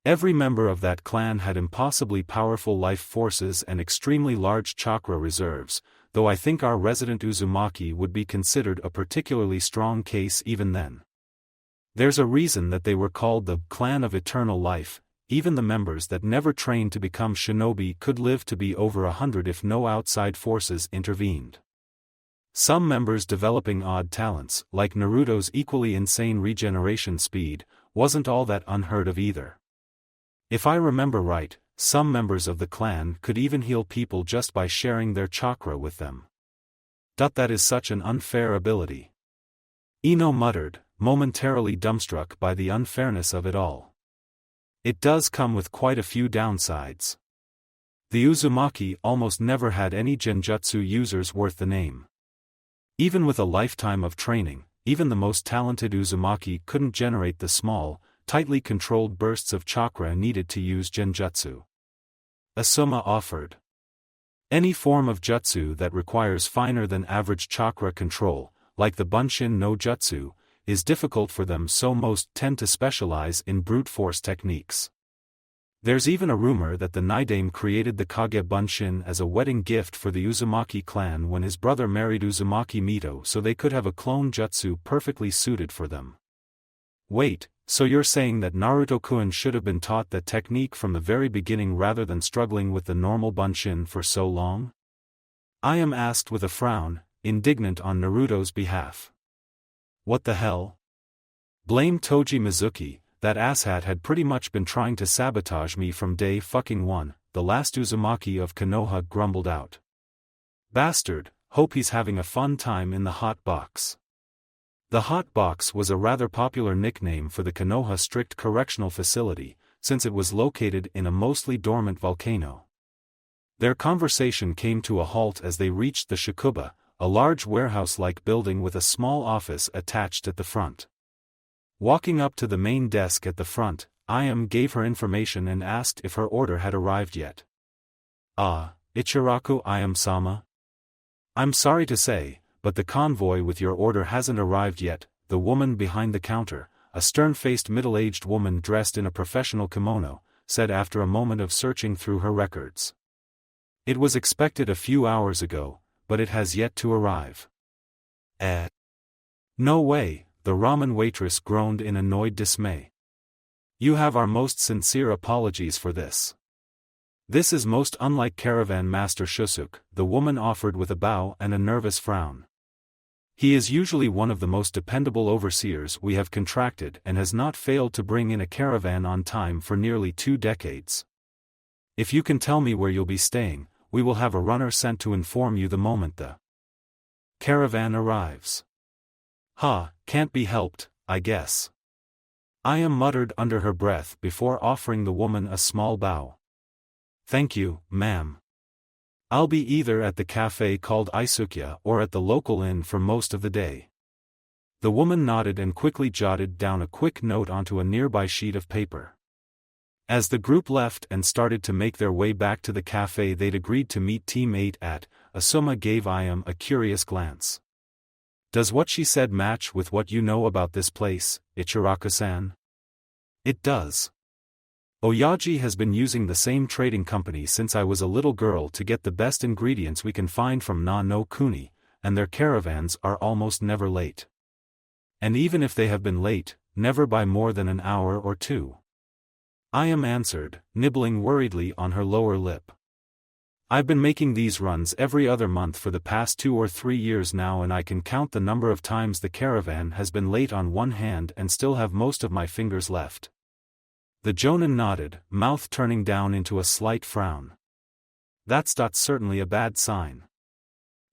Every member of that clan had impossibly powerful life forces and extremely large chakra reserves, though I think our resident Uzumaki would be considered a particularly strong case even then. There's a reason that they were called the Clan of Eternal Life, even the members that never trained to become shinobi could live to be over 100 if no outside forces intervened. Some members developing odd talents, like Naruto's equally insane regeneration speed, wasn't all that unheard of either. If I remember right, some members of the clan could even heal people just by sharing their chakra with them. That is such an unfair ability. Ino muttered, momentarily dumbstruck by the unfairness of it all. It does come with quite a few downsides. The Uzumaki almost never had any genjutsu users worth the name. Even with a lifetime of training, even the most talented Uzumaki couldn't generate the small, tightly controlled bursts of chakra needed to use genjutsu. Asuma offered. Any form of jutsu that requires finer than average chakra control, like the Bunshin no Jutsu, is difficult for them, so most tend to specialize in brute force techniques. There's even a rumor that the Nidaime created the Kage Bunshin as a wedding gift for the Uzumaki clan when his brother married Uzumaki Mito so they could have a clone jutsu perfectly suited for them. Wait, so you're saying that Naruto-kun should have been taught that technique from the very beginning rather than struggling with the normal Bunshin for so long? I am asked with a frown, indignant on Naruto's behalf. What the hell? Blame Toji Mizuki. That asshat had pretty much been trying to sabotage me from day fucking one, the last Uzumaki of Konoha grumbled out. Bastard, hope he's having a fun time in the hot box. The hot box was a rather popular nickname for the Konoha Strict Correctional Facility, since it was located in a mostly dormant volcano. Their conversation came to a halt as they reached the Shakuba, a large warehouse-like building with a small office attached at the front. Walking up to the main desk at the front, Ayam gave her information and asked if her order had arrived yet. Ichiraku Ayam-sama? I'm sorry to say, but the convoy with your order hasn't arrived yet, the woman behind the counter, a stern-faced middle-aged woman dressed in a professional kimono, said after a moment of searching through her records. It was expected a few hours ago, but it has yet to arrive. No way. The ramen waitress groaned in annoyed dismay. You have our most sincere apologies for this. This is most unlike Caravan Master Shusuk, the woman offered with a bow and a nervous frown. He is usually one of the most dependable overseers we have contracted and has not failed to bring in a caravan on time for nearly 2 decades. If you can tell me where you'll be staying, we will have a runner sent to inform you the moment the caravan arrives. Can't be helped, I guess. Ayam muttered under her breath before offering the woman a small bow. Thank you, ma'am. I'll be either at the cafe called Isukya or at the local inn for most of the day. The woman nodded and quickly jotted down a quick note onto a nearby sheet of paper. As the group left and started to make their way back to the cafe they'd agreed to meet Team 8 at, Asuma gave Ayam a curious glance. Does what she said match with what you know about this place, Ichiraku-san? It does. Oyaji has been using the same trading company since I was a little girl to get the best ingredients we can find from no Kuni, and their caravans are almost never late. And even if they have been late, never by more than an hour or 2. Ayam answered, nibbling worriedly on her lower lip. I've been making these runs every other month for the past 2 or 3 years now, and I can count the number of times the caravan has been late on one hand and still have most of my fingers left. The jonan nodded, mouth turning down into a slight frown. That's certainly a bad sign.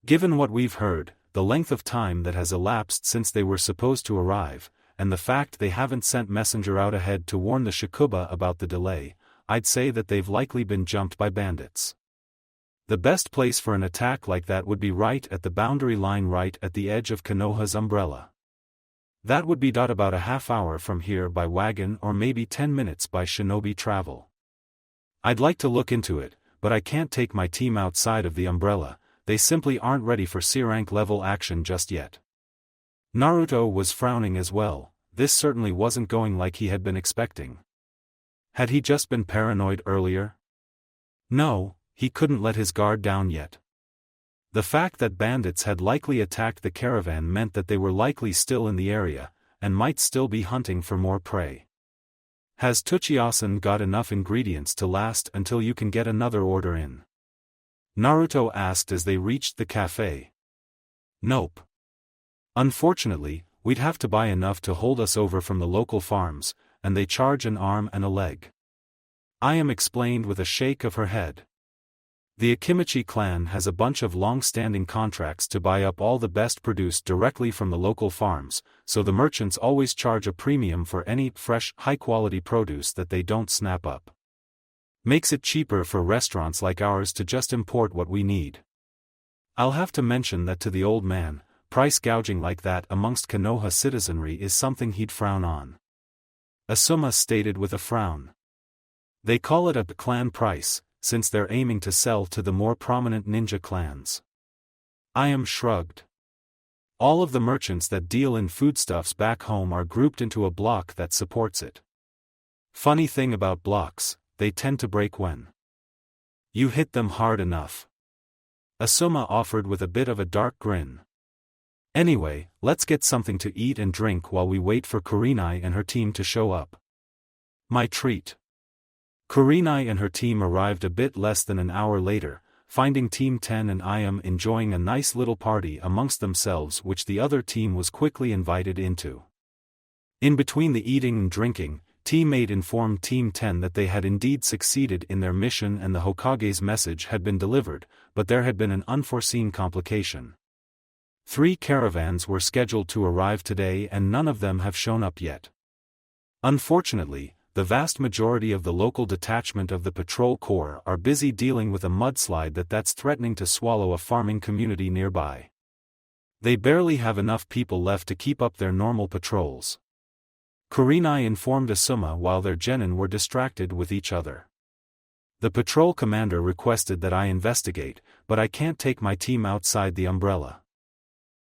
Given what we've heard, the length of time that has elapsed since they were supposed to arrive, and the fact they haven't sent messenger out ahead to warn the Shakuba about the delay, I'd say that they've likely been jumped by bandits. The best place for an attack like that would be right at the boundary line, right at the edge of Konoha's umbrella. That would be about a half hour from here by wagon or maybe 10 minutes by shinobi travel. I'd like to look into it, but I can't take my team outside of the umbrella, they simply aren't ready for C-rank level action just yet. Naruto was frowning as well, this certainly wasn't going like he had been expecting. Had he just been paranoid earlier? No. He couldn't let his guard down yet. The fact that bandits had likely attacked the caravan meant that they were likely still in the area, and might still be hunting for more prey. Has Tsuchiya-san got enough ingredients to last until you can get another order in? Naruto asked as they reached the cafe. Nope. Unfortunately, we'd have to buy enough to hold us over from the local farms, and they charge an arm and a leg. Ayam explained with a shake of her head. The Akimichi clan has a bunch of long-standing contracts to buy up all the best produced directly from the local farms, so the merchants always charge a premium for any fresh, high-quality produce that they don't snap up. Makes it cheaper for restaurants like ours to just import what we need. I'll have to mention that to the old man, price gouging like that amongst Konoha citizenry is something he'd frown on. Asuma stated with a frown. They call it a clan price, since they're aiming to sell to the more prominent ninja clans. Ayam shrugged. All of the merchants that deal in foodstuffs back home are grouped into a block that supports it. Funny thing about blocks, they tend to break when you hit them hard enough. Asuma offered with a bit of a dark grin. Anyway, let's get something to eat and drink while we wait for Kurenai and her team to show up. My treat. Kurenai and her team arrived a bit less than an hour later, finding Team 10 and Ayam enjoying a nice little party amongst themselves which the other team was quickly invited into. In between the eating and drinking, Team 8 informed Team 10 that they had indeed succeeded in their mission and the Hokage's message had been delivered, but there had been an unforeseen complication. 3 caravans were scheduled to arrive today and none of them have shown up yet. Unfortunately, the vast majority of the local detachment of the patrol corps are busy dealing with a mudslide that's threatening to swallow a farming community nearby. They barely have enough people left to keep up their normal patrols. Kurenai informed Asuma while their genin were distracted with each other. The patrol commander requested that I investigate, but I can't take my team outside the umbrella.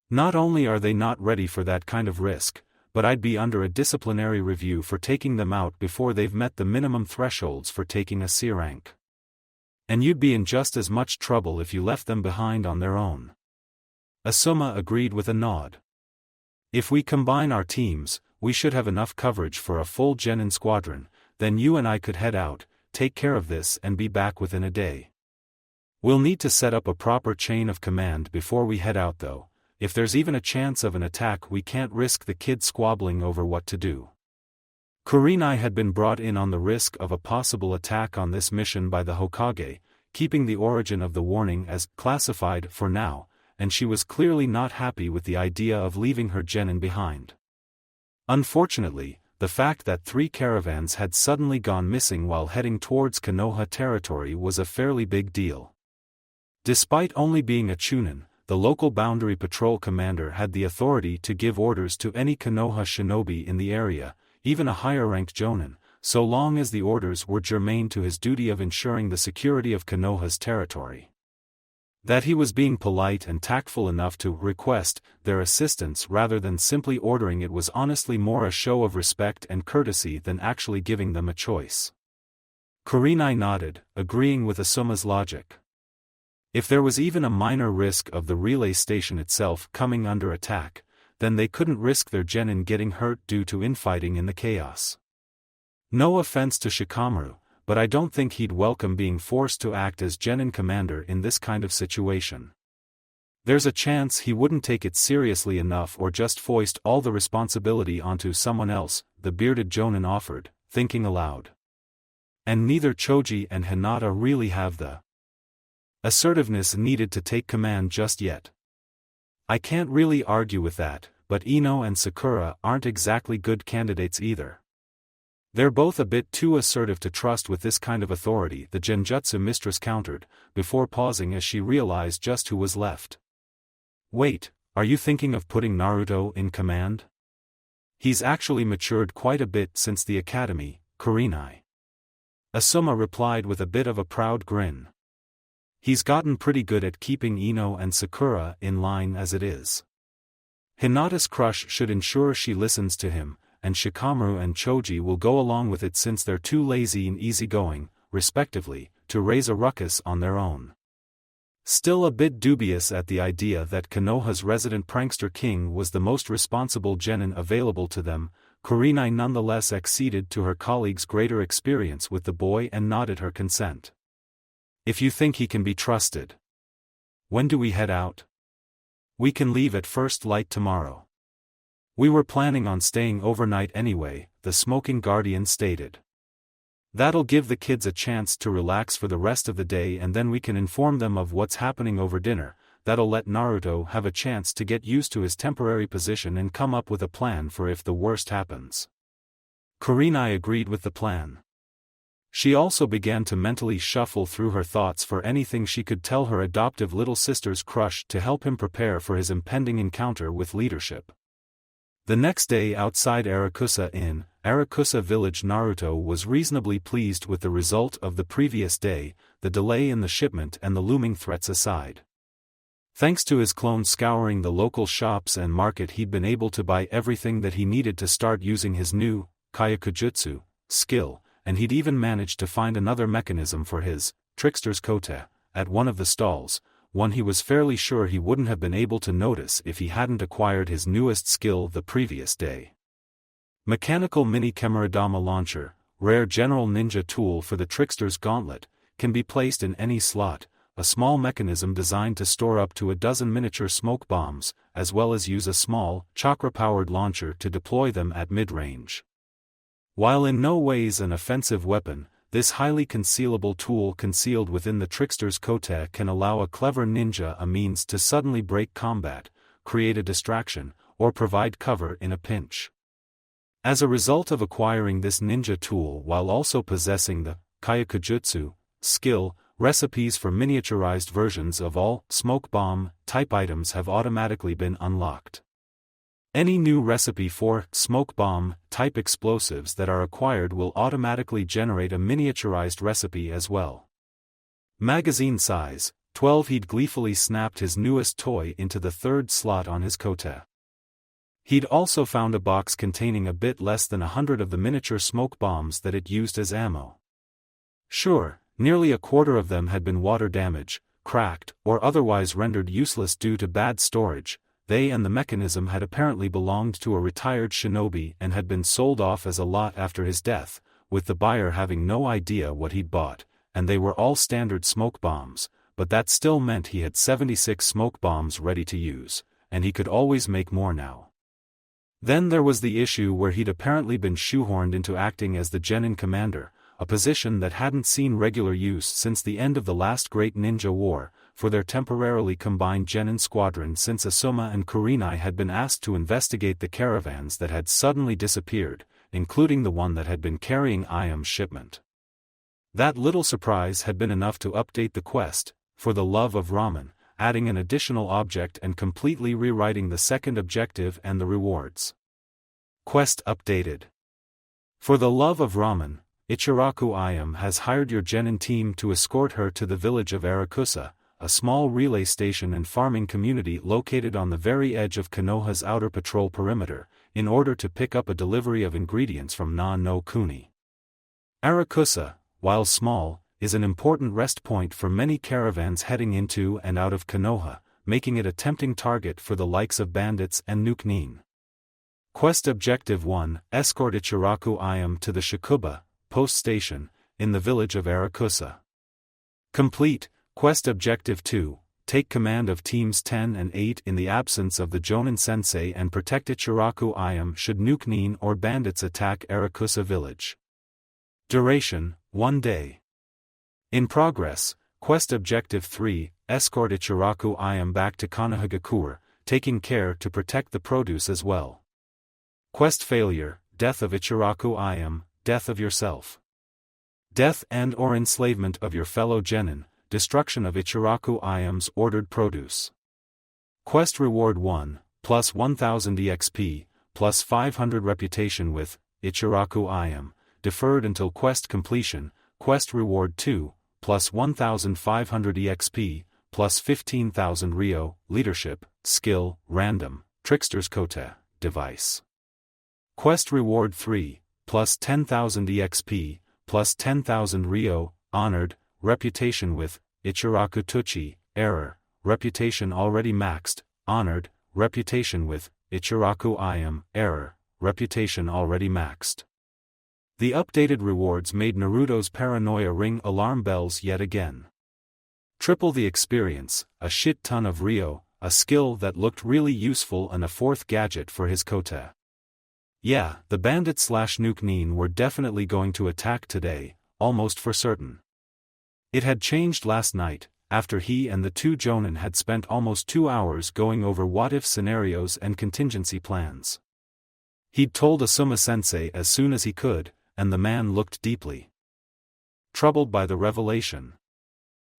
Not only are they not ready for that kind of risk, but I'd be under a disciplinary review for taking them out before they've met the minimum thresholds for taking a C rank. And you'd be in just as much trouble if you left them behind on their own. Asuma agreed with a nod. If we combine our teams, we should have enough coverage for a full genin squadron, then you and I could head out, take care of this and be back within a day. We'll need to set up a proper chain of command before we head out though. If there's even a chance of an attack we can't risk the kids squabbling over what to do. Kurenai had been brought in on the risk of a possible attack on this mission by the Hokage, keeping the origin of the warning as classified for now, and she was clearly not happy with the idea of leaving her genin behind. Unfortunately, the fact that 3 caravans had suddenly gone missing while heading towards Konoha territory was a fairly big deal. Despite only being a chunin, the local boundary patrol commander had the authority to give orders to any Konoha shinobi in the area, even a higher-ranked jonan, so long as the orders were germane to his duty of ensuring the security of Konoha's territory. That he was being polite and tactful enough to request their assistance rather than simply ordering it was honestly more a show of respect and courtesy than actually giving them a choice. Kurenai nodded, agreeing with Asuma's logic. If there was even a minor risk of the relay station itself coming under attack, then they couldn't risk their genin getting hurt due to infighting in the chaos. No offense to Shikamaru, but I don't think he'd welcome being forced to act as genin commander in this kind of situation. There's a chance he wouldn't take it seriously enough or just foist all the responsibility onto someone else, the bearded jonan offered, thinking aloud. And neither Choji and Hinata really have the assertiveness needed to take command just yet. I can't really argue with that, but Ino and Sakura aren't exactly good candidates either. They're both a bit too assertive to trust with this kind of authority, the genjutsu mistress countered, before pausing as she realized just who was left. Wait, are you thinking of putting Naruto in command? He's actually matured quite a bit since the academy, Kurenai. Asuma replied with a bit of a proud grin. He's gotten pretty good at keeping Ino and Sakura in line as it is. Hinata's crush should ensure she listens to him, and Shikamaru and Choji will go along with it since they're too lazy and easygoing, respectively, to raise a ruckus on their own. Still a bit dubious at the idea that Konoha's resident prankster king was the most responsible genin available to them, Kurenai nonetheless acceded to her colleague's greater experience with the boy and nodded her consent. If you think he can be trusted. When do we head out? We can leave at first light tomorrow. We were planning on staying overnight anyway, the smoking guardian stated. That'll give the kids a chance to relax for the rest of the day and then we can inform them of what's happening over dinner. That'll let Naruto have a chance to get used to his temporary position and come up with a plan for if the worst happens. Kurenai agreed with the plan. She also began to mentally shuffle through her thoughts for anything she could tell her adoptive little sister's crush to help him prepare for his impending encounter with leadership. The next day outside Arusa in Arusa village, Naruto was reasonably pleased with the result of the previous day, the delay in the shipment and the looming threats aside. Thanks to his clone scouring the local shops and market, he'd been able to buy everything that he needed to start using his new Kyakujutsu skill, and he'd even managed to find another mechanism for his trickster's kote at one of the stalls, one he was fairly sure he wouldn't have been able to notice if he hadn't acquired his newest skill the previous day. Mechanical Mini Kemoradama Launcher, rare general ninja tool for the trickster's gauntlet, can be placed in any slot, a small mechanism designed to store up to a dozen miniature smoke bombs, as well as use a small, chakra-powered launcher to deploy them at mid-range. While in no ways an offensive weapon, this highly concealable tool concealed within the trickster's kote can allow a clever ninja a means to suddenly break combat, create a distraction, or provide cover in a pinch. As a result of acquiring this ninja tool while also possessing the Kyakujutsu skill, recipes for miniaturized versions of all smoke bomb type items have automatically been unlocked. Any new recipe for smoke bomb type explosives that are acquired will automatically generate a miniaturized recipe as well. Magazine size, 12. He'd gleefully snapped his newest toy into the third slot on his kote. He'd also found a box containing a bit less than 100 of the miniature smoke bombs that it used as ammo. Sure, nearly a quarter of them had been water damaged, cracked, or otherwise rendered useless due to bad storage. They and the mechanism had apparently belonged to a retired shinobi and had been sold off as a lot after his death, with the buyer having no idea what he'd bought, and they were all standard smoke bombs, but that still meant he had 76 smoke bombs ready to use, and he could always make more now. Then there was the issue where he'd apparently been shoehorned into acting as the genin commander, a position that hadn't seen regular use since the end of the last Great Ninja War, for their temporarily combined genin squadron, since Asuma and Kurenai had been asked to investigate the caravans that had suddenly disappeared, including the one that had been carrying Iam's shipment. That little surprise had been enough to update the quest, for the love of ramen, adding an additional object and completely rewriting the second objective and the rewards. Quest updated. For the love of ramen, Ichiraku Iam has hired your genin team to escort her to the village of Arusa, a small relay station and farming community located on the very edge of Konoha's outer patrol perimeter, in order to pick up a delivery of ingredients from no Kuni. Arusa, while small, is an important rest point for many caravans heading into and out of Konoha, making it a tempting target for the likes of bandits and nuken. Quest Objective 1, escort Ichiraku Iam to the Shikuba post station, in the village of Arusa. Complete. Quest Objective 2, take command of Teams 10 and 8 in the absence of the Jonan Sensei and protect Ichiraku Iam should nuken or bandits attack Arusa village. Duration, 1 day. In progress. Quest Objective 3, escort Ichiraku Iam back to Konohagakure, taking care to protect the produce as well. Quest Failure, death of Ichiraku Iam, death of yourself. Death and or enslavement of your fellow genin, destruction of Ichiraku Iam's ordered produce. Quest Reward 1, plus 1000 EXP, plus 500 reputation with Ichiraku Iam, deferred until quest completion. Quest Reward 2, plus 1500 EXP, plus 15,000 Ryo, leadership, skill, random, trickster's kote, device. Quest Reward 3, plus 10,000 EXP, plus 10,000 Ryo, honored, reputation with Ichiraku Tuchi, error, reputation already maxed, honored, reputation with Ichiraku Iam, error, reputation already maxed. The updated rewards made Naruto's paranoia ring alarm bells yet again. Triple the experience, a shit ton of Ryo, a skill that looked really useful, and a fourth gadget for his Kota. Yeah, the bandit/nuken were definitely going to attack today, almost for certain. It had changed last night, after he and the two jonan had spent almost 2 hours going over what-if scenarios and contingency plans. He'd told Asuma-sensei as soon as he could, and the man looked deeply troubled by the revelation.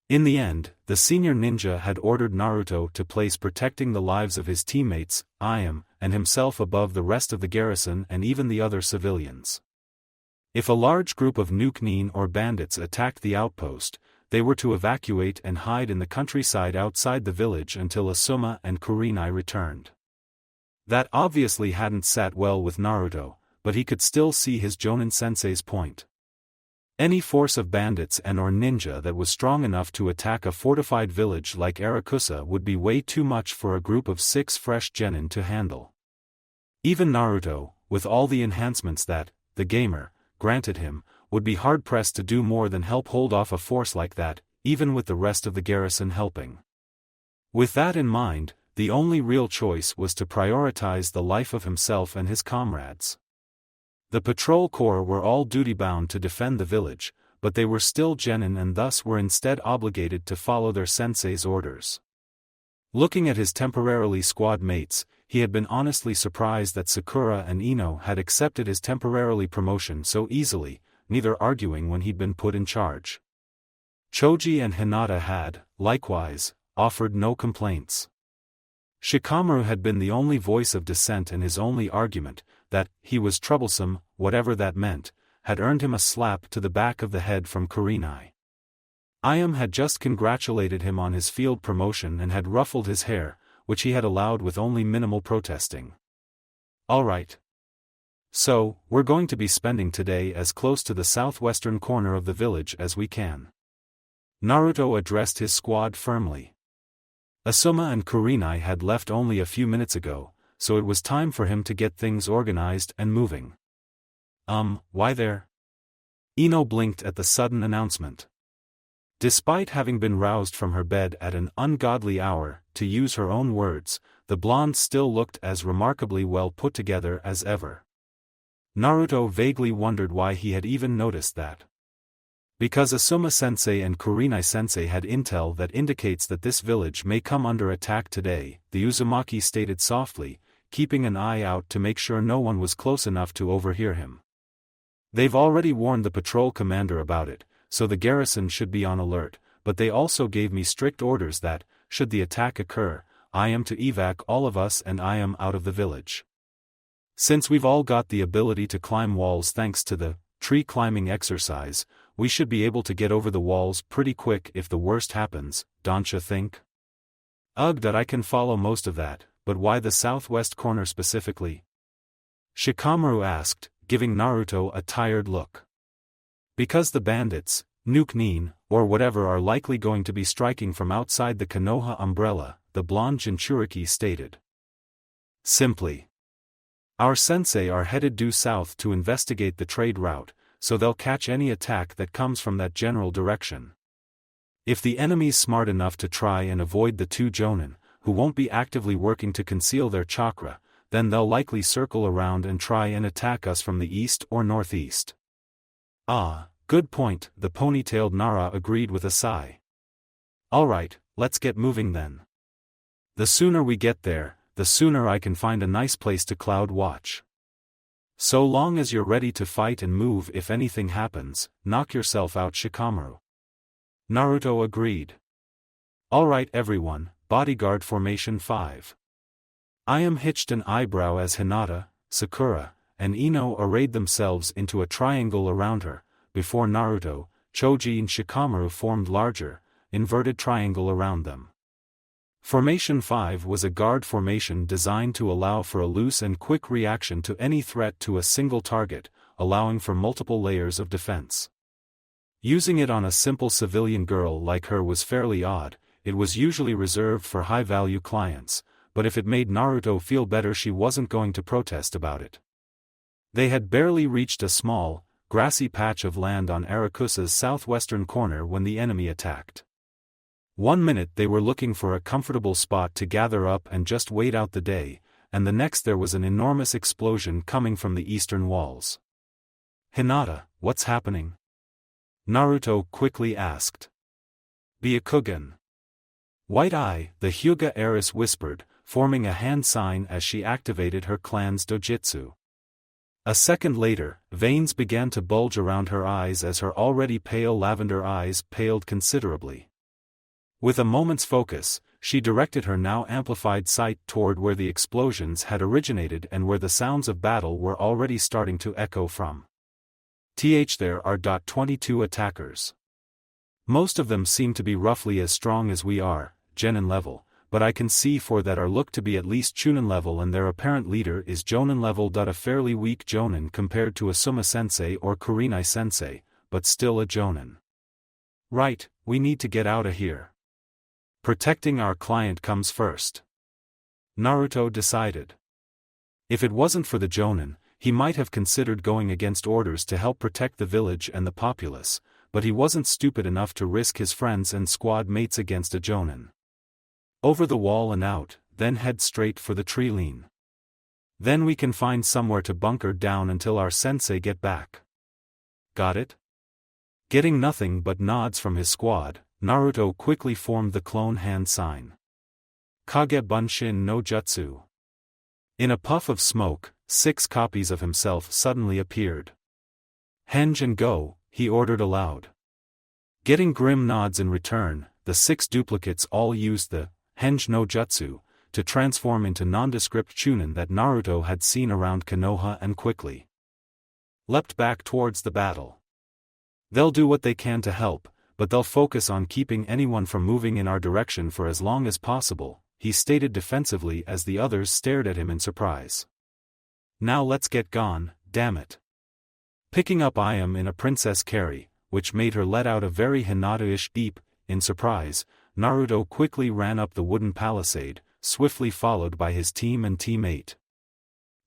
In the end, the senior ninja had ordered Naruto to place protecting the lives of his teammates, and himself above the rest of the garrison and even the other civilians. If a large group of nuken or bandits attacked the outpost, they were to evacuate and hide in the countryside outside the village until Asuma and Kurenai returned. That obviously hadn't sat well with Naruto, but he could still see his jonan-sensei's point. Any force of bandits and/or ninja that was strong enough to attack a fortified village like Arusa would be way too much for a group of 6 fresh genin to handle. Even Naruto, with all the enhancements that, the gamer, granted him, would be hard-pressed to do more than help hold off a force like that, even with the rest of the garrison helping. With that in mind, the only real choice was to prioritize the life of himself and his comrades. The patrol corps were all duty-bound to defend the village, but they were still genin and thus were instead obligated to follow their sensei's orders. Looking at his temporarily squad mates, he had been honestly surprised that Sakura and Ino had accepted his temporarily promotion so easily, neither arguing when he'd been put in charge. Choji and Hinata had, likewise, offered no complaints. Shikamaru had been the only voice of dissent, and his only argument, that he was troublesome, whatever that meant, had earned him a slap to the back of the head from Kurenai. Had just congratulated him on his field promotion and had ruffled his hair, which he had allowed with only minimal protesting. Alright. So, we're going to be spending today as close to the southwestern corner of the village as we can. Naruto addressed his squad firmly. Asuma and Kurenai had left only a few minutes ago, so it was time for him to get things organized and moving. Why there? Ino blinked at the sudden announcement. Despite having been roused from her bed at an ungodly hour, to use her own words, the blonde still looked as remarkably well put together as ever. Naruto vaguely wondered why he had even noticed that. Because Asuma-sensei and Kurenai-sensei had intel that indicates that this village may come under attack today, the Uzumaki stated softly, keeping an eye out to make sure no one was close enough to overhear him. They've already warned the patrol commander about it, so the garrison should be on alert, but they also gave me strict orders that, should the attack occur, I am to evac all of us and I am out of the village. Since we've all got the ability to climb walls thanks to the tree climbing exercise, we should be able to get over the walls pretty quick if the worst happens, don't you think? That I can follow most of that, but why the southwest corner specifically? Shikamaru asked, giving Naruto a tired look. Because the bandits, nuken, or whatever are likely going to be striking from outside the Konoha umbrella, the blonde Jinchuriki stated. Simply. Our sensei are headed due south to investigate the trade route, so they'll catch any attack that comes from that general direction. If the enemy's smart enough to try and avoid the two jonan, who won't be actively working to conceal their chakra, then they'll likely circle around and try and attack us from the east or northeast. Good point, the ponytailed Nara agreed with a sigh. Alright, let's get moving then. The sooner we get there, the sooner I can find a nice place to cloud watch. So long as you're ready to fight and move if anything happens, knock yourself out, Shikamaru. Naruto agreed. Alright everyone, bodyguard formation 5. Hitched an eyebrow as Hinata, Sakura, and Ino arrayed themselves into a triangle around her, before Naruto, Choji and Shikamaru formed larger, inverted triangle around them. Formation 5 was a guard formation designed to allow for a loose and quick reaction to any threat to a single target, allowing for multiple layers of defense. Using it on a simple civilian girl like her was fairly odd, it was usually reserved for high-value clients, but if it made Naruto feel better she wasn't going to protest about it. They had barely reached a small, grassy patch of land on Arusa's southwestern corner when the enemy attacked. 1 minute they were looking for a comfortable spot to gather up and just wait out the day, and the next there was an enormous explosion coming from the eastern walls. "Hinata, what's happening?" Naruto quickly asked. "Byakugan." "White Eye," the Hyuga heiress whispered, forming a hand sign as she activated her clan's dojutsu. A second later, veins began to bulge around her eyes as her already pale lavender eyes paled considerably. With a moment's focus, she directed her now amplified sight toward where the explosions had originated and where the sounds of battle were already starting to echo from. There are 22 attackers. Most of them seem to be roughly as strong as we are, jonan level, but I can see four that are looked to be at least chunin level and their apparent leader is jonan level. A fairly weak jonan compared to Asuma sensei or Kurenai sensei, but still a jonan. Right, we need to get out of here. Protecting our client comes first. Naruto decided. If it wasn't for the jonan, he might have considered going against orders to help protect the village and the populace, but he wasn't stupid enough to risk his friends and squad mates against a jonan. Over the wall and out, then head straight for the tree line. Then we can find somewhere to bunker down until our sensei get back. Got it? Getting nothing but nods from his squad, Naruto quickly formed the clone hand sign. Kage Bunshin no Jutsu. In a puff of smoke, 6 copies of himself suddenly appeared. Henge and go, he ordered aloud. Getting grim nods in return, the 6 duplicates all used the Henge no Jutsu to transform into nondescript chunin that Naruto had seen around Konoha and quickly leapt back towards the battle. They'll do what they can to help, but they'll focus on keeping anyone from moving in our direction for as long as possible, he stated defensively as the others stared at him in surprise. Now let's get gone, damn it. Picking up Ayam in a princess carry, which made her let out a very Hinata-ish beep, in surprise, Naruto quickly ran up the wooden palisade, swiftly followed by his team and teammate.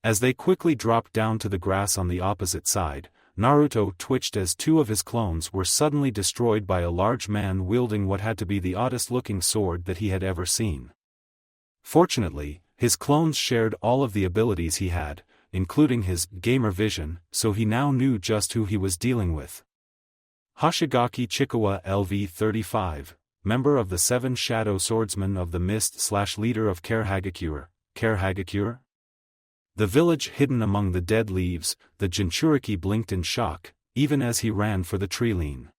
As they quickly dropped down to the grass on the opposite side, Naruto twitched as 2 of his clones were suddenly destroyed by a large man wielding what had to be the oddest-looking sword that he had ever seen. Fortunately, his clones shared all of the abilities he had, including his gamer vision, so he now knew just who he was dealing with. Hoshigaki Chikawa LV-35, member of the 7 Shadow Swordsmen of the Mist/leader of Karehagakure. The village hidden among the dead leaves, the Jinchuriki blinked in shock, even as he ran for the tree line.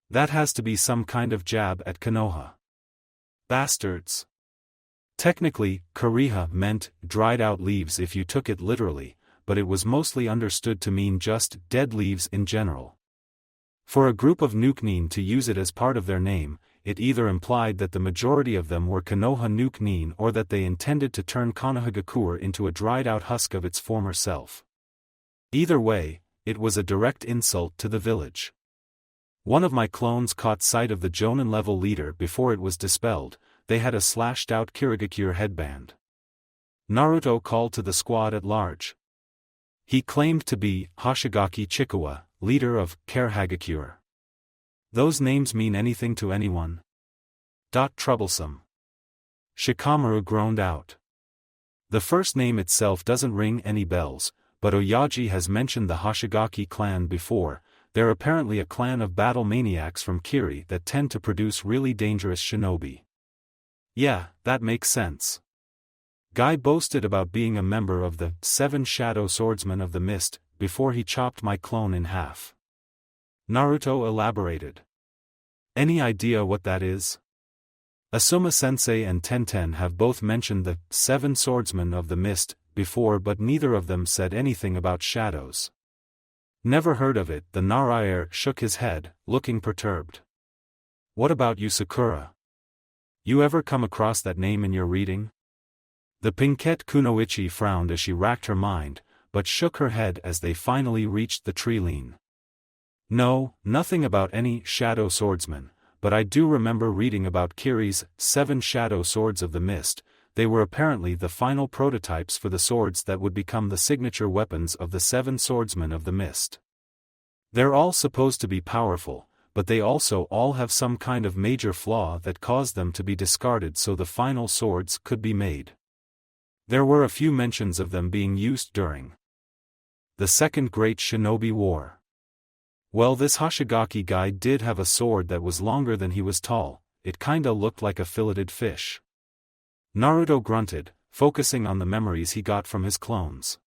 That has to be some kind of jab at Konoha. Bastards. Technically, Koreha meant dried-out leaves if you took it literally, but it was mostly understood to mean just dead leaves in general. For a group of nukenin to use it as part of their name, it either implied that the majority of them were Konoha nukenin or that they intended to turn Konohagakure into a dried-out husk of its former self. Either way, it was a direct insult to the village. One of my clones caught sight of the jonan-level leader before it was dispelled. They had a slashed-out Kirigakure headband. Naruto called to the squad at large. He claimed to be Hoshigaki Chikawa, leader of Karehagakure. Those names mean anything to anyone? Troublesome. Shikamaru groaned out. The first name itself doesn't ring any bells, but Oyaji has mentioned the Hoshigaki clan before. They're apparently a clan of battle maniacs from Kiri that tend to produce really dangerous shinobi. Yeah, that makes sense. Guy boasted about being a member of the 7 Shadow Swordsmen of the Mist, before he chopped my clone in half. Naruto elaborated. Any idea what that is? Asuma Sensei and Tenten have both mentioned the 7 Swordsmen of the Mist before, but neither of them said anything about shadows. Never heard of it. The Narayer shook his head, looking perturbed. What about you, Sakura? You ever come across that name in your reading? The Pinkette Kunoichi frowned as she racked her mind, but shook her head as they finally reached the tree line. No, nothing about any shadow swordsman, but I do remember reading about Kiri's 7 Shadow Swords of the Mist. they were apparently the final prototypes for the swords that would become the signature weapons of the 7 swordsmen of the mist. They're all supposed to be powerful, but they also all have some kind of major flaw that caused them to be discarded so the final swords could be made. There were a few mentions of them being used during the Second Great Shinobi War. Well, this Hoshigaki guy did have a sword that was longer than he was tall. It kinda looked like a filleted fish. Naruto grunted, focusing on the memories he got from his clones.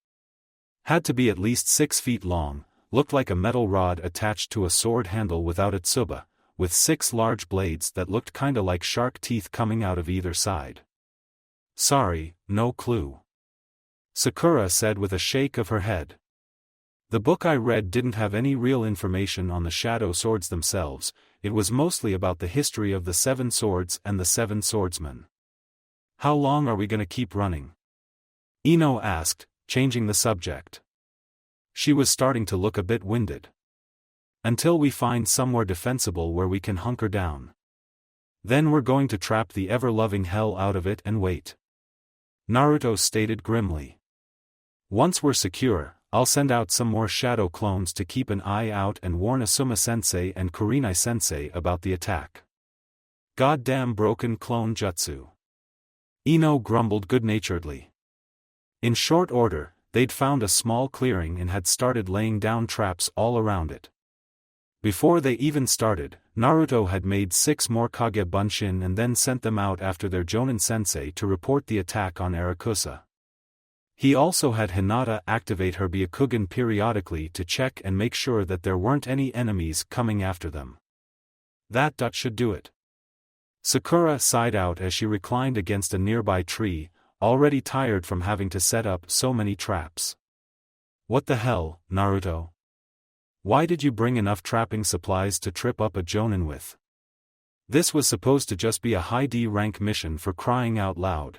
Had to be at least 6 feet long, looked like a metal rod attached to a sword handle without a tsuba, with 6 large blades that looked kinda like shark teeth coming out of either side. Sorry, no clue. Sakura said with a shake of her head. The book I read didn't have any real information on the shadow swords themselves, it was mostly about the history of the 7 swords and the 7 swordsmen. How long are we gonna keep running? Ino asked, changing the subject. She was starting to look a bit winded. Until we find somewhere defensible where we can hunker down. Then we're going to trap the ever-loving hell out of it and wait. Naruto stated grimly. Once we're secure, I'll send out some more shadow clones to keep an eye out and warn Asuma-sensei and Kurenai-sensei about the attack. Goddamn broken clone jutsu. Ino grumbled good-naturedly. In short order, they'd found a small clearing and had started laying down traps all around it. Before they even started, Naruto had made 6 more Kage Bunshin and then sent them out after their Jonan-sensei to report the attack on Arusa. He also had Hinata activate her Byakugan periodically to check and make sure that there weren't any enemies coming after them. That should do it. Sakura sighed out as she reclined against a nearby tree, already tired from having to set up so many traps. What the hell, Naruto? Why did you bring enough trapping supplies to trip up a jonan with? This was supposed to just be a high D rank mission for crying out loud.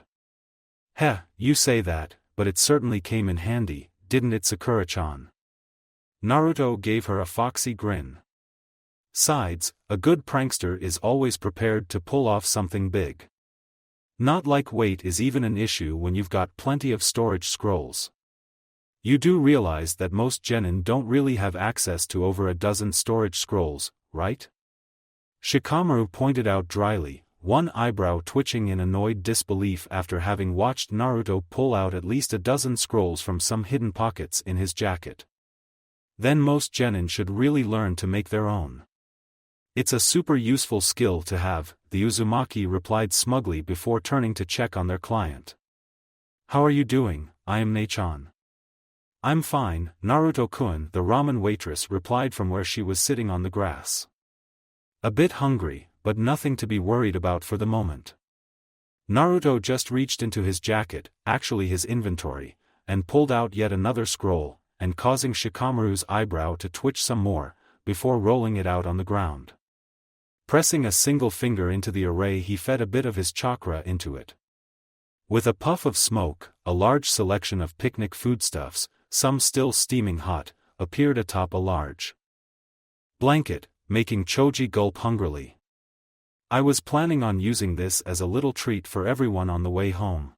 Heh, you say that, but it certainly came in handy, didn't it, Sakura-chan? Naruto gave her a foxy grin. Sides, a good prankster is always prepared to pull off something big. Not like weight is even an issue when you've got plenty of storage scrolls. You do realize that most genin don't really have access to over a dozen storage scrolls, right? Shikamaru pointed out dryly, one eyebrow twitching in annoyed disbelief after having watched Naruto pull out at least a dozen scrolls from some hidden pockets in his jacket. Then most genin should really learn to make their own. It's a super useful skill to have, the Uzumaki replied smugly before turning to check on their client. How are you doing, Ayame-chan? I'm fine, Naruto-kun, the ramen waitress replied from where she was sitting on the grass. A bit hungry, but nothing to be worried about for the moment. Naruto just reached into his jacket, actually his inventory, and pulled out yet another scroll, and causing Shikamaru's eyebrow to twitch some more, before rolling it out on the ground. Pressing a single finger into the array, he fed a bit of his chakra into it. With a puff of smoke, a large selection of picnic foodstuffs, some still steaming hot, appeared atop a large blanket, making Choji gulp hungrily. I was planning on using this as a little treat for everyone on the way home.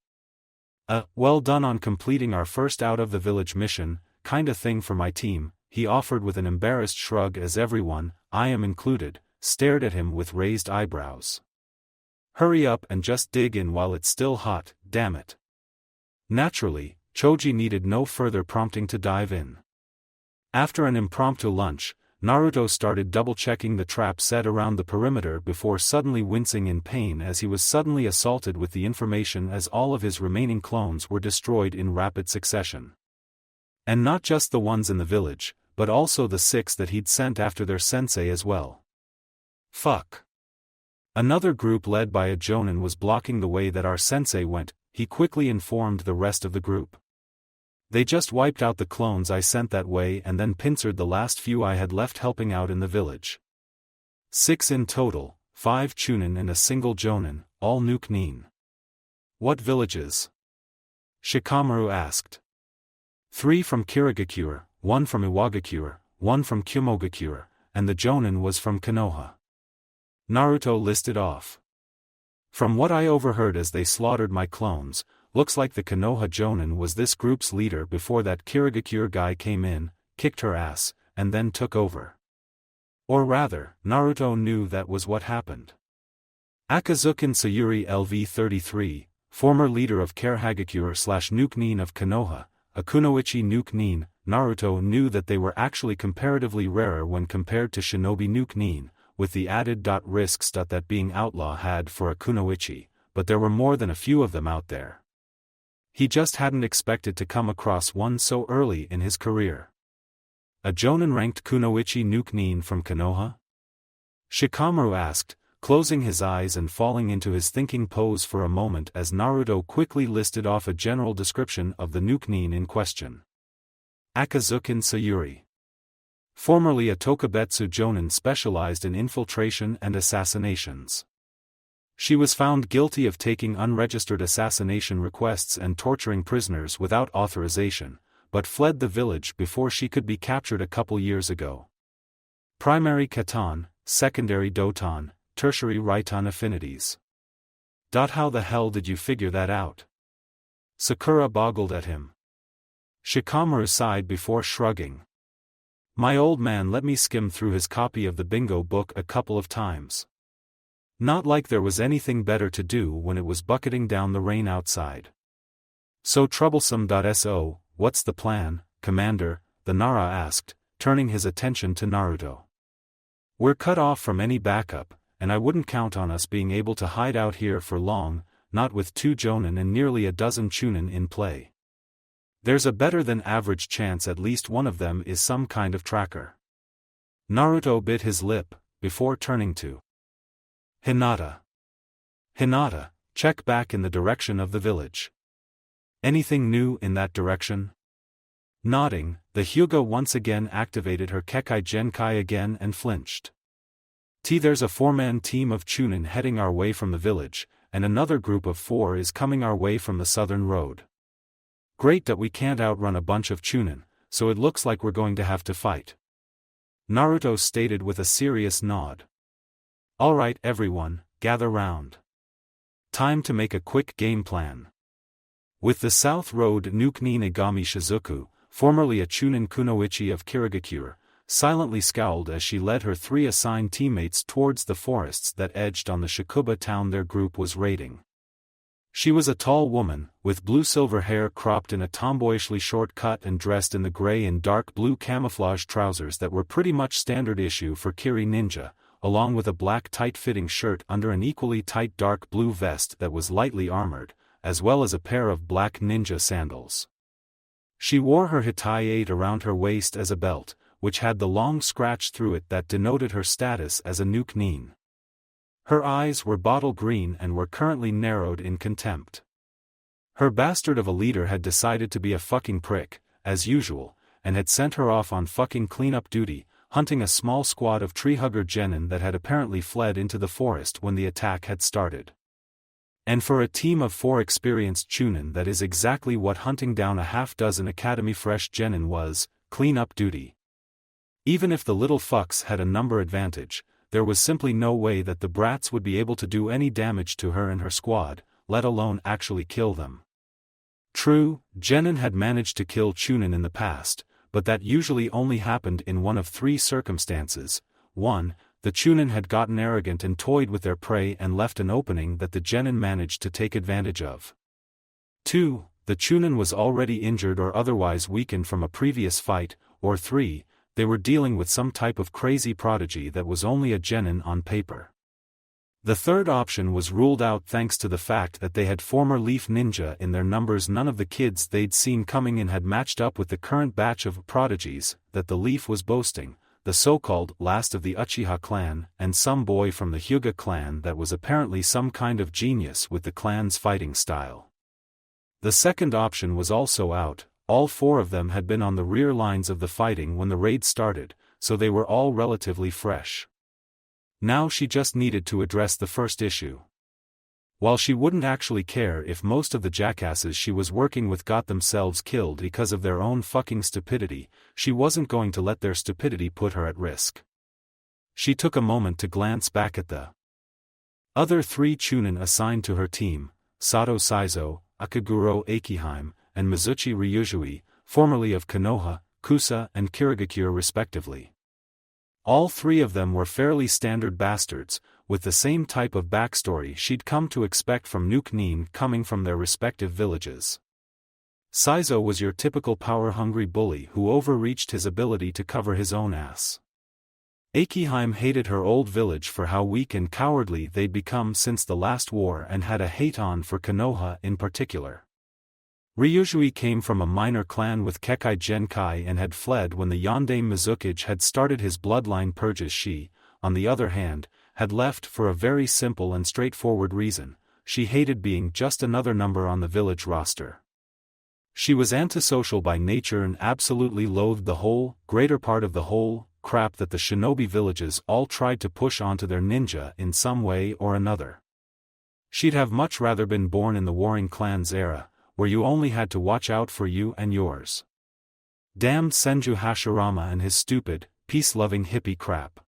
Well done on completing our first out-of-the-village mission, kinda thing for my team, he offered with an embarrassed shrug as everyone, I am included, stared at him with raised eyebrows. Hurry up and just dig in while it's still hot, damn it. Naturally, Choji needed no further prompting to dive in. After an impromptu lunch, Naruto started double-checking the trap set around the perimeter before suddenly wincing in pain as he was suddenly assaulted with the information as all of his remaining clones were destroyed in rapid succession. And not just the ones in the village, but also the 6 that he'd sent after their sensei as well. Fuck. Another group led by a jonan was blocking the way that our sensei went, he quickly informed the rest of the group. They just wiped out the clones I sent that way and then pincered the last few I had left helping out in the village. 6 in total, 5 chunin and a single jonan, all nuken. What villages? Shikamaru asked. 3 from Kirigakure, 1 from Iwagakure, 1 from Kumogakure, and the jonan was from Konoha. Naruto listed off. From what I overheard as they slaughtered my clones, looks like the Konoha Jonan was this group's leader before that Kirigakure guy came in, kicked her ass, and then took over. Or rather, Naruto knew that was what happened. Akazukin Sayuri LV-33, former leader of Karahagakure/Nuken of Konoha, a Kunoichi Nuken, Naruto knew that they were actually comparatively rarer when compared to Shinobi Nuken, with the added risks that being outlaw had for a Kunoichi, but there were more than a few of them out there. He just hadn't expected to come across one so early in his career. A Jonan-ranked Kunoichi Nuken from Konoha? Shikamaru asked, closing his eyes and falling into his thinking pose for a moment as Naruto quickly listed off a general description of the Nuken in question. Akazukin Sayuri. Formerly a Tokubetsu Jonan specialized in infiltration and assassinations. She was found guilty of taking unregistered assassination requests and torturing prisoners without authorization, but fled the village before she could be captured a couple years ago. Primary Katan, secondary Doton, tertiary Raiton affinities. How the hell did you figure that out? Sakura boggled at him. Shikamaru sighed before shrugging. My old man let me skim through his copy of the bingo book a couple of times. Not like there was anything better to do when it was bucketing down the rain outside. So troublesome. So, what's the plan, Commander? The Nara asked, turning his attention to Naruto. We're cut off from any backup, and I wouldn't count on us being able to hide out here for long, not with 2 Jonan and nearly a dozen Chunin in play. There's a better than average chance at least one of them is some kind of tracker. Naruto bit his lip, before turning to Hinata. Hinata, check back in the direction of the village. Anything new in that direction? Nodding, the Hyuga once again activated her Kekai Genkai again and flinched. There's a 4-man team of Chunin heading our way from the village, and another group of 4 is coming our way from the southern road. Great that we can't outrun a bunch of Chunin, so it looks like we're going to have to fight. Naruto stated with a serious nod. Alright everyone, gather round. Time to make a quick game plan. With the South Road Nuken Igami Shizuku, formerly a Chunin Kunoichi of Kirigakure, silently scowled as she led her 3 assigned teammates towards the forests that edged on the Shikuba town their group was raiding. She was a tall woman, with blue-silver hair cropped in a tomboyishly short cut and dressed in the gray and dark blue camouflage trousers that were pretty much standard issue for Kiri Ninja, along with a black tight-fitting shirt under an equally tight dark blue vest that was lightly armored, as well as a pair of black ninja sandals. She wore her Hitai-8 around her waist as a belt, which had the long scratch through it that denoted her status as a Nuken. Her eyes were bottle green and were currently narrowed in contempt. Her bastard of a leader had decided to be a fucking prick, as usual, and had sent her off on fucking cleanup duty, hunting a small squad of tree-hugger genin that had apparently fled into the forest when the attack had started. And for a team of 4 experienced Chunin, that is exactly what hunting down a half-dozen Academy Fresh genin was, cleanup duty. Even if the little fucks had a number advantage, there was simply no way that the brats would be able to do any damage to her and her squad, let alone actually kill them. True, genin had managed to kill Chunin in the past, but that usually only happened in one of 3 circumstances. 1. The Chunin had gotten arrogant and toyed with their prey and left an opening that the genin managed to take advantage of. 2. The Chunin was already injured or otherwise weakened from a previous fight, or 3. They were dealing with some type of crazy prodigy that was only a genin on paper. The third option was ruled out thanks to the fact that they had former Leaf Ninja in their numbers. None of the kids they'd seen coming in had matched up with the current batch of prodigies that the Leaf was boasting, the so-called last of the Uchiha clan and some boy from the Hyuga clan that was apparently some kind of genius with the clan's fighting style. The second option was also out. All 4 of them had been on the rear lines of the fighting when the raid started, so they were all relatively fresh. Now she just needed to address the first issue. While she wouldn't actually care if most of the jackasses she was working with got themselves killed because of their own fucking stupidity, she wasn't going to let their stupidity put her at risk. She took a moment to glance back at the Other 3 chunin assigned to her team, Sato Saizo, Akaguro Akihime, and Mizuchi Ryujui, formerly of Konoha, Kusa and Kirigakure respectively. All 3 of them were fairly standard bastards, with the same type of backstory she'd come to expect from nuken coming from their respective villages. Saizo was your typical power-hungry bully who overreached his ability to cover his own ass. Akihime hated her old village for how weak and cowardly they'd become since the last war and had a hate-on for Konoha in particular. Ryujui came from a minor clan with Kekkei Genkai and had fled when the Yondaime Mizukage had started his bloodline purges. She, on the other hand, had left for a very simple and straightforward reason: she hated being just another number on the village roster. She was antisocial by nature and absolutely loathed the whole, greater part of the whole, crap that the shinobi villages all tried to push onto their ninja in some way or another. She'd have much rather been born in the warring clans era, where you only had to watch out for you and yours. Damned Senju Hashirama and his stupid, peace-loving hippie crap.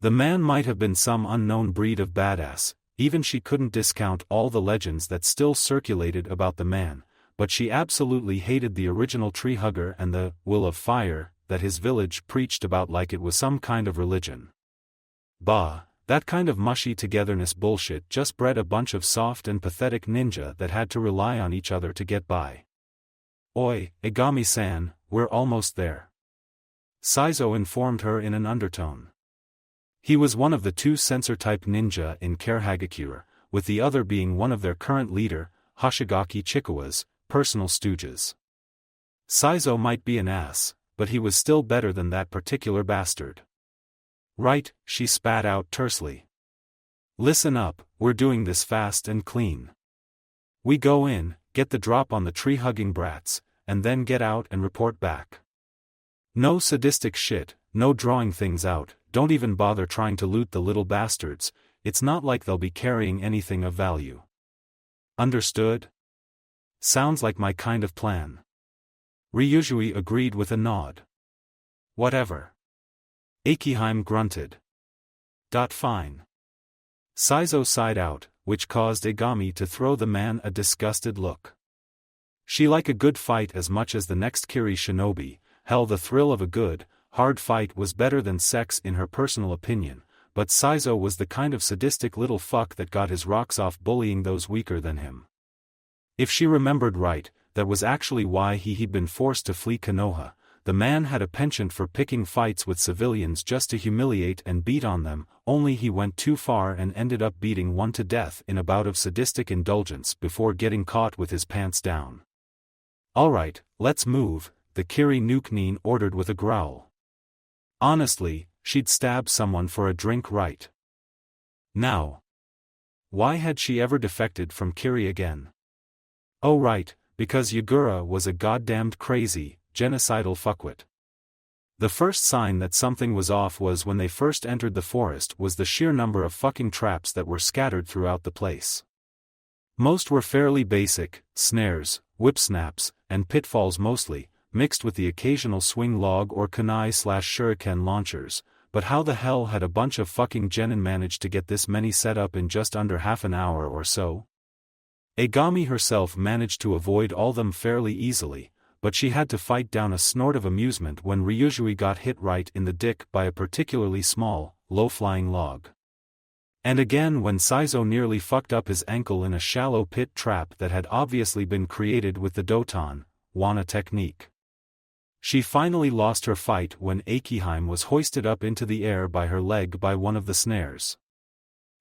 The man might have been some unknown breed of badass, even she couldn't discount all the legends that still circulated about the man, but she absolutely hated the original tree hugger and the will of fire that his village preached about like it was some kind of religion. Bah, that kind of mushy togetherness bullshit just bred a bunch of soft and pathetic ninja that had to rely on each other to get by. Oi, Egami-san, we're almost there. Saizo informed her in an undertone. He was one of the 2 sensor-type ninja in Karehagakure, with the other being one of their current leader, Hoshigaki Chikawa's, personal stooges. Saizo might be an ass, but he was still better than that particular bastard. Right, she spat out tersely. Listen up, we're doing this fast and clean. We go in, get the drop on the tree-hugging brats, and then get out and report back. No sadistic shit, no drawing things out, don't even bother trying to loot the little bastards, it's not like they'll be carrying anything of value. Understood? Sounds like my kind of plan. Ryujui agreed with a nod. Whatever. Akihime grunted. Fine. Saizo sighed out, which caused Egami to throw the man a disgusted look. She liked a good fight as much as the next Kiri shinobi. Hell, the thrill of a good, hard fight was better than sex in her personal opinion, but Saizo was the kind of sadistic little fuck that got his rocks off bullying those weaker than him. If she remembered right, that was actually why he'd been forced to flee Konoha. The man had a penchant for picking fights with civilians just to humiliate and beat on them, only he went too far and ended up beating one to death in a bout of sadistic indulgence before getting caught with his pants down. Alright, let's move, the Kiri nuken ordered with a growl. Honestly, she'd stab someone for a drink right now. Why had she ever defected from Kiri again? Oh right, because Yagura was a goddamned crazy, genocidal fuckwit. The first sign that something was off was when they first entered the forest was the sheer number of fucking traps that were scattered throughout the place. Most were fairly basic, snares, whip snaps, and pitfalls mostly, mixed with the occasional swing log or kunai/shuriken launchers, but how the hell had a bunch of fucking genin managed to get this many set up in just under half an hour or so? Egami herself managed to avoid all them fairly easily, but she had to fight down a snort of amusement when Ryujui got hit right in the dick by a particularly small, low-flying log. And again when Saizo nearly fucked up his ankle in a shallow pit trap that had obviously been created with the Doton Wana technique. She finally lost her fight when Akihime was hoisted up into the air by her leg by one of the snares.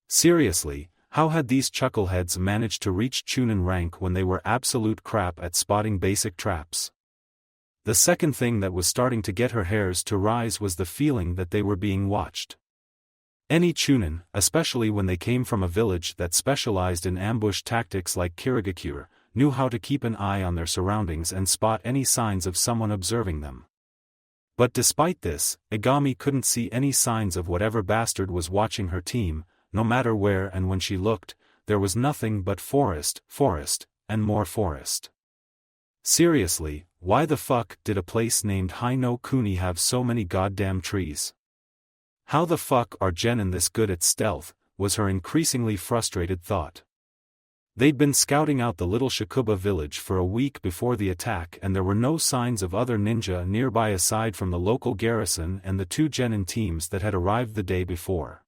Seriously, how had these chuckleheads managed to reach Chunin rank when they were absolute crap at spotting basic traps? The second thing that was starting to get her hairs to rise was the feeling that they were being watched. Any Chunin, especially when they came from a village that specialized in ambush tactics like Kirigakure, knew how to keep an eye on their surroundings and spot any signs of someone observing them. But despite this, Egami couldn't see any signs of whatever bastard was watching her team. No matter where and when she looked, there was nothing but forest, and more forest. Seriously, why the fuck did a place named Haino Kuni have so many goddamn trees? How the fuck are genin this good at stealth, was her increasingly frustrated thought. They'd been scouting out the little Shakuba village for a week before the attack and there were no signs of other ninja nearby aside from the local garrison and the 2 genin teams that had arrived the day before.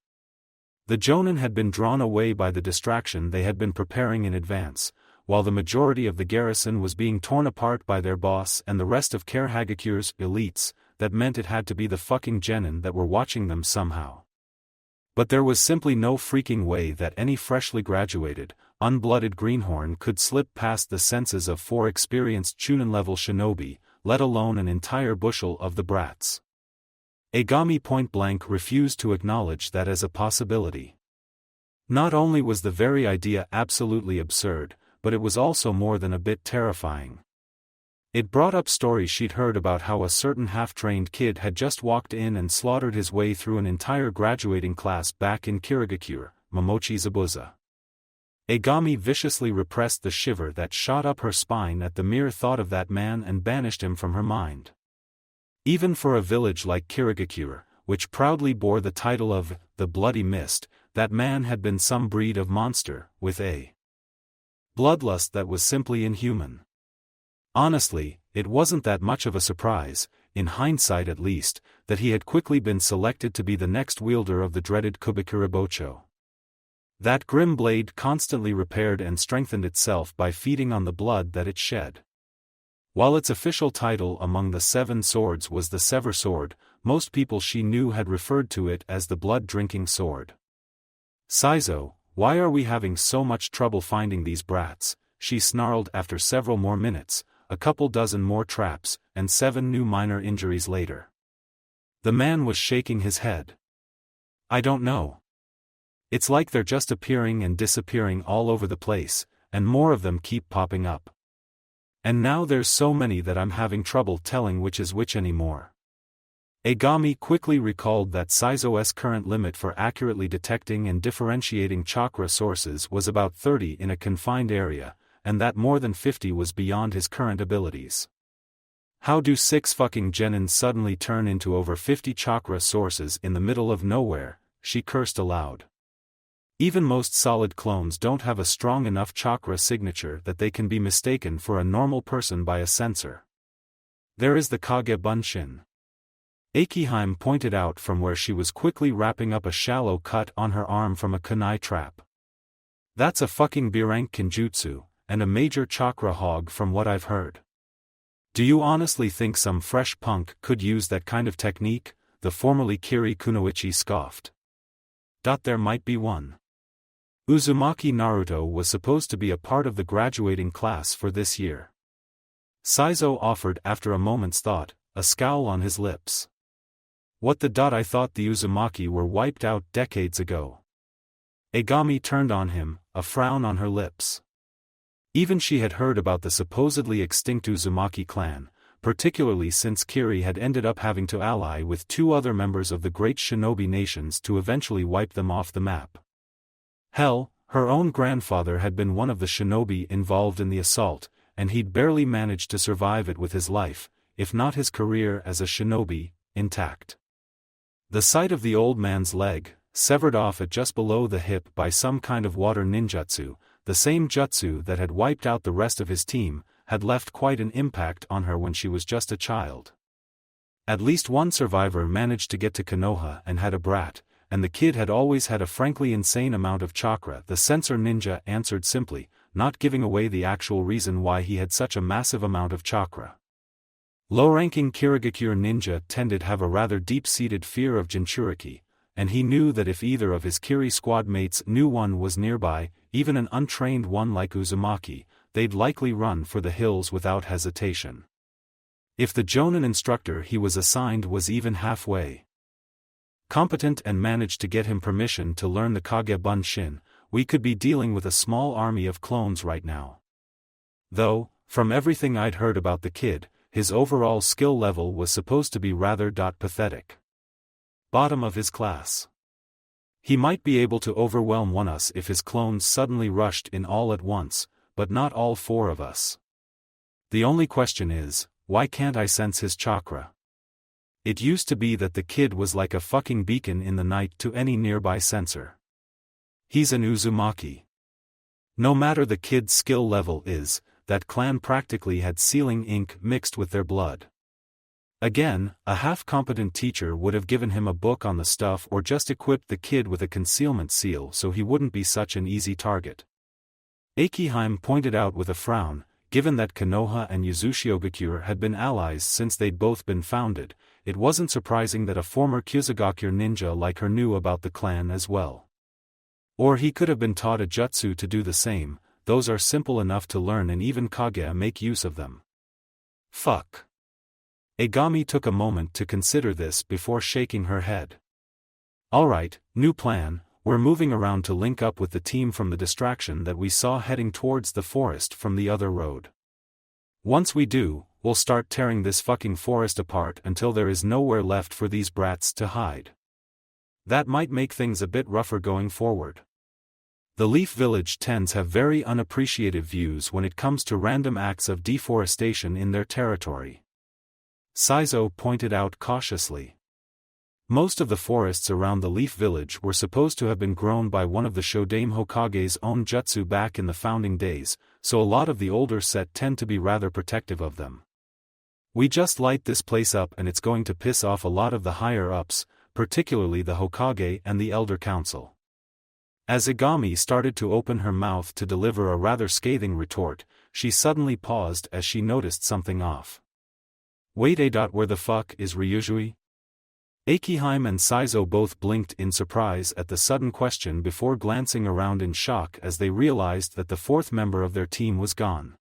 The jonan had been drawn away by the distraction they had been preparing in advance, while the majority of the garrison was being torn apart by their boss and the rest of Hagekyure's elites. That meant it had to be the fucking genin that were watching them somehow. But there was simply no freaking way that any freshly graduated, unblooded greenhorn could slip past the senses of 4 experienced chunin-level shinobi, let alone an entire bushel of the brats. Agami point-blank refused to acknowledge that as a possibility. Not only was the very idea absolutely absurd, but it was also more than a bit terrifying. It brought up stories she'd heard about how a certain half-trained kid had just walked in and slaughtered his way through an entire graduating class back in Kirigakure, Momochi Zabuza. Agami viciously repressed the shiver that shot up her spine at the mere thought of that man and banished him from her mind. Even for a village like Kirigakure, which proudly bore the title of the Bloody Mist, that man had been some breed of monster, with a bloodlust that was simply inhuman. Honestly, it wasn't that much of a surprise, in hindsight at least, that he had quickly been selected to be the next wielder of the dreaded Kubikuribocho. That grim blade constantly repaired and strengthened itself by feeding on the blood that it shed. While its official title among the 7 swords was the Sever Sword, most people she knew had referred to it as the blood-drinking sword. "Saizo, why are we having so much trouble finding these brats?" she snarled after several more minutes, a couple dozen more traps, and 7 new minor injuries later. The man was shaking his head. "I don't know. It's like they're just appearing and disappearing all over the place, and more of them keep popping up. And now there's so many that I'm having trouble telling which is which anymore." Agami quickly recalled that Saizo's current limit for accurately detecting and differentiating chakra sources was about 30 in a confined area, and that more than 50 was beyond his current abilities. How do 6 fucking genins suddenly turn into over 50 chakra sources in the middle of nowhere? She cursed aloud. Even most solid clones don't have a strong enough chakra signature that they can be mistaken for a normal person by a sensor. There is the Kage Bunshin. Akiheim pointed out from where she was quickly wrapping up a shallow cut on her arm from a kunai trap. That's a fucking B-rank kinjutsu, and a major chakra hog from what I've heard. Do you honestly think some fresh punk could use that kind of technique? The formerly Kiri Kunoichi scoffed. There might be one. Uzumaki Naruto was supposed to be a part of the graduating class for this year. Saizo offered after a moment's thought, a scowl on his lips. What the I thought the Uzumaki were wiped out decades ago. Agami turned on him, a frown on her lips. Even she had heard about the supposedly extinct Uzumaki clan, particularly since Kiri had ended up having to ally with 2 other members of the great shinobi nations to eventually wipe them off the map. Hell, her own grandfather had been one of the shinobi involved in the assault, and he'd barely managed to survive it with his life, if not his career as a shinobi, intact. The sight of the old man's leg, severed off at just below the hip by some kind of water ninjutsu, the same jutsu that had wiped out the rest of his team, had left quite an impact on her when she was just a child. At least one survivor managed to get to Konoha and had a brat, and the kid had always had a frankly insane amount of chakra. The sensor ninja answered simply, not giving away the actual reason why he had such a massive amount of chakra. Low-ranking Kirigakure ninja tended to have a rather deep-seated fear of Jinchuriki, and he knew that if either of his Kiri squad mates knew one was nearby, even an untrained one like Uzumaki, they'd likely run for the hills without hesitation. If the jonan instructor he was assigned was even halfway competent and managed to get him permission to learn the Kage Bunshin, we could be dealing with a small army of clones right now. Though, from everything I'd heard about the kid, his overall skill level was supposed to be rather pathetic. Bottom of his class. He might be able to overwhelm us if his clones suddenly rushed in all at once, but not all 4 of us. The only question is, why can't I sense his chakra? It used to be that the kid was like a fucking beacon in the night to any nearby sensor. He's an Uzumaki. No matter the kid's skill level is, that clan practically had sealing ink mixed with their blood. Again, a half-competent teacher would have given him a book on the stuff or just equipped the kid with a concealment seal so he wouldn't be such an easy target. Akiheim pointed out with a frown, given that Konoha and Yuzushiogakure had been allies since they'd both been founded, it wasn't surprising that a former Kyuzugakure ninja like her knew about the clan as well. Or he could have been taught a jutsu to do the same, those are simple enough to learn and even Kage make use of them. Fuck. Agami took a moment to consider this before shaking her head. Alright, new plan, we're moving around to link up with the team from the distraction that we saw heading towards the forest from the other road. Once we do, we'll start tearing this fucking forest apart until there is nowhere left for these brats to hide. That might make things a bit rougher going forward. The Leaf Village tends have very unappreciative views when it comes to random acts of deforestation in their territory. Saizo pointed out cautiously. Most of the forests around the Leaf Village were supposed to have been grown by one of the Shodaime Hokage's own jutsu back in the founding days, so a lot of the older set tend to be rather protective of them. We just light this place up and it's going to piss off a lot of the higher-ups, particularly the Hokage and the Elder Council. As Agami started to open her mouth to deliver a rather scathing retort, she suddenly paused as she noticed something off. Wait, where the fuck is Ryujui? Akiheim and Saizo both blinked in surprise at the sudden question before glancing around in shock as they realized that the fourth member of their team was gone.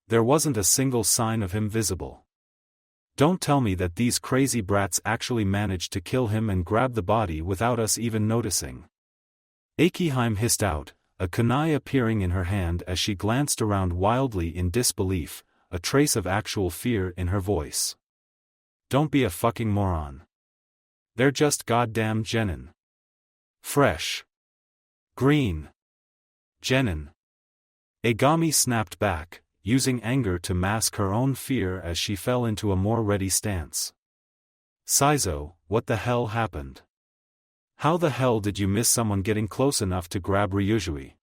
There wasn't a single sign of him visible. Don't tell me that these crazy brats actually managed to kill him and grab the body without us even noticing. Akiheim hissed out, a kunai appearing in her hand as she glanced around wildly in disbelief, a trace of actual fear in her voice. Don't be a fucking moron. They're just goddamn genin. Fresh. Green. Genin. Agami snapped back, using anger to mask her own fear as she fell into a more ready stance. Saizo, what the hell happened? How the hell did you miss someone getting close enough to grab Ryujui?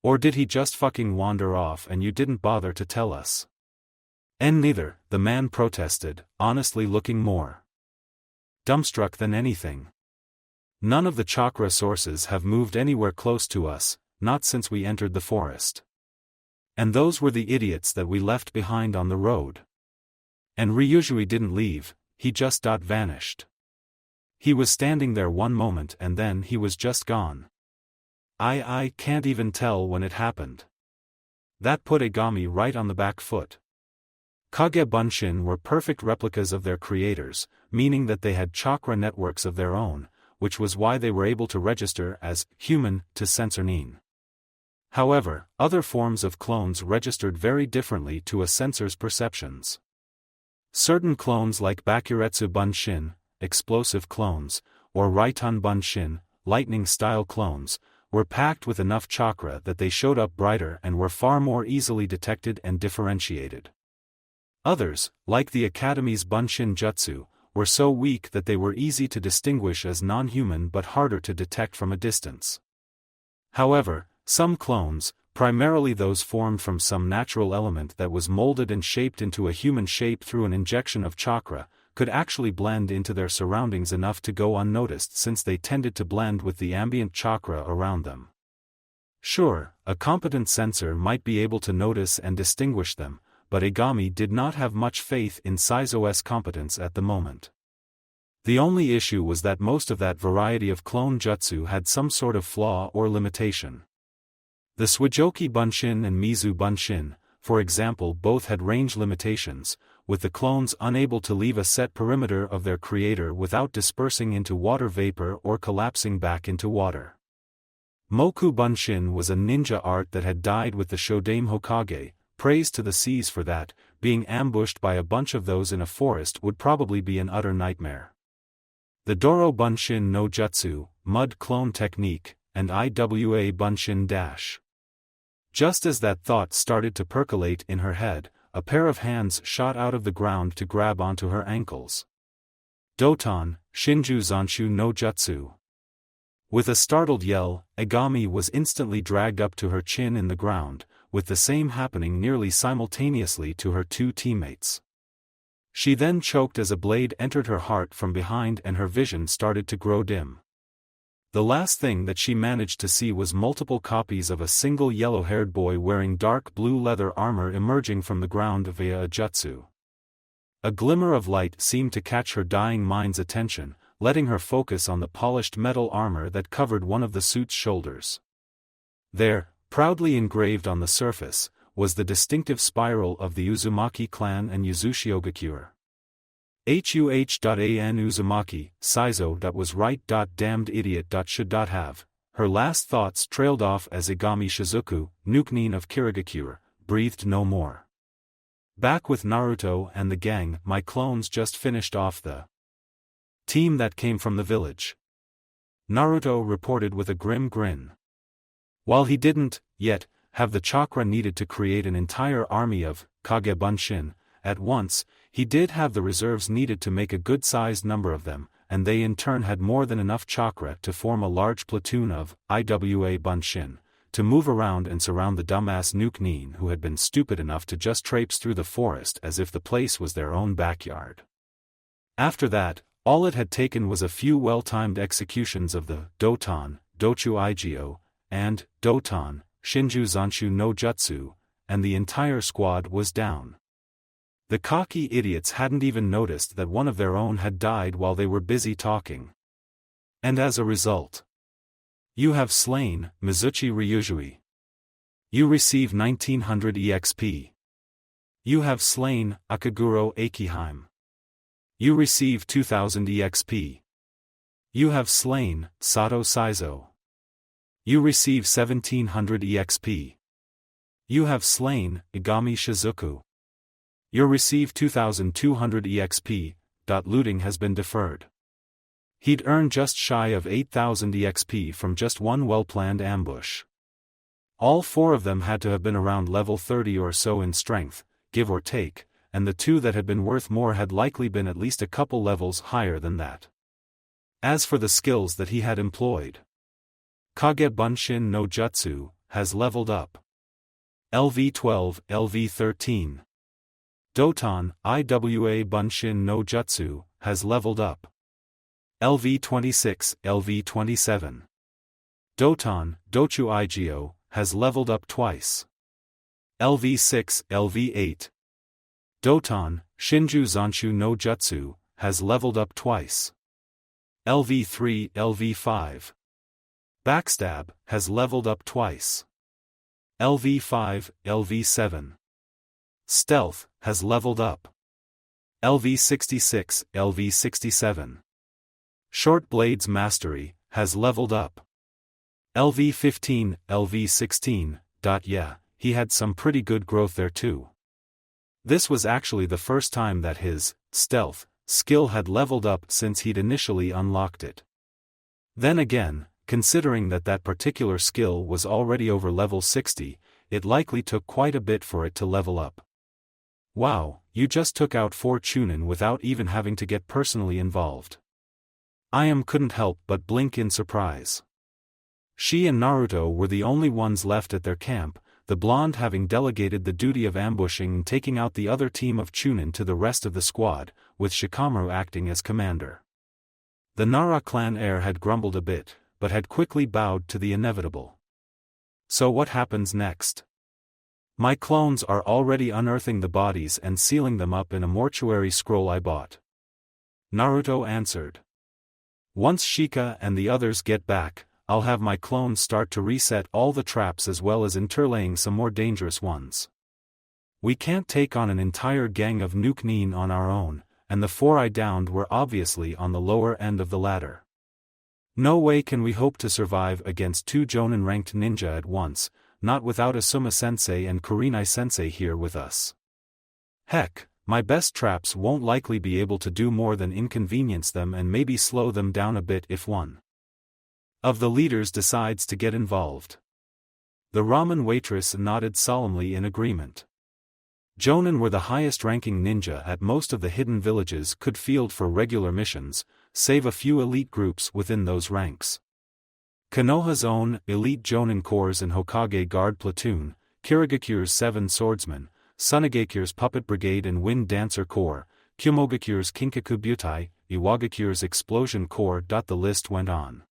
Or did he just fucking wander off and you didn't bother to tell us? And neither, the man protested, honestly looking more dumbstruck than anything. None of the chakra sources have moved anywhere close to us, not since we entered the forest. And those were the idiots that we left behind on the road. And Ryujui didn't leave, he just vanished. He was standing there one moment and then he was just gone. I can't even tell when it happened. That put Agami right on the back foot. Kage Bunshin were perfect replicas of their creators, meaning that they had chakra networks of their own, which was why they were able to register as human to sensor nin. However, other forms of clones registered very differently to a sensor's perceptions. Certain clones like Bakuretsu Bunshin, explosive clones, or Raiton Bunshin, lightning-style clones, were packed with enough chakra that they showed up brighter and were far more easily detected and differentiated. Others, like the Academy's Bunshin Jutsu, were so weak that they were easy to distinguish as non-human but harder to detect from a distance. However, some clones, primarily those formed from some natural element that was molded and shaped into a human shape through an injection of chakra, could actually blend into their surroundings enough to go unnoticed since they tended to blend with the ambient chakra around them. Sure, a competent sensor might be able to notice and distinguish them, but Agami did not have much faith in Saizo's competence at the moment. The only issue was that most of that variety of clone jutsu had some sort of flaw or limitation. The Suijoki Bunshin and Mizu Bunshin, for example, both had range limitations, with the clones unable to leave a set perimeter of their creator without dispersing into water vapor or collapsing back into water. Moku Bunshin was a ninja art that had died with the Shodaime Hokage, praise to the seas for that, being ambushed by a bunch of those in a forest would probably be an utter nightmare. The Doro Bunshin no Jutsu, Mud Clone Technique, and Iwa Bunshin Dash. Just as that thought started to percolate in her head, a pair of hands shot out of the ground to grab onto her ankles. Doton, Shinju Zanshu no Jutsu. With a startled yell, Egami was instantly dragged up to her chin in the ground, with the same happening nearly simultaneously to her two teammates. She then choked as a blade entered her heart from behind and her vision started to grow dim. The last thing that she managed to see was multiple copies of a single yellow-haired boy wearing dark blue leather armor emerging from the ground via a jutsu. A glimmer of light seemed to catch her dying mind's attention, letting her focus on the polished metal armor that covered one of the suit's shoulders. There, proudly engraved on the surface, was the distinctive spiral of the Uzumaki clan and Yuzushiogakure. HUH.AN Uzumaki, Saizo. That was right. Damned idiot. Should have. Her last thoughts trailed off as Egami Shizuku, nuken of Kirigakure, breathed no more. Back with Naruto and the gang, my clones just finished off the team that came from the village. Naruto reported with a grim grin. While he didn't, yet, have the chakra needed to create an entire army of Kage Bunshin at once, he did have the reserves needed to make a good-sized number of them, and they in turn had more than enough chakra to form a large platoon of Iwa Bunshin, to move around and surround the dumbass nuken who had been stupid enough to just traipse through the forest as if the place was their own backyard. After that, all it had taken was a few well-timed executions of the Doton, Dochu Igyo, and Doton, Shinju Zanshu no Jutsu, and the entire squad was down. The cocky idiots hadn't even noticed that one of their own had died while they were busy talking. And as a result, you have slain Mizuchi Ryujui. You receive 1900 EXP. You have slain Akaguro Akiheim. You receive 2000 EXP. You have slain Sato Saizo. You receive 1700 EXP. You have slain Egami Shizuku. You receive 2200 EXP. Looting has been deferred. He'd earned just shy of 8000 EXP from just one well-planned ambush. All four of them had to have been around level 30 or so in strength, give or take, and the two that had been worth more had likely been at least a couple levels higher than that. As for the skills that he had employed, Kage Bunshin no Jutsu has leveled up. LV12, LV13. Doton, Iwa Bunshin no Jutsu, has leveled up. LV26, LV27. Doton, Dochu Igyo, has leveled up twice. LV6, LV8. Doton, Shinju Zanshu no Jutsu, has leveled up twice. LV3, LV5. Backstab, has leveled up twice. LV5, LV7. Stealth, has leveled up. LV66, LV67. Short Blades Mastery, has leveled up. LV15, LV16. Yeah, he had some pretty good growth there too. This was actually the first time that his stealth skill had leveled up since he'd initially unlocked it. Then again, considering that that particular skill was already over level 60, it likely took quite a bit for it to level up. Wow, you just took out 4 Chunin without even having to get personally involved. Couldn't help but blink in surprise. She and Naruto were the only ones left at their camp, the blonde having delegated the duty of ambushing and taking out the other team of Chunin to the rest of the squad, with Shikamaru acting as commander. The Nara clan heir had grumbled a bit, but had quickly bowed to the inevitable. So what happens next? My clones are already unearthing the bodies and sealing them up in a mortuary scroll I bought. Naruto answered. Once Shika and the others get back, I'll have my clones start to reset all the traps as well as interlaying some more dangerous ones. We can't take on an entire gang of nuken on our own, and the 4 I downed were obviously on the lower end of the ladder. No way can we hope to survive against 2 jonan-ranked ninja at once, not without Asuma-sensei and Kurenai-sensei here with us. Heck, my best traps won't likely be able to do more than inconvenience them and maybe slow them down a bit if one of the leaders decides to get involved. The ramen waitress nodded solemnly in agreement. Jonan were the highest-ranking ninja at most of the hidden villages could field for regular missions, save a few elite groups within those ranks. Konoha's own elite jonan corps and Hokage guard platoon, Kirigakure's 7 swordsmen, Tsunagekyure's puppet brigade and wind dancer corps, Kumogakure's Kinkaku butai, Iwagakure's explosion corps. The list went on.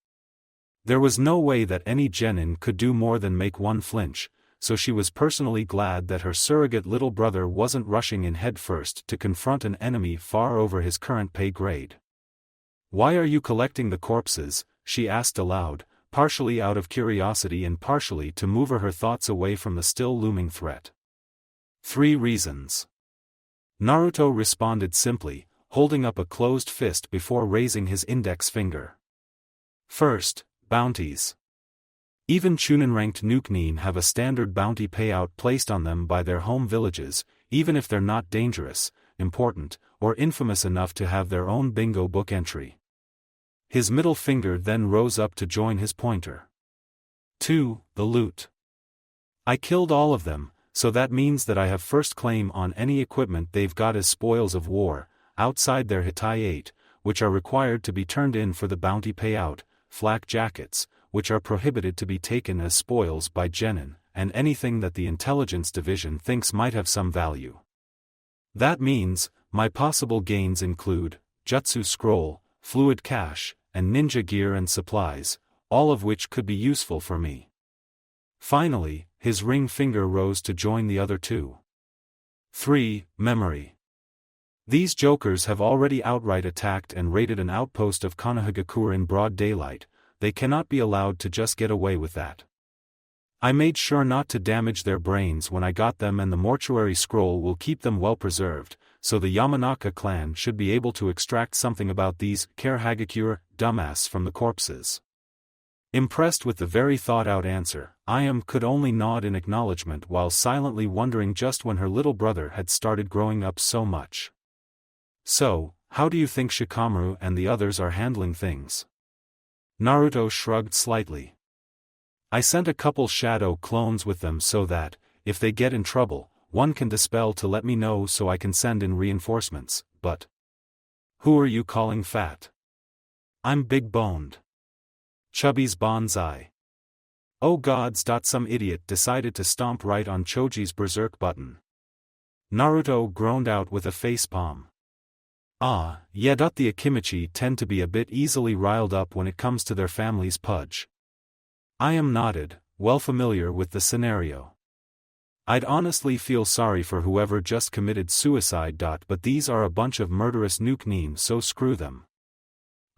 There was no way that any genin could do more than make one flinch, so she was personally glad that her surrogate little brother wasn't rushing in head first to confront an enemy far over his current pay grade. "Why are you collecting the corpses?" she asked aloud, partially out of curiosity and partially to move her thoughts away from the still looming threat. 3 reasons. Naruto responded simply, holding up a closed fist before raising his index finger. First, bounties. Even Chunin-ranked nuken have a standard bounty payout placed on them by their home villages, even if they're not dangerous, important, or infamous enough to have their own bingo book entry. His middle finger then rose up to join his pointer. 2. The loot. I killed all of them, so that means that I have first claim on any equipment they've got as spoils of war, outside their Hitai 8, which are required to be turned in for the bounty payout, flak jackets, which are prohibited to be taken as spoils by genin, and anything that the intelligence division thinks might have some value. That means, my possible gains include, jutsu scroll, fluid cache, and ninja gear and supplies, all of which could be useful for me. Finally, his ring finger rose to join the other 2. 3. Memory. These jokers have already outright attacked and raided an outpost of Konohagakure in broad daylight. They cannot be allowed to just get away with that. I made sure not to damage their brains when I got them, and the mortuary scroll will keep them well preserved, so the Yamanaka clan should be able to extract something about these Karahagakure dumbass from the corpses. Impressed with the very thought-out answer, Ayame could only nod in acknowledgement while silently wondering just when her little brother had started growing up so much. "So, how do you think Shikamaru and the others are handling things?" Naruto shrugged slightly. "I sent a couple shadow clones with them so that, if they get in trouble, one can dispel to let me know so I can send in reinforcements, but..." "Who are you calling fat?" "I'm big-boned. Chubby's bonsai." "Oh gods! Some idiot decided to stomp right on Choji's berserk button." Naruto groaned out with a facepalm. "Ah, yeah. The Akimichi tend to be a bit easily riled up when it comes to their family's pudge." Ayame nodded, well familiar with the scenario. "I'd honestly feel sorry for whoever just committed suicide. But these are a bunch of murderous nuken, so screw them."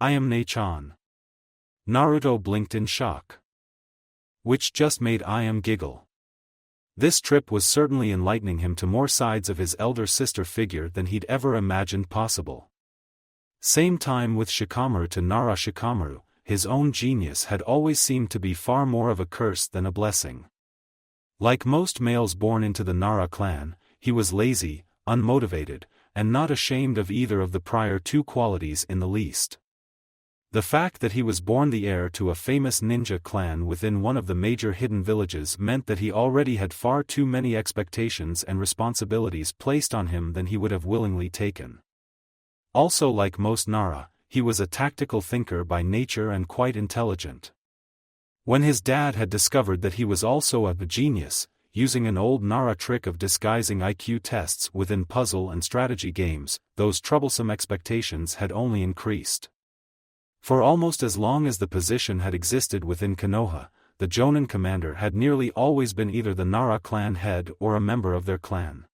"Ayame ne-chan." Naruto blinked in shock. Which just made Ayame giggle. This trip was certainly enlightening him to more sides of his elder sister figure than he'd ever imagined possible. Same time with Shikamaru. To Nara, Shikamaru, his own genius had always seemed to be far more of a curse than a blessing. Like most males born into the Nara clan, he was lazy, unmotivated, and not ashamed of either of the prior 2 qualities in the least. The fact that he was born the heir to a famous ninja clan within one of the major hidden villages meant that he already had far too many expectations and responsibilities placed on him than he would have willingly taken. Also, like most Nara, he was a tactical thinker by nature and quite intelligent. When his dad had discovered that he was also a genius, using an old Nara trick of disguising IQ tests within puzzle and strategy games, those troublesome expectations had only increased. For almost as long as the position had existed within Konoha, the jonan commander had nearly always been either the Nara clan head or a member of their clan.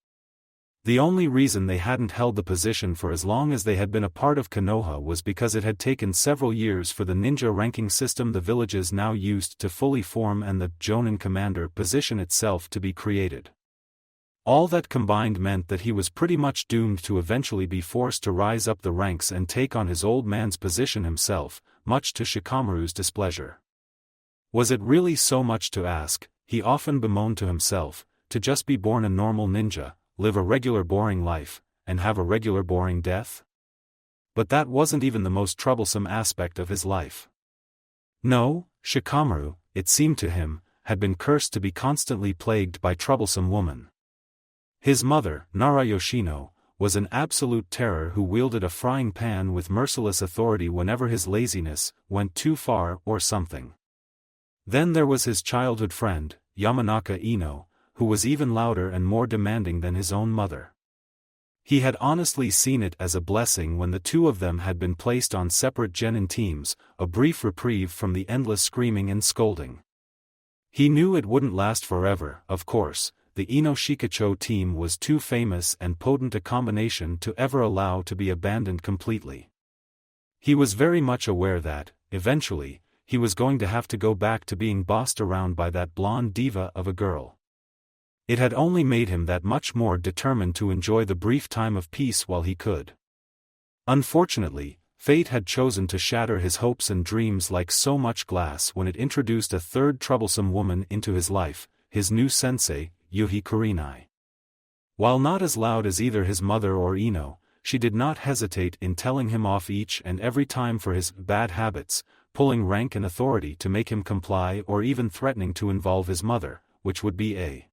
The only reason they hadn't held the position for as long as they had been a part of Konoha was because it had taken several years for the ninja ranking system the villages now used to fully form and the jonan commander position itself to be created. All that combined meant that he was pretty much doomed to eventually be forced to rise up the ranks and take on his old man's position himself, much to Shikamaru's displeasure. Was it really so much to ask, he often bemoaned to himself, to just be born a normal ninja, live a regular boring life, and have a regular boring death? But that wasn't even the most troublesome aspect of his life. No, Shikamaru, it seemed to him, had been cursed to be constantly plagued by troublesome women. His mother, Nara Yoshino, was an absolute terror who wielded a frying pan with merciless authority whenever his laziness went too far or something. Then there was his childhood friend, Yamanaka Ino, who was even louder and more demanding than his own mother. He had honestly seen it as a blessing when the two of them had been placed on separate genin teams, a brief reprieve from the endless screaming and scolding. He knew it wouldn't last forever, of course. The Ino Shikacho team was too famous and potent a combination to ever allow to be abandoned completely. He was very much aware that, eventually, he was going to have to go back to being bossed around by that blonde diva of a girl. It had only made him that much more determined to enjoy the brief time of peace while he could. Unfortunately, fate had chosen to shatter his hopes and dreams like so much glass when it introduced a third troublesome woman into his life, his new sensei, Yuhi Kurenai. While not as loud as either his mother or Ino, she did not hesitate in telling him off each and every time for his bad habits, pulling rank and authority to make him comply or even threatening to involve his mother, which would be a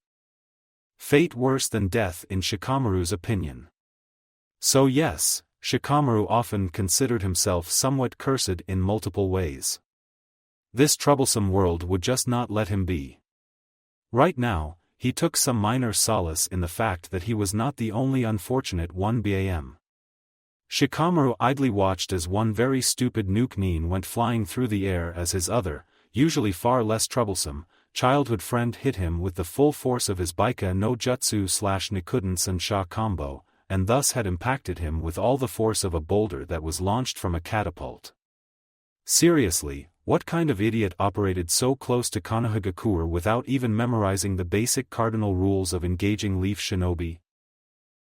fate worse than death in Shikamaru's opinion. So yes, Shikamaru often considered himself somewhat cursed in multiple ways. This troublesome world would just not let him be. Right now, he took some minor solace in the fact that he was not the only unfortunate one. Bam. Shikamaru idly watched as one very stupid nuken went flying through the air as his other, usually far less troublesome, childhood friend hit him with the full force of his Baika no Jutsu / Nikuden Sensha combo, and thus had impacted him with all the force of a boulder that was launched from a catapult. Seriously, what kind of idiot operated so close to Konohagakure without even memorizing the basic cardinal rules of engaging Leaf Shinobi?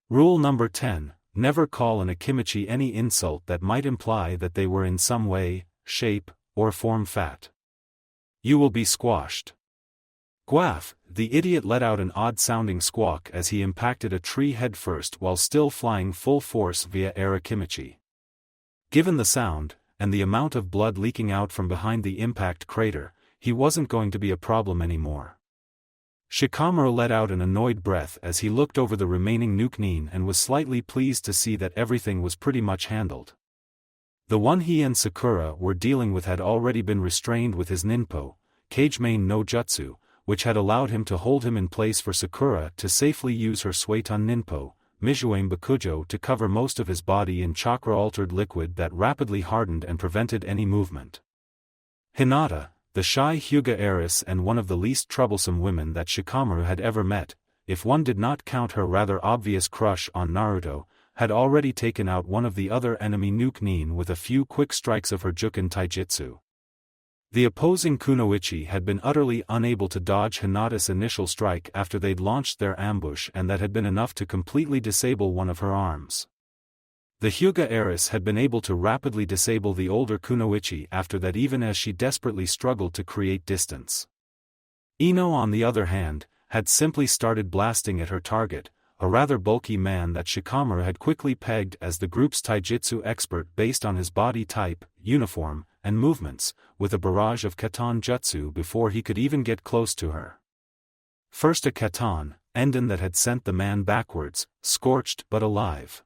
Rule number 10, never call an Akimichi any insult that might imply that they were in some way, shape, or form fat. You will be squashed. Gwaff, the idiot let out an odd-sounding squawk as he impacted a tree headfirst while still flying full force via air Akimichi. Given the sound, and the amount of blood leaking out from behind the impact crater, he wasn't going to be a problem anymore. Shikamaru let out an annoyed breath as he looked over the remaining nuken and was slightly pleased to see that everything was pretty much handled. The one he and Sakura were dealing with had already been restrained with his ninpo, Kagemain no Jutsu, which had allowed him to hold him in place for Sakura to safely use her Suiton ninpo, Mijuame Bakujo, to cover most of his body in chakra-altered liquid that rapidly hardened and prevented any movement. Hinata, the shy Hyuga heiress and one of the least troublesome women that Shikamaru had ever met, if one did not count her rather obvious crush on Naruto, had already taken out one of the other enemy nuken with a few quick strikes of her Juken Taijutsu. The opposing kunoichi had been utterly unable to dodge Hinata's initial strike after they'd launched their ambush, and that had been enough to completely disable one of her arms. The Hyuga heiress had been able to rapidly disable the older kunoichi after that, even as she desperately struggled to create distance. Ino, on the other hand, had simply started blasting at her target, a rather bulky man that Shikamaru had quickly pegged as the group's taijutsu expert based on his body type, uniform, and movements, with a barrage of katan jutsu before he could even get close to her. First a katan, Enden, that had sent the man backwards, scorched but alive.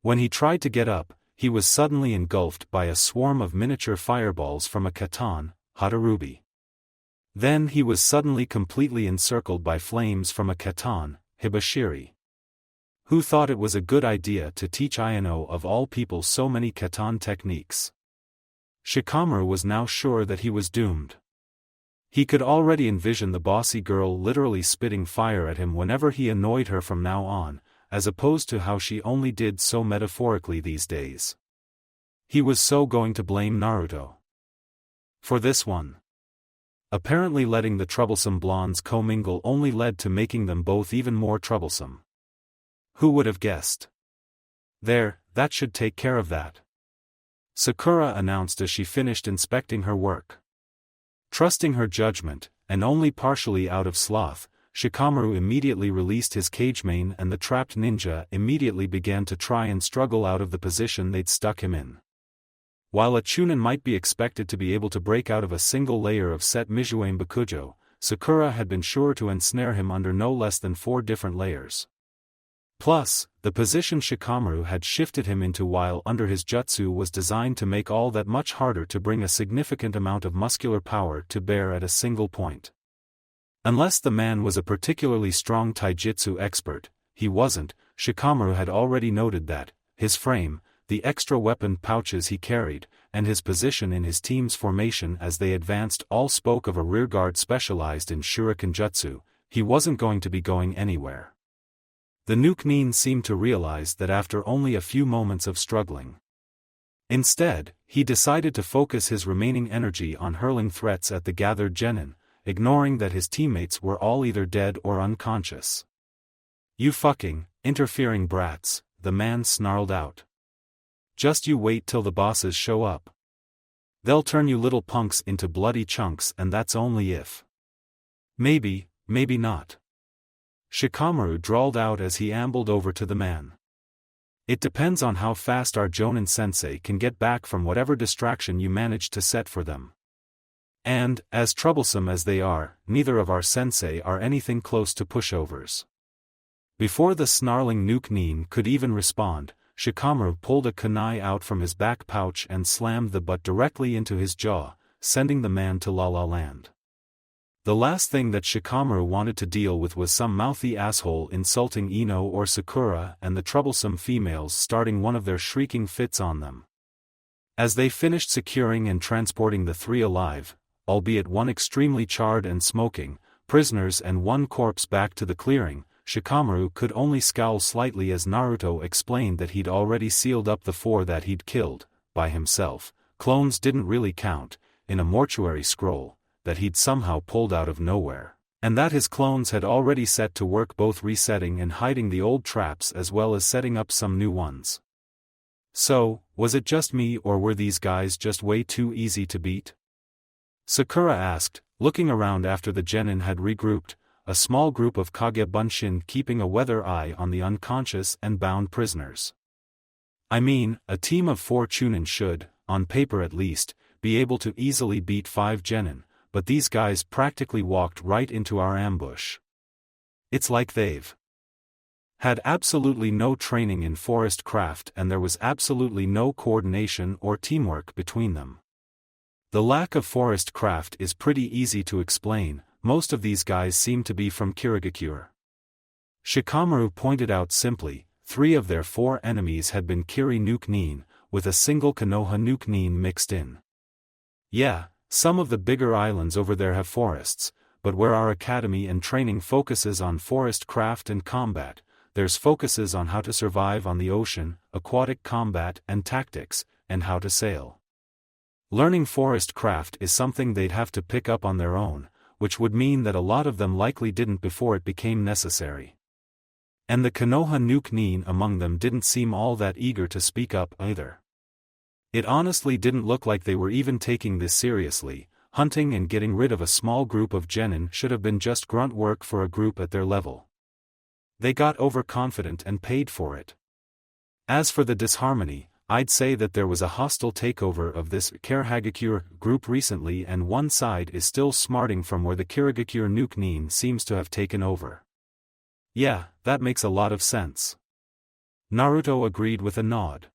When he tried to get up, he was suddenly engulfed by a swarm of miniature fireballs from a katan, Hatarubi. Then he was suddenly completely encircled by flames from a katan, Hibashiri. Who thought it was a good idea to teach Ino of all people so many katan techniques? Shikamaru was now sure that he was doomed. He could already envision the bossy girl literally spitting fire at him whenever he annoyed her from now on, as opposed to how she only did so metaphorically these days. He was so going to blame Naruto for this one. Apparently letting the troublesome blondes commingle only led to making them both even more troublesome. Who would have guessed? There, that should take care of that, Sakura announced as she finished inspecting her work. Trusting her judgment, and only partially out of sloth, Shikamaru immediately released his Kagemain, and the trapped ninja immediately began to try and struggle out of the position they'd stuck him in. While a chunin might be expected to be able to break out of a single layer of set Mijuame Bakujo, Sakura had been sure to ensnare him under no less than 4 different layers. Plus, the position Shikamaru had shifted him into while under his jutsu was designed to make all that much harder to bring a significant amount of muscular power to bear at a single point. Unless the man was a particularly strong taijutsu expert, he wasn't. Shikamaru had already noted that his frame, the extra weapon pouches he carried, and his position in his team's formation as they advanced all spoke of a rearguard specialized in shuriken jutsu. He wasn't going to be going anywhere. The nuken seemed to realize that after only a few moments of struggling. Instead, he decided to focus his remaining energy on hurling threats at the gathered genin, ignoring that his teammates were all either dead or unconscious. "You fucking, interfering brats," the man snarled out. "Just you wait till the bosses show up. They'll turn you little punks into bloody chunks, and that's only if. Maybe, maybe not." Shikamaru drawled out as he ambled over to the man. "It depends on how fast our jonan sensei can get back from whatever distraction you managed to set for them. And, as troublesome as they are, neither of our sensei are anything close to pushovers." Before the snarling nuken could even respond, Shikamaru pulled a kunai out from his back pouch and slammed the butt directly into his jaw, sending the man to La La Land. The last thing that Shikamaru wanted to deal with was some mouthy asshole insulting Ino or Sakura and the troublesome females starting one of their shrieking fits on them. As they finished securing and transporting the 3 alive, albeit one extremely charred and smoking, prisoners and one corpse back to the clearing, Shikamaru could only scowl slightly as Naruto explained that he'd already sealed up the 4 that he'd killed, by himself. Clones didn't really count, in a mortuary scroll that he'd somehow pulled out of nowhere, and that his clones had already set to work both resetting and hiding the old traps as well as setting up some new ones. So, was it just me or were these guys just way too easy to beat? Sakura asked, looking around after the genin had regrouped, a small group of Kage Bunshin keeping a weather eye on the unconscious and bound prisoners. "I mean, a team of 4 chunin should, on paper at least, be able to easily beat 5 genin. But these guys practically walked right into our ambush. It's like they've had absolutely no training in forest craft and there was absolutely no coordination or teamwork between them. The lack of forest craft is pretty easy to explain. Most of these guys seem to be from Kirigakure." Shikamaru pointed out simply, 3 of their 4 enemies had been Kiri nuken, with a single Konoha nuken mixed in. "Yeah. Some of the bigger islands over there have forests, but where our academy and training focuses on forest craft and combat, there's focuses on how to survive on the ocean, aquatic combat and tactics, and how to sail. Learning forest craft is something they'd have to pick up on their own, which would mean that a lot of them likely didn't before it became necessary. And the Konoha nuken among them didn't seem all that eager to speak up either. It honestly didn't look like they were even taking this seriously. Hunting and getting rid of a small group of genin should have been just grunt work for a group at their level. They got overconfident and paid for it. As for the disharmony, I'd say that there was a hostile takeover of this Kirigakure group recently and one side is still smarting from where the Kirigakure nuken seems to have taken over. "Yeah, that makes a lot of sense." Naruto agreed with a nod.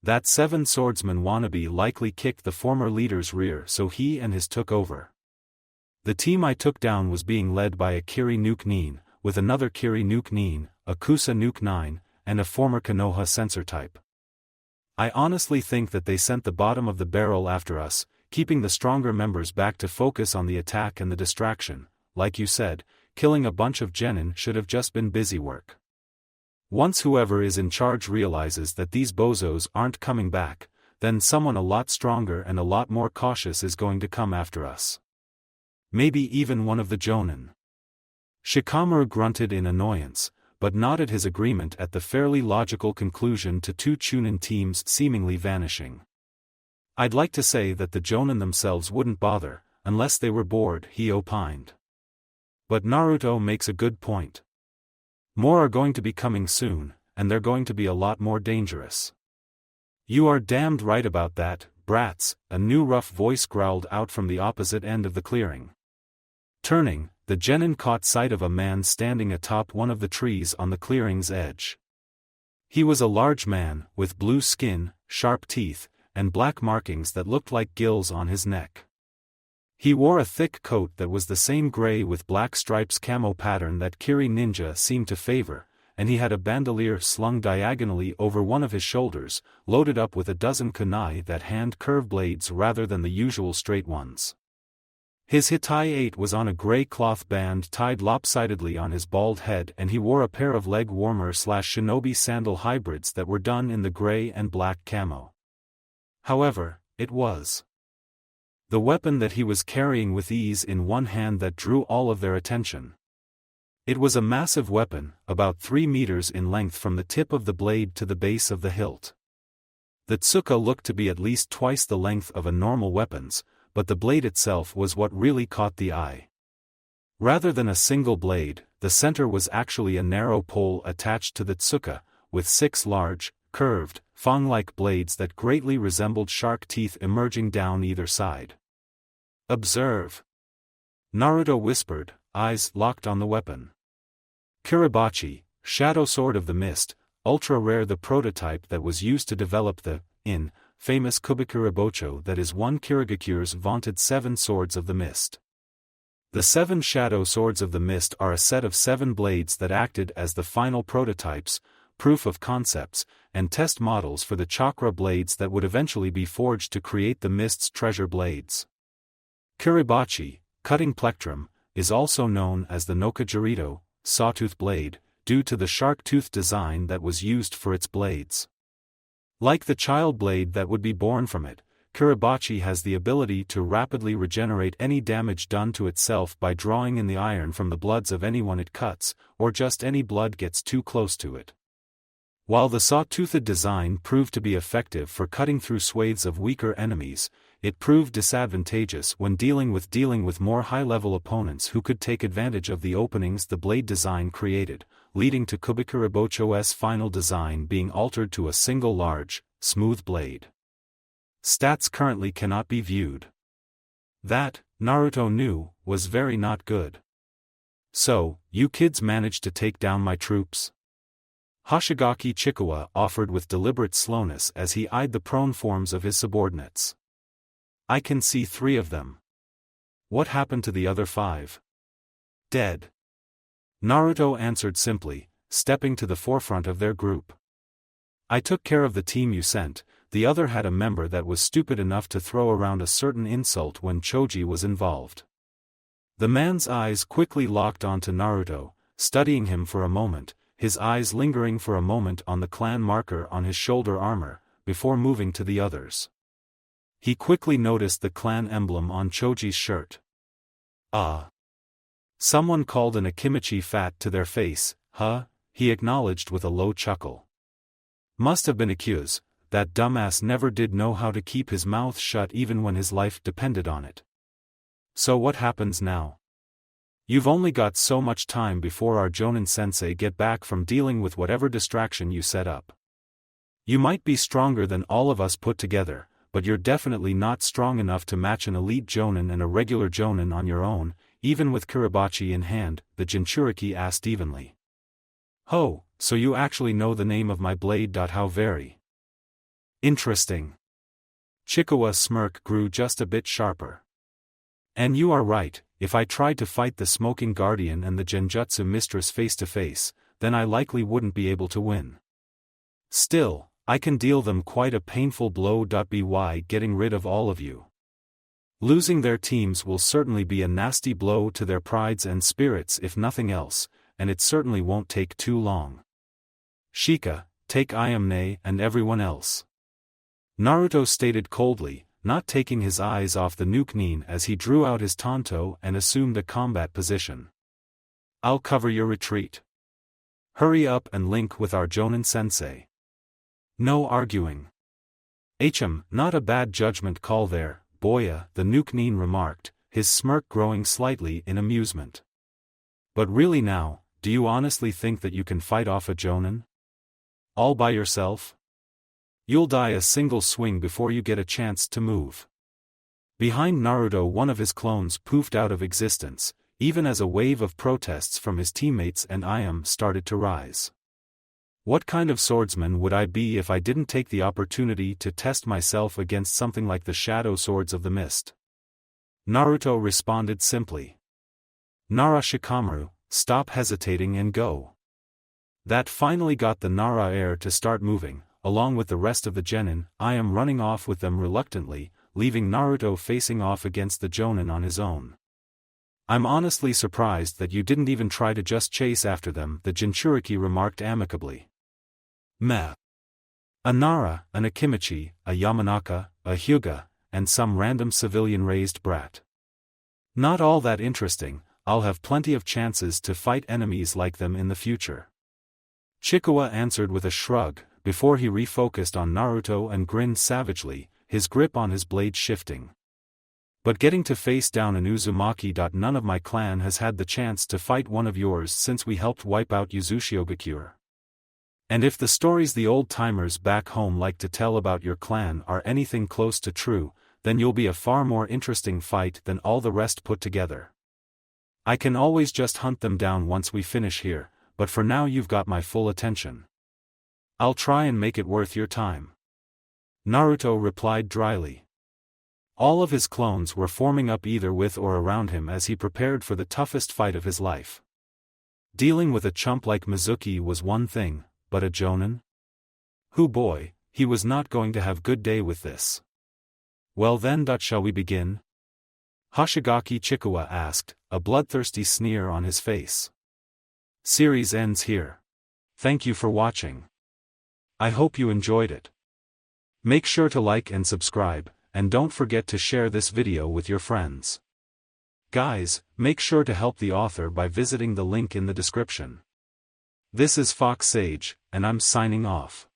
That 7 swordsman wannabe likely kicked the former leader's rear so he and his took over. "The team I took down was being led by a Kiri nuken, with another Kiri nuken, a Kusa nuken, and a former Konoha sensor type. I honestly think that they sent the bottom of the barrel after us, keeping the stronger members back to focus on the attack and the distraction. Like you said, killing a bunch of genin should have just been busy work. Once whoever is in charge realizes that these bozos aren't coming back, then someone a lot stronger and a lot more cautious is going to come after us. Maybe even one of the jonan." Shikamaru grunted in annoyance, but nodded his agreement at the fairly logical conclusion to 2 chunin teams seemingly vanishing. "I'd like to say that the jonan themselves wouldn't bother, unless they were bored," he opined. "But Naruto makes a good point. More are going to be coming soon, and they're going to be a lot more dangerous." "You are damned right about that, brats," a new rough voice growled out from the opposite end of the clearing. Turning, the jonan caught sight of a man standing atop one of the trees on the clearing's edge. He was a large man, with blue skin, sharp teeth, and black markings that looked like gills on his neck. He wore a thick coat that was the same gray with black stripes camo pattern that Kiri ninja seemed to favor, and he had a bandolier slung diagonally over one of his shoulders, loaded up with a dozen kunai that hand curve blades rather than the usual straight ones. His hitai 8 was on a gray cloth band tied lopsidedly on his bald head, and he wore a pair of leg warmer/shinobi sandal hybrids that were done in the gray and black camo. However, it was the weapon that he was carrying with ease in one hand that drew all of their attention. It was a massive weapon, about 3 meters in length from the tip of the blade to the base of the hilt. The tsuka looked to be at least twice the length of a normal weapon's, but the blade itself was what really caught the eye. Rather than a single blade, the center was actually a narrow pole attached to the tsuka, with 6 large, curved, fang-like blades that greatly resembled shark teeth emerging down either side. "Observe," Naruto whispered, eyes locked on the weapon. Kiribachi, Shadow Sword of the Mist, ultra-rare, the prototype that was used to develop the famous Kubikuribocho that is one Kirigakure's vaunted 7 Swords of the Mist. The 7 Shadow Swords of the Mist are a set of 7 blades that acted as the final prototypes, proof of concepts, and test models for the chakra blades that would eventually be forged to create the Mist's treasure blades. Kiribachi, cutting plectrum, is also known as the Nokajirito, sawtooth blade, due to the shark tooth design that was used for its blades. Like the child blade that would be born from it, Kiribachi has the ability to rapidly regenerate any damage done to itself by drawing in the iron from the bloods of anyone it cuts, or just any blood gets too close to it. While the saw-toothed design proved to be effective for cutting through swathes of weaker enemies, it proved disadvantageous when dealing with more high-level opponents who could take advantage of the openings the blade design created, leading to Kubikuribocho's final design being altered to a single large, smooth blade. Stats currently cannot be viewed. That, Naruto knew, was very not good. "So, you kids managed to take down my troops?" Hoshigaki Chikawa offered with deliberate slowness as he eyed the prone forms of his subordinates. "I can see 3 of them. What happened to the other 5? "Dead," Naruto answered simply, stepping to the forefront of their group. "I took care of the team you sent. The other had a member that was stupid enough to throw around a certain insult when Choji was involved." The man's eyes quickly locked onto Naruto, studying him for a moment, his eyes lingering for a moment on the clan marker on his shoulder armor, before moving to the others. He quickly noticed the clan emblem on Choji's shirt. "Ah." Someone called an Akimichi fat to their face. "Huh," he acknowledged with a low chuckle. "Must have been Akuz, that dumbass never did know how to keep his mouth shut even when his life depended on it." "So what happens now?" "You've only got so much time before our Jonan sensei get back from dealing with whatever distraction you set up. You might be stronger than all of us put together, but you're definitely not strong enough to match an elite Jonan and a regular Jonan on your own, even with Kiribachi in hand," the Jinchuriki asked evenly. "Oh, so you actually know the name of my blade? How very interesting." Chikawa's smirk grew just a bit sharper. "And you are right, if I tried to fight the Smoking Guardian and the Genjutsu Mistress face to face, then I likely wouldn't be able to win. Still, I can deal them quite a painful blow. By getting rid of all of you. Losing their teams will certainly be a nasty blow to their prides and spirits if nothing else, and it certainly won't take too long. Shika, take Ayamne and everyone else," Naruto stated coldly, not taking his eyes off the nuken as he drew out his tanto and assumed a combat position. "I'll cover your retreat. Hurry up and link with our Jonan sensei." "No arguing." Not a bad judgment call there, Boya," the nuken remarked, his smirk growing slightly in amusement. "But really now, do you honestly think that you can fight off a Jonan? All by yourself? You'll die a single swing before you get a chance to move." Behind Naruto, one of his clones poofed out of existence. even as a wave of protests from his teammates and Iam started to rise. What kind of swordsman would I be if I didn't take the opportunity to test myself against something like the shadow swords of the mist? Naruto responded simply. Nara Shikamaru, stop hesitating and go. That finally got the Nara heir to start moving, along with the rest of the genin. I am running off with them reluctantly, leaving Naruto facing off against the jonan on his own. I'm honestly surprised that you didn't even try to just chase after them, the Jinchuriki remarked amicably. Meh. A Nara, an Akimichi, a Yamanaka, a Hyuga, and some random civilian-raised brat. Not all that interesting. I'll have plenty of chances to fight enemies like them in the future. Chikawa answered with a shrug, before he refocused on Naruto and grinned savagely, his grip on his blade shifting. But getting to face down an Uzumaki. None of my clan has had the chance to fight one of yours since we helped wipe out Uzushiogakure. And if the stories the old-timers back home like to tell about your clan are anything close to true, then you'll be a far more interesting fight than all the rest put together. I can always just hunt them down once we finish here, but for now you've got my full attention. I'll try and make it worth your time. Naruto replied dryly. All of his clones were forming up either with or around him as he prepared for the toughest fight of his life. Dealing with a chump like Mizuki was one thing, but a jonan? Hoo boy, he was not going to have good day with this. Well then, shall we begin? Hoshigaki Chikawa asked, a bloodthirsty sneer on his face. Series ends here. Thank you for watching. I hope you enjoyed it. Make sure to like and subscribe, and don't forget to share this video with your friends. Guys, make sure to help the author by visiting the link in the description. This is Fox Sage, and I'm signing off.